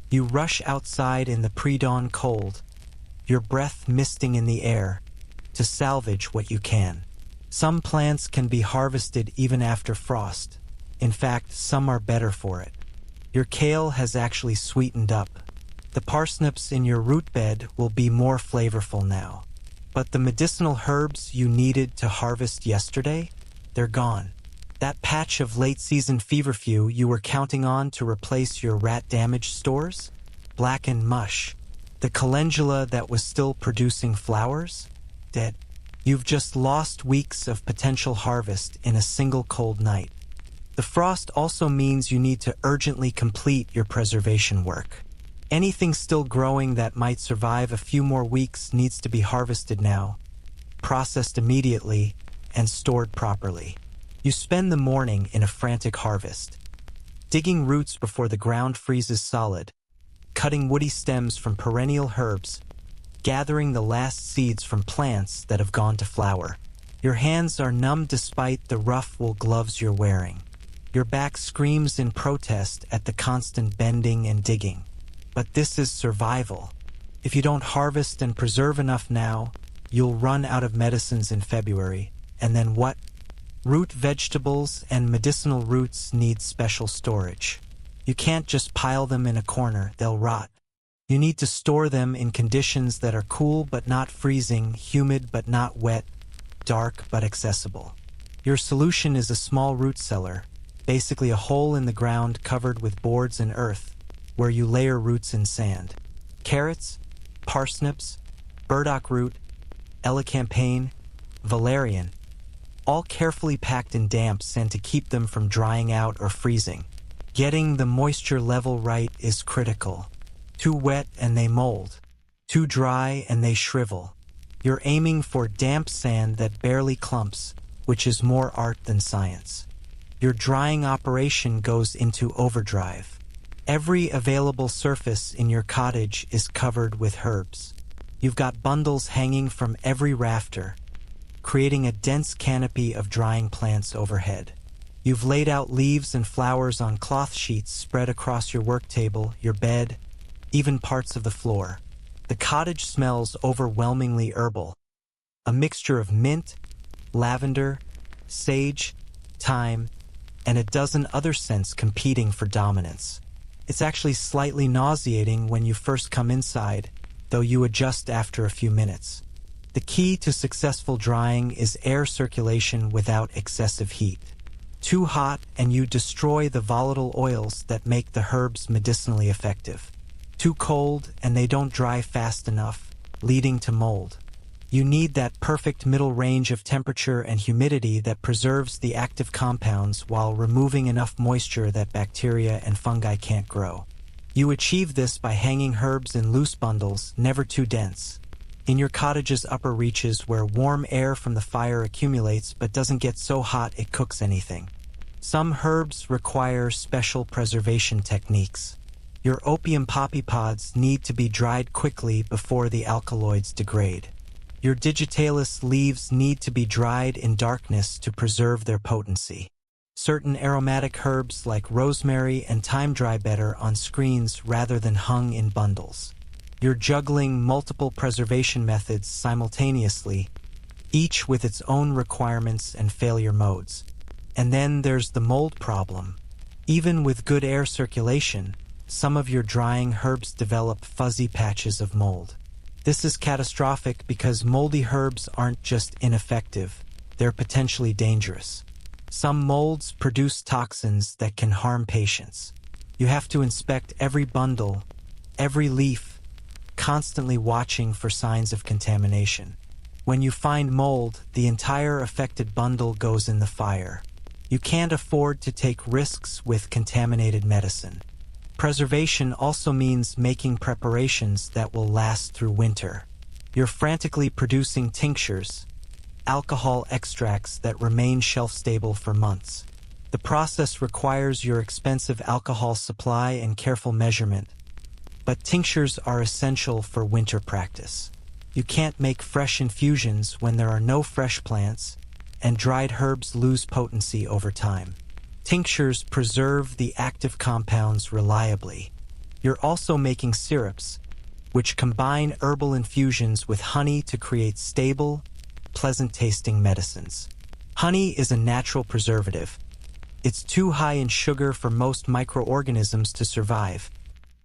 You rush outside in the pre-dawn cold, your breath misting in the air, to salvage what you can. Some plants can be harvested even after frost. In fact, some are better for it. Your kale has actually sweetened up. The parsnips in your root bed will be more flavorful now. But the medicinal herbs you needed to harvest yesterday, they're gone. That patch of late-season feverfew you were counting on to replace your rat-damaged stores? Blackened mush. The calendula that was still producing flowers? Dead. You've just lost weeks of potential harvest in a single cold night. The frost also means you need to urgently complete your preservation work. Anything still growing that might survive a few more weeks needs to be harvested now, processed immediately, and stored properly. You spend the morning in a frantic harvest, digging roots before the ground freezes solid, cutting woody stems from perennial herbs, gathering the last seeds from plants that have gone to flower. Your hands are numb despite the rough wool gloves you're wearing. Your back screams in protest at the constant bending and digging. But this is survival. If you don't harvest and preserve enough now, you'll run out of medicines in February. And then what? Root vegetables and medicinal roots need special storage. You can't just pile them in a corner, they'll rot. You need to store them in conditions that are cool but not freezing, humid but not wet, dark but accessible. Your solution is a small root cellar, basically a hole in the ground covered with boards and earth, where you layer roots in sand. Carrots, parsnips, burdock root, elecampane, valerian, all carefully packed in damp sand to keep them from drying out or freezing. Getting the moisture level right is critical. Too wet and they mold. Too dry and they shrivel. You're aiming for damp sand that barely clumps, which is more art than science. Your drying operation goes into overdrive. Every available surface in your cottage is covered with herbs. You've got bundles hanging from every rafter, creating a dense canopy of drying plants overhead. You've laid out leaves and flowers on cloth sheets spread across your work table, your bed, even parts of the floor. The cottage smells overwhelmingly herbal, a mixture of mint, lavender, sage, time, and a dozen other scents competing for dominance. It's actually slightly nauseating when you first come inside, though you adjust after a few minutes. The key to successful drying is air circulation without excessive heat. Too hot and you destroy the volatile oils that make the herbs medicinally effective. Too cold and they don't dry fast enough, leading to mold. You need that perfect middle range of temperature and humidity that preserves the active compounds while removing enough moisture that bacteria and fungi can't grow. You achieve this by hanging herbs in loose bundles, never too dense, in your cottage's upper reaches where warm air from the fire accumulates but doesn't get so hot it cooks anything. Some herbs require special preservation techniques. Your opium poppy pods need to be dried quickly before the alkaloids degrade. Your digitalis leaves need to be dried in darkness to preserve their potency. Certain aromatic herbs like rosemary and thyme dry better on screens rather than hung in bundles. You're juggling multiple preservation methods simultaneously, each with its own requirements and failure modes. And then there's the mold problem. Even with good air circulation, some of your drying herbs develop fuzzy patches of mold. This is catastrophic because moldy herbs aren't just ineffective, they're potentially dangerous. Some molds produce toxins that can harm patients. You have to inspect every bundle, every leaf, constantly watching for signs of contamination. When you find mold, the entire affected bundle goes in the fire. You can't afford to take risks with contaminated medicine. Preservation also means making preparations that will last through winter. You're frantically producing tinctures, alcohol extracts that remain shelf-stable for months. The process requires your expensive alcohol supply and careful measurement, but tinctures are essential for winter practice. You can't make fresh infusions when there are no fresh plants, and dried herbs lose potency over time. Tinctures preserve the active compounds reliably. You're also making syrups, which combine herbal infusions with honey to create stable, pleasant-tasting medicines. Honey is a natural preservative. It's too high in sugar for most microorganisms to survive,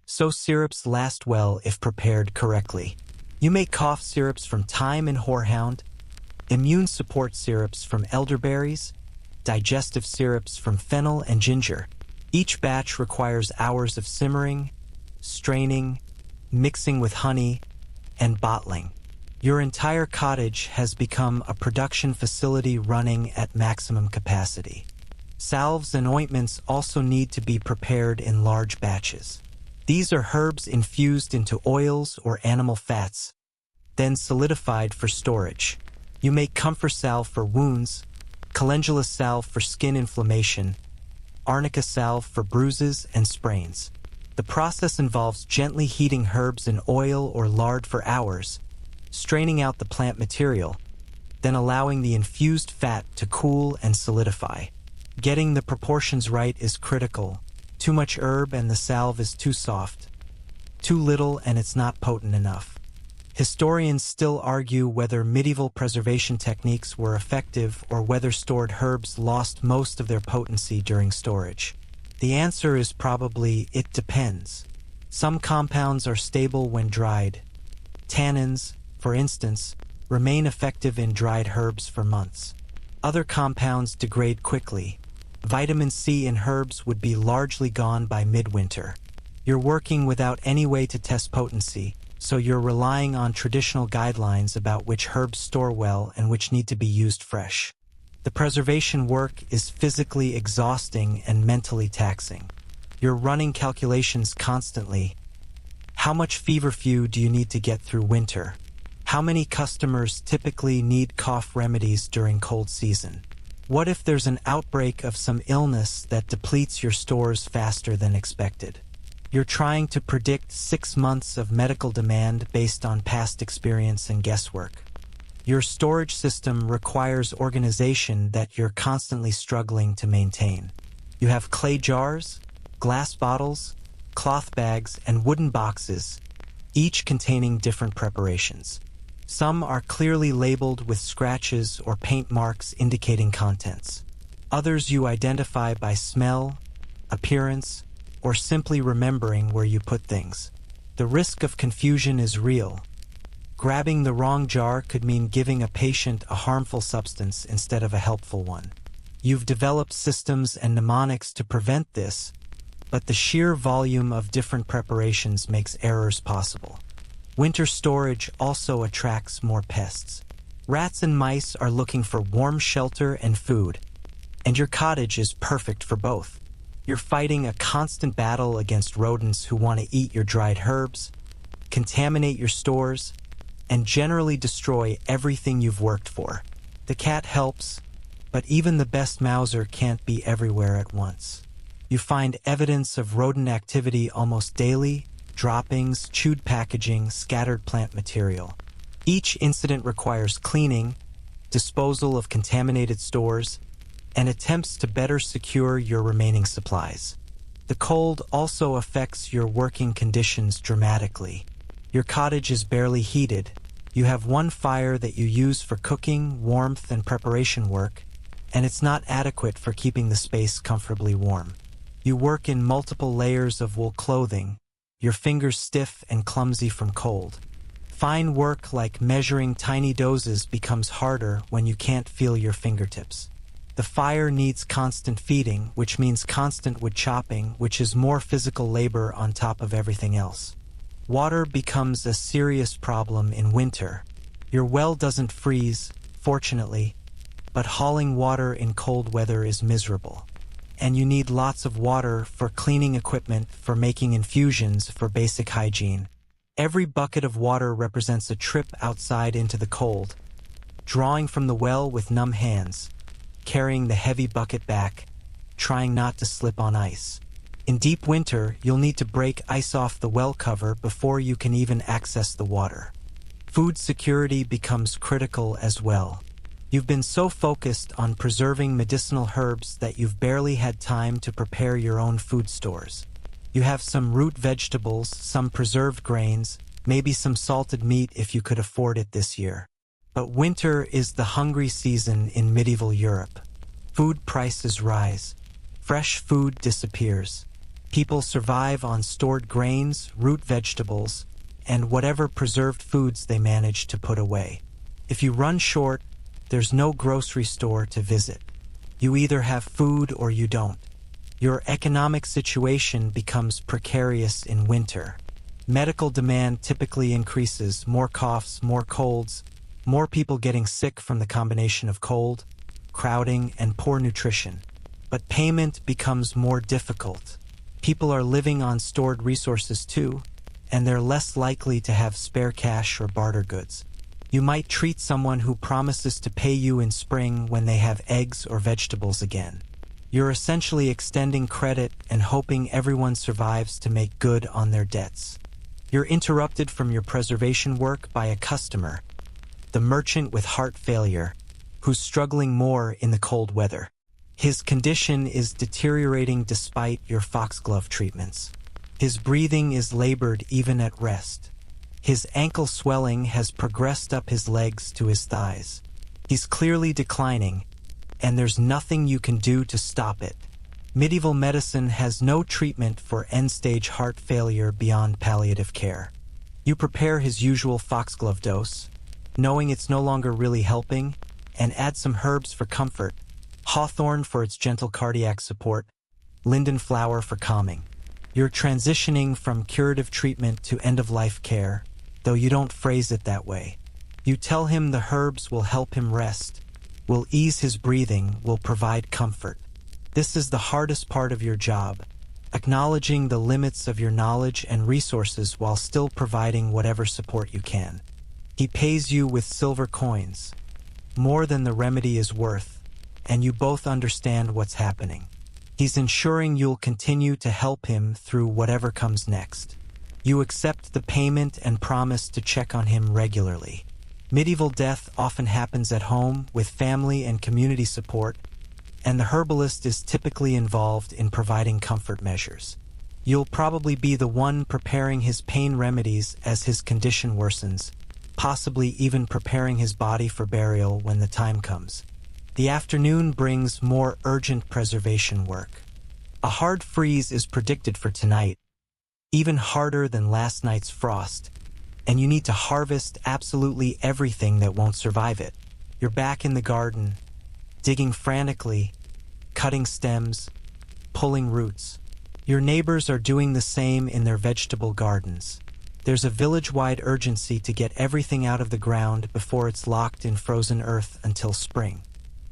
so syrups last well if prepared correctly. You make cough syrups from thyme and horehound, immune support syrups from elderberries, digestive syrups from fennel and ginger. Each batch requires hours of simmering, straining, mixing with honey, and bottling. Your entire cottage has become a production facility running at maximum capacity. Salves and ointments also need to be prepared in large batches. These are herbs infused into oils or animal fats, then solidified for storage. You make comfort salve for wounds, calendula salve for skin inflammation, arnica salve for bruises and sprains. The process involves gently heating herbs in oil or lard for hours, straining out the plant material, then allowing the infused fat to cool and solidify. Getting the proportions right is critical. Too much herb and the salve is too soft. Too little and it's not potent enough. Historians still argue whether medieval preservation techniques were effective or whether stored herbs lost most of their potency during storage. The answer is probably it depends. Some compounds are stable when dried. Tannins, for instance, remain effective in dried herbs for months. Other compounds degrade quickly. Vitamin C in herbs would be largely gone by midwinter. You're working without any way to test potency, so you're relying on traditional guidelines about which herbs store well and which need to be used fresh. The preservation work is physically exhausting and mentally taxing. You're running calculations constantly. How much feverfew do you need to get through winter? How many customers typically need cough remedies during cold season? What if there's an outbreak of some illness that depletes your stores faster than expected? You're trying to predict 6 months of medical demand based on past experience and guesswork. Your storage system requires organization that you're constantly struggling to maintain. You have clay jars, glass bottles, cloth bags, and wooden boxes, each containing different preparations. Some are clearly labeled with scratches or paint marks indicating contents. Others you identify by smell, appearance, or simply remembering where you put things. The risk of confusion is real. Grabbing the wrong jar could mean giving a patient a harmful substance instead of a helpful one. You've developed systems and mnemonics to prevent this, but the sheer volume of different preparations makes errors possible. Winter storage also attracts more pests. Rats and mice are looking for warm shelter and food, and your cottage is perfect for both. You're fighting a constant battle against rodents who want to eat your dried herbs, contaminate your stores, and generally destroy everything you've worked for. The cat helps, but even the best mouser can't be everywhere at once. You find evidence of rodent activity almost daily: droppings, chewed packaging, scattered plant material. Each incident requires cleaning, disposal of contaminated stores, and attempts to better secure your remaining supplies. The cold also affects your working conditions dramatically. Your cottage is barely heated. You have one fire that you use for cooking, warmth, and preparation work, and it's not adequate for keeping the space comfortably warm. You work in multiple layers of wool clothing, your fingers stiff and clumsy from cold. Fine work like measuring tiny doses becomes harder when you can't feel your fingertips. The fire needs constant feeding, which means constant wood chopping, which is more physical labor on top of everything else. Water becomes a serious problem in winter. Your well doesn't freeze, fortunately, but hauling water in cold weather is miserable. And you need lots of water for cleaning equipment, for making infusions, for basic hygiene. Every bucket of water represents a trip outside into the cold, drawing from the well with numb hands, carrying the heavy bucket back, trying not to slip on ice. In deep winter, you'll need to break ice off the well cover before you can even access the water. Food security becomes critical as well. You've been so focused on preserving medicinal herbs that you've barely had time to prepare your own food stores. You have some root vegetables, some preserved grains, maybe some salted meat if you could afford it this year. But winter is the hungry season in medieval Europe. Food prices rise. Fresh food disappears. People survive on stored grains, root vegetables, and whatever preserved foods they manage to put away. If you run short, there's no grocery store to visit. You either have food or you don't. Your economic situation becomes precarious in winter. Medical demand typically increases: more coughs, more colds, more people getting sick from the combination of cold, crowding, and poor nutrition. But payment becomes more difficult. People are living on stored resources too, and they're less likely to have spare cash or barter goods. You might treat someone who promises to pay you in spring when they have eggs or vegetables again. You're essentially extending credit and hoping everyone survives to make good on their debts. You're interrupted from your preservation work by a customer, the merchant with heart failure, who's struggling more in the cold weather. His condition is deteriorating despite your foxglove treatments. His breathing is labored even at rest. His ankle swelling has progressed up his legs to his thighs. He's clearly declining, and there's nothing you can do to stop it. Medieval medicine has no treatment for end-stage heart failure beyond palliative care. You prepare his usual foxglove dose, knowing it's no longer really helping, and add some herbs for comfort: hawthorn for its gentle cardiac support, linden flower for calming. You're transitioning from curative treatment to end-of-life care, though you don't phrase it that way. You tell him the herbs will help him rest, will ease his breathing, will provide comfort. This is the hardest part of your job, acknowledging the limits of your knowledge and resources while still providing whatever support you can. He pays you with silver coins, more than the remedy is worth, and you both understand what's happening. He's ensuring you'll continue to help him through whatever comes next. You accept the payment and promise to check on him regularly. Medieval death often happens at home with family and community support, and the herbalist is typically involved in providing comfort measures. You'll probably be the one preparing his pain remedies as his condition worsens, possibly even preparing his body for burial when the time comes. The afternoon brings more urgent preservation work. A hard freeze is predicted for tonight, even harder than last night's frost, and you need to harvest absolutely everything that won't survive it. You're back in the garden, digging frantically, cutting stems, pulling roots. Your neighbors are doing the same in their vegetable gardens. There's a village-wide urgency to get everything out of the ground before it's locked in frozen earth until spring.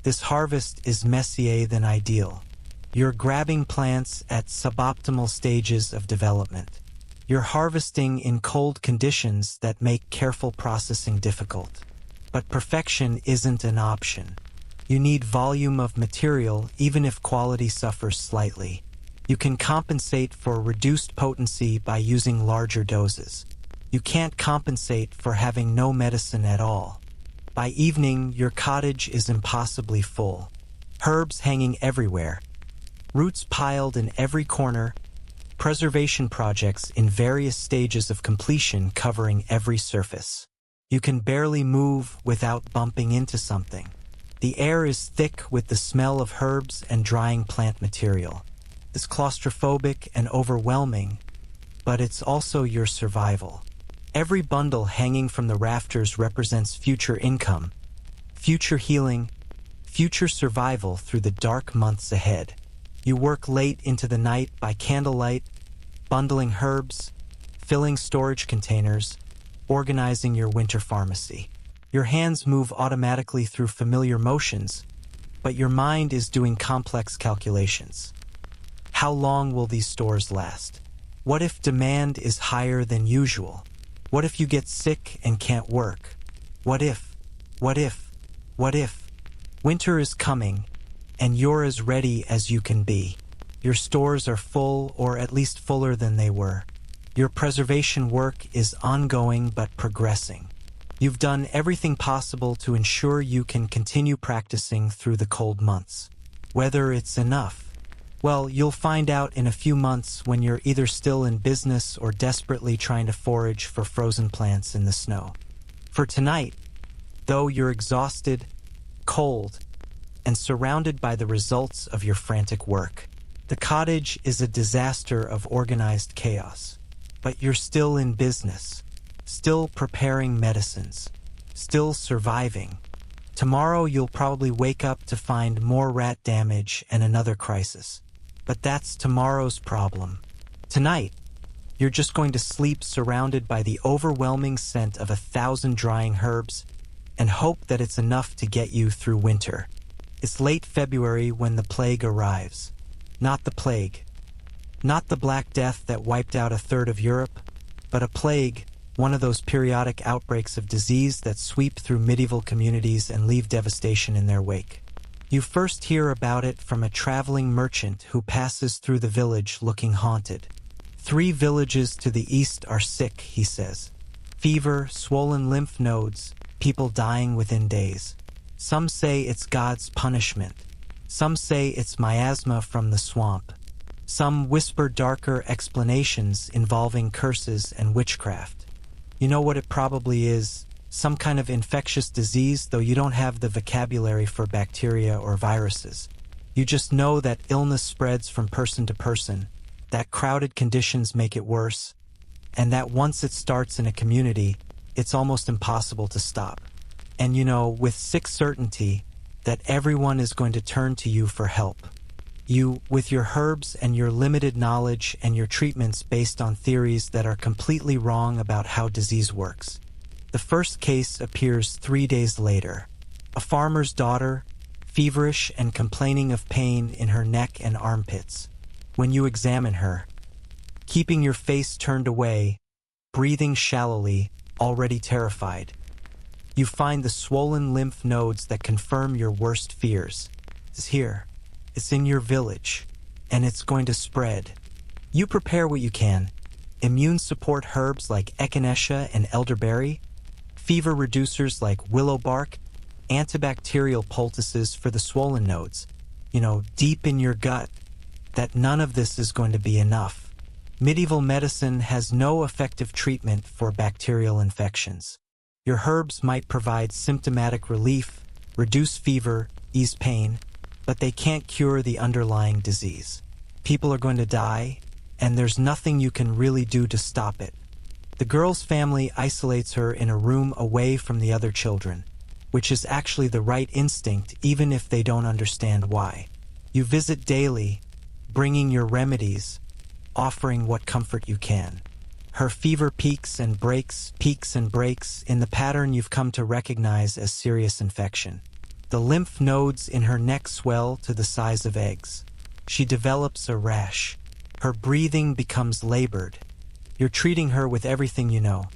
This harvest is messier than ideal. You're grabbing plants at suboptimal stages of development. You're harvesting in cold conditions that make careful processing difficult. But perfection isn't an option. You need volume of material even if quality suffers slightly. You can compensate for reduced potency by using larger doses. You can't compensate for having no medicine at all. By evening, your cottage is impossibly full. Herbs hanging everywhere. Roots piled in every corner. Preservation projects in various stages of completion covering every surface. You can barely move without bumping into something. The air is thick with the smell of herbs and drying plant material. It's claustrophobic and overwhelming, but it's also your survival. Every bundle hanging from the rafters represents future income, future healing, future survival through the dark months ahead. You work late into the night by candlelight, bundling herbs, filling storage containers, organizing your winter pharmacy. Your hands move automatically through familiar motions, but your mind is doing complex calculations. How long will these stores last? What if demand is higher than usual? What if you get sick and can't work? What if? Winter is coming, and you're as ready as you can be. Your stores are full, or at least fuller than they were. Your preservation work is ongoing but progressing. You've done everything possible to ensure you can continue practicing through the cold months. Whether it's enough, well, you'll find out in a few months when you're either still in business or desperately trying to forage for frozen plants in the snow. For tonight, though you're exhausted, cold, and surrounded by the results of your frantic work, the cottage is a disaster of organized chaos. But you're still in business, still preparing medicines, still surviving. Tomorrow you'll probably wake up to find more rat damage and another crisis. But that's tomorrow's problem. Tonight, you're just going to sleep surrounded by the overwhelming scent of 1,000 drying herbs and hope that it's enough to get you through winter. It's late February when the plague arrives. Not the plague. Not the Black Death that wiped out a third of Europe, but a plague, one of those periodic outbreaks of disease that sweep through medieval communities and leave devastation in their wake. You first hear about it from a traveling merchant who passes through the village looking haunted. 3 villages to the east are sick, he says. Fever, swollen lymph nodes, people dying within days. Some say it's God's punishment. Some say it's miasma from the swamp. Some whisper darker explanations involving curses and witchcraft. You know what it probably is? Some kind of infectious disease, though you don't have the vocabulary for bacteria or viruses. You just know that illness spreads from person to person, that crowded conditions make it worse, and that once it starts in a community, it's almost impossible to stop. And you know, with sick certainty, that everyone is going to turn to you for help. You, with your herbs and your limited knowledge and your treatments based on theories that are completely wrong about how disease works. The first case appears 3 days later. A farmer's daughter, feverish and complaining of pain in her neck and armpits. When you examine her, keeping your face turned away, breathing shallowly, already terrified, you find the swollen lymph nodes that confirm your worst fears. It's here. It's in your village, and it's going to spread. You prepare what you can. Immune support herbs like echinacea and elderberry, fever reducers like willow bark, antibacterial poultices for the swollen nodes. You know, deep in your gut, that none of this is going to be enough. Medieval medicine has no effective treatment for bacterial infections. Your herbs might provide symptomatic relief, reduce fever, ease pain, but they can't cure the underlying disease. People are going to die, and there's nothing you can really do to stop it. The girl's family isolates her in a room away from the other children, which is actually the right instinct even if they don't understand why. You visit daily, bringing your remedies, offering what comfort you can. Her fever peaks and breaks in the pattern you've come to recognize as serious infection. The lymph nodes in her neck swell to the size of eggs. She develops a rash. Her breathing becomes labored. You're treating her with everything you know.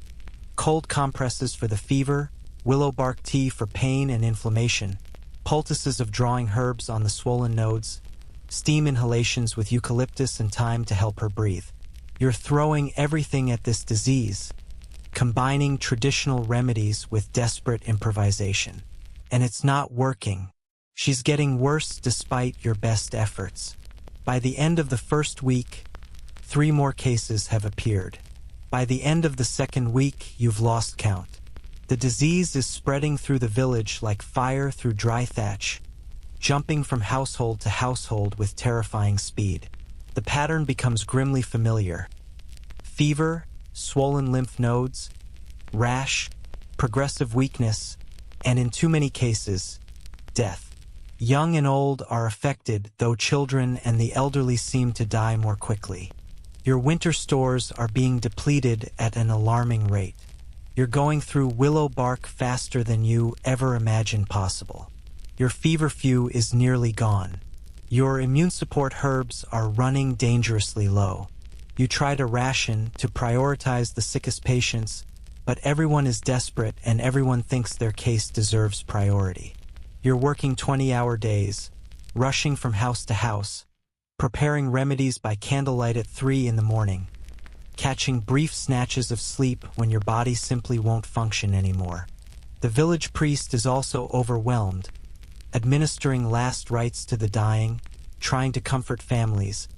Cold compresses for the fever, willow bark tea for pain and inflammation, poultices of drawing herbs on the swollen nodes, steam inhalations with eucalyptus and thyme to help her breathe. You're throwing everything at this disease, combining traditional remedies with desperate improvisation. And it's not working. She's getting worse despite your best efforts. By the end of the first week, 3 more cases have appeared. By the end of the second week, you've lost count. The disease is spreading through the village like fire through dry thatch, jumping from household to household with terrifying speed. The pattern becomes grimly familiar. Fever, swollen lymph nodes, rash, progressive weakness, and in too many cases, death. Young and old are affected, though children and the elderly seem to die more quickly. Your winter stores are being depleted at an alarming rate. You're going through willow bark faster than you ever imagined possible. Your feverfew is nearly gone. Your immune support herbs are running dangerously low. You try to ration to prioritize the sickest patients, but everyone is desperate and everyone thinks their case deserves priority. You're working 20-hour days, rushing from house to house, preparing remedies by candlelight at 3 in the morning, catching brief snatches of sleep when your body simply won't function anymore. The village priest is also overwhelmed, administering last rites to the dying, trying to comfort families,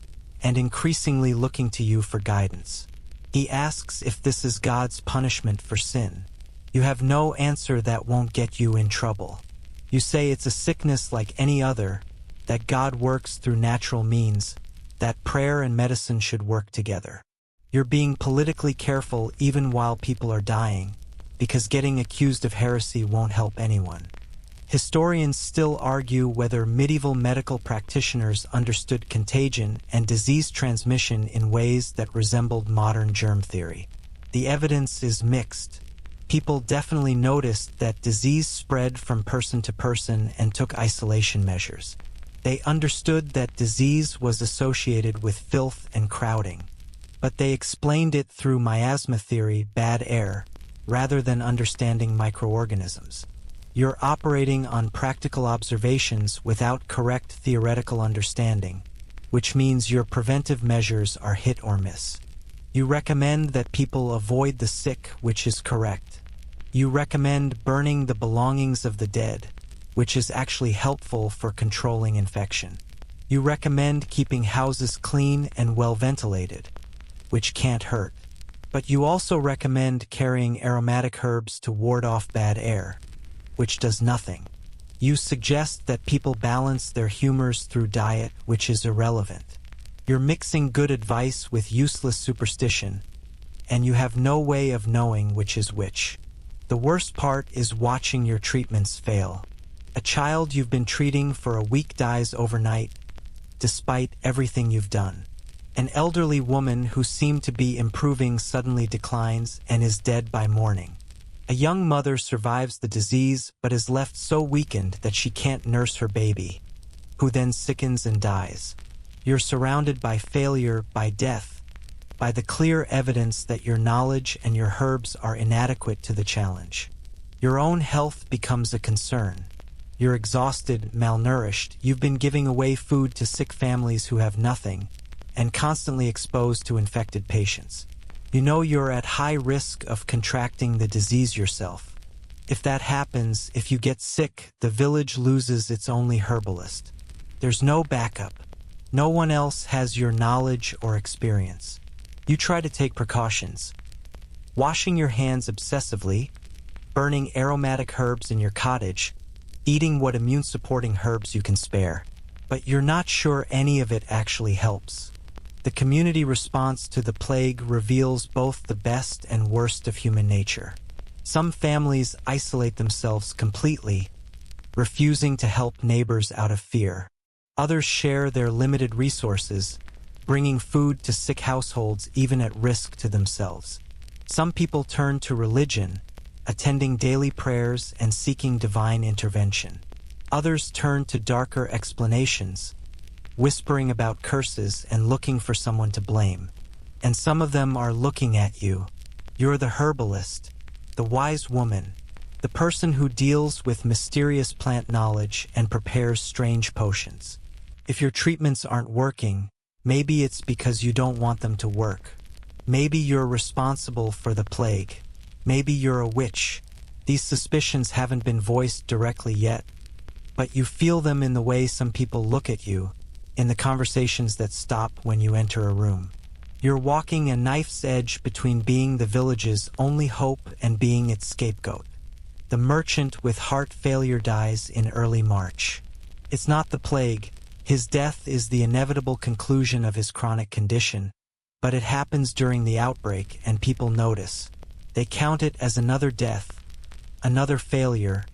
and increasingly looking to you for guidance. He asks if this is God's punishment for sin. You have no answer that won't get you in trouble. You say it's a sickness like any other, that God works through natural means, that prayer and medicine should work together. You're being politically careful even while people are dying, because getting accused of heresy won't help anyone. Historians still argue whether medieval medical practitioners understood contagion and disease transmission in ways that resembled modern germ theory. The evidence is mixed. People definitely noticed that disease spread from person to person and took isolation measures. They understood that disease was associated with filth and crowding, but they explained it through miasma theory, bad air, rather than understanding microorganisms. You're operating on practical observations without correct theoretical understanding, which means your preventive measures are hit or miss. You recommend that people avoid the sick, which is correct. You recommend burning the belongings of the dead, which is actually helpful for controlling infection. You recommend keeping houses clean and well ventilated, which can't hurt. But you also recommend carrying aromatic herbs to ward off bad air, which does nothing. You suggest that people balance their humors through diet, which is irrelevant. You're mixing good advice with useless superstition, and you have no way of knowing which is which. The worst part is watching your treatments fail. A child you've been treating for a week dies overnight, despite everything you've done. An elderly woman who seemed to be improving suddenly declines and is dead by morning. A young mother survives the disease but is left so weakened that she can't nurse her baby, who then sickens and dies. You're surrounded by failure, by death, by the clear evidence that your knowledge and your herbs are inadequate to the challenge. Your own health becomes a concern. You're exhausted, malnourished, you've been giving away food to sick families who have nothing, and constantly exposed to infected patients. You know you're at high risk of contracting the disease yourself. If that happens, if you get sick, the village loses its only herbalist. There's no backup. No one else has your knowledge or experience. You try to take precautions. Washing your hands obsessively, burning aromatic herbs in your cottage, eating what immune-supporting herbs you can spare. But you're not sure any of it actually helps. The community response to the plague reveals both the best and worst of human nature. Some families isolate themselves completely, refusing to help neighbors out of fear. Others share their limited resources, bringing food to sick households even at risk to themselves. Some people turn to religion, attending daily prayers and seeking divine intervention. Others turn to darker explanations, whispering about curses and looking for someone to blame. And some of them are looking at you. You're the herbalist, the wise woman, the person who deals with mysterious plant knowledge and prepares strange potions. If your treatments aren't working, maybe it's because you don't want them to work. Maybe you're responsible for the plague. Maybe you're a witch. These suspicions haven't been voiced directly yet, but you feel them in the way some people look at you, in the conversations that stop when you enter a room. You're walking a knife's edge between being the village's only hope and being its scapegoat. The merchant with heart failure dies in early March. It's not the plague. His death is the inevitable conclusion of his chronic condition, but it happens during the outbreak and people notice. They count it as another death, another failure,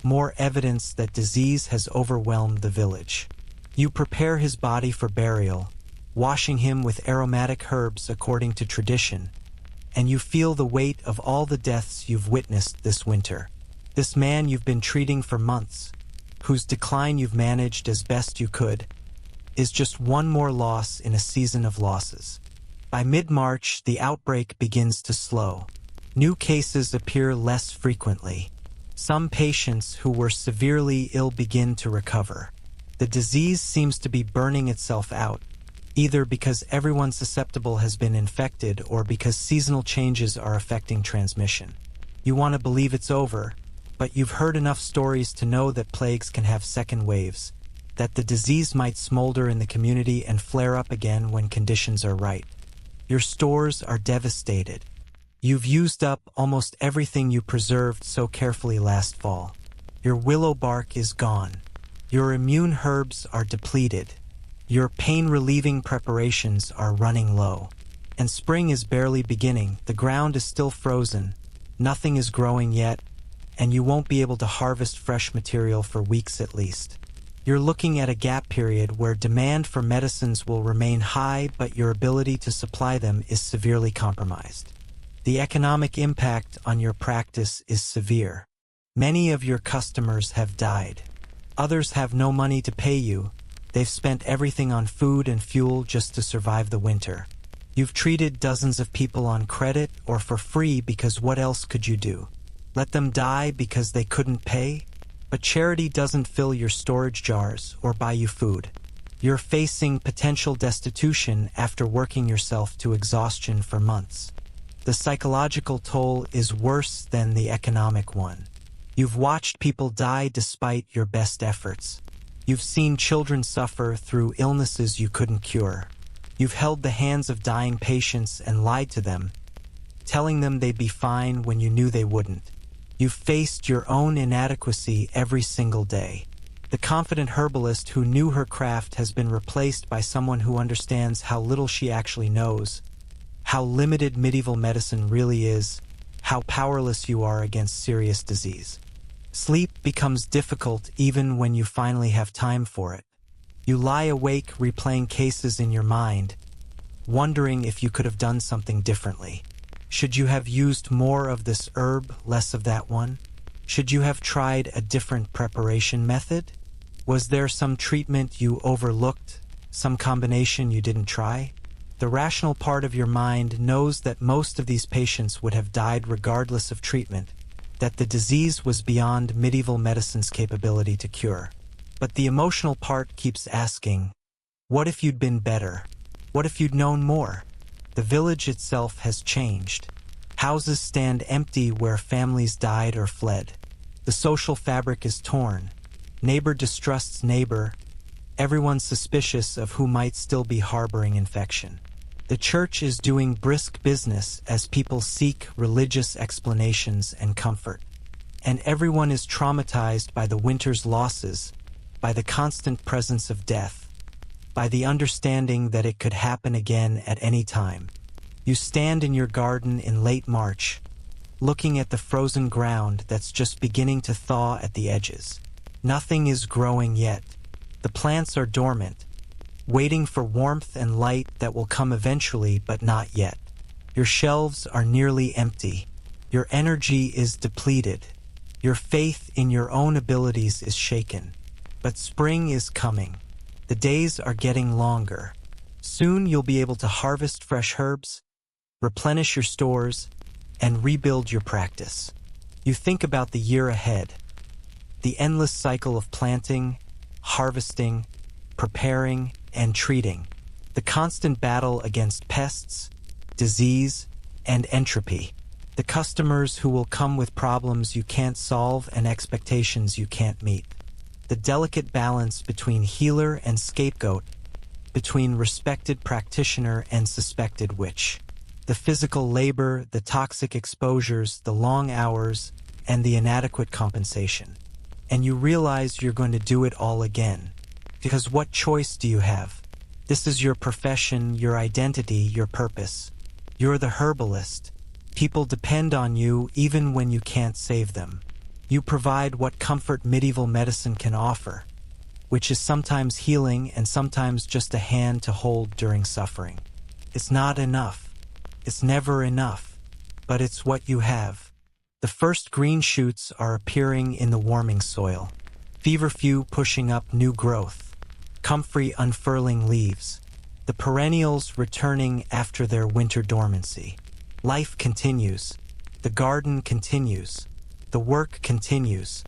more evidence that disease has overwhelmed the village. You prepare his body for burial, washing him with aromatic herbs according to tradition, and you feel the weight of all the deaths you've witnessed this winter. This man you've been treating for months, whose decline you've managed as best you could, is just one more loss in a season of losses. By mid-March, the outbreak begins to slow. New cases appear less frequently. Some patients who were severely ill begin to recover. The disease seems to be burning itself out, either because everyone susceptible has been infected or because seasonal changes are affecting transmission. You want to believe it's over, but you've heard enough stories to know that plagues can have second waves, that the disease might smolder in the community and flare up again when conditions are right. Your stores are devastated. You've used up almost everything you preserved so carefully last fall. Your willow bark is gone. Your immune herbs are depleted. Your pain-relieving preparations are running low. And spring is barely beginning. The ground is still frozen. Nothing is growing yet, and you won't be able to harvest fresh material for weeks at least. You're looking at a gap period where demand for medicines will remain high, but your ability to supply them is severely compromised. The economic impact on your practice is severe. Many of your customers have died. Others have no money to pay you. They've spent everything on food and fuel just to survive the winter. You've treated dozens of people on credit or for free because what else could you do? Let them die because they couldn't pay? But charity doesn't fill your storage jars or buy you food. You're facing potential destitution after working yourself to exhaustion for months. The psychological toll is worse than the economic one. You've watched people die despite your best efforts. You've seen children suffer through illnesses you couldn't cure. You've held the hands of dying patients and lied to them, telling them they'd be fine when you knew they wouldn't. You've faced your own inadequacy every single day. The confident herbalist who knew her craft has been replaced by someone who understands how little she actually knows, how limited medieval medicine really is, how powerless you are against serious disease. Sleep becomes difficult even when you finally have time for it. You lie awake replaying cases in your mind, wondering if you could have done something differently. Should you have used more of this herb, less of that one? Should you have tried a different preparation method? Was there some treatment you overlooked, some combination you didn't try? The rational part of your mind knows that most of these patients would have died regardless of treatment, that the disease was beyond medieval medicine's capability to cure. But the emotional part keeps asking, what if you'd been better? What if you'd known more? The village itself has changed. Houses stand empty where families died or fled. The social fabric is torn. Neighbor distrusts neighbor. Everyone's suspicious of who might still be harboring infection. The church is doing brisk business as people seek religious explanations and comfort. and everyone is traumatized by the winter's losses, by the constant presence of death, by the understanding that it could happen again at any time. You stand in your garden in late March, looking at the frozen ground that's just beginning to thaw at the edges. Nothing is growing yet. The plants are dormant, waiting for warmth and light that will come eventually, but not yet. Your shelves are nearly empty. Your energy is depleted. Your faith in your own abilities is shaken. But spring is coming. The days are getting longer. Soon you'll be able to harvest fresh herbs, replenish your stores, and rebuild your practice. You think about the year ahead, the endless cycle of planting, harvesting, preparing, and treating, the constant battle against pests, disease, and entropy, the customers who will come with problems you can't solve and expectations you can't meet, the delicate balance between healer and scapegoat, between respected practitioner and suspected witch, the physical labor, the toxic exposures, the long hours, and the inadequate compensation. And you realize you're going to do it all again. Because what choice do you have? This is your profession, your identity, your purpose. You're the herbalist. People depend on you even when you can't save them. You provide what comfort medieval medicine can offer, which is sometimes healing and sometimes just a hand to hold during suffering. It's not enough. It's never enough. But it's what you have. The first green shoots are appearing in the warming soil. Feverfew pushing up new growth. Comfrey unfurling leaves. The perennials returning after their winter dormancy. Life continues. The garden continues. The work continues.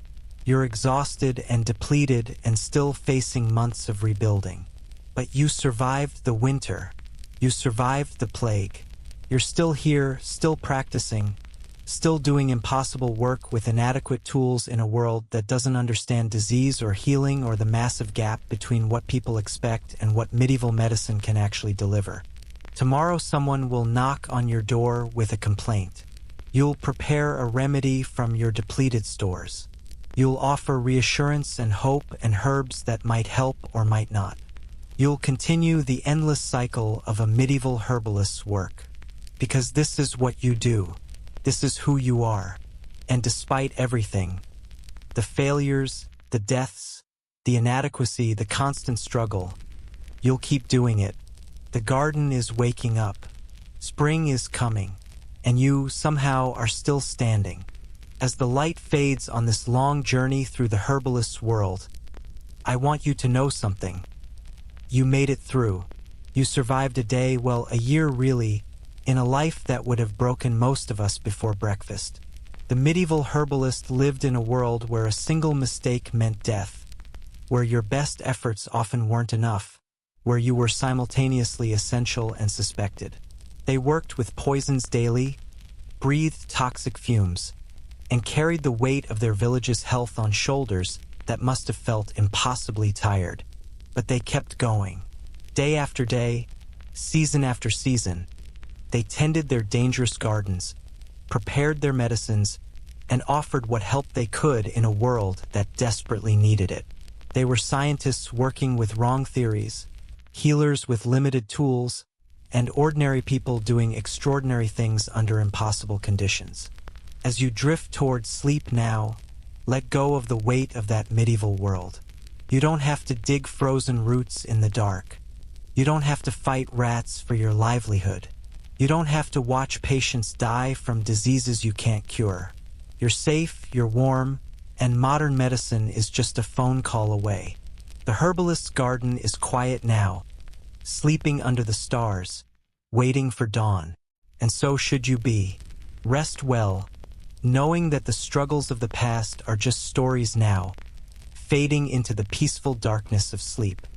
You're exhausted and depleted and still facing months of rebuilding. But you survived the winter. You survived the plague. You're still here, still practicing, still doing impossible work with inadequate tools in a world that doesn't understand disease or healing or the massive gap between what people expect and what medieval medicine can actually deliver. Tomorrow someone will knock on your door with a complaint. You'll prepare a remedy from your depleted stores. You'll offer reassurance and hope and herbs that might help or might not. You'll continue the endless cycle of a medieval herbalist's work. Because this is what you do. This is who you are. And despite everything, the failures, the deaths, the inadequacy, the constant struggle, you'll keep doing it. The garden is waking up. Spring is coming. And you, somehow, are still standing. As the light fades on this long journey through the herbalist's world, I want you to know something. You made it through. You survived a day, well, a year really, in a life that would have broken most of us before breakfast. The medieval herbalist lived in a world where a single mistake meant death, where your best efforts often weren't enough, where you were simultaneously essential and suspected. They worked with poisons daily, breathed toxic fumes, and carried the weight of their village's health on shoulders that must have felt impossibly tired. But they kept going. Day after day, season after season, they tended their dangerous gardens, prepared their medicines, and offered what help they could in a world that desperately needed it. They were scientists working with wrong theories, healers with limited tools, and ordinary people doing extraordinary things under impossible conditions. As you drift towards sleep now, let go of the weight of that medieval world. You don't have to dig frozen roots in the dark. You don't have to fight rats for your livelihood. You don't have to watch patients die from diseases you can't cure. You're safe, you're warm, and modern medicine is just a phone call away. The herbalist's garden is quiet now, sleeping under the stars, waiting for dawn. And so should you be. Rest well, knowing that the struggles of the past are just stories now, fading into the peaceful darkness of sleep.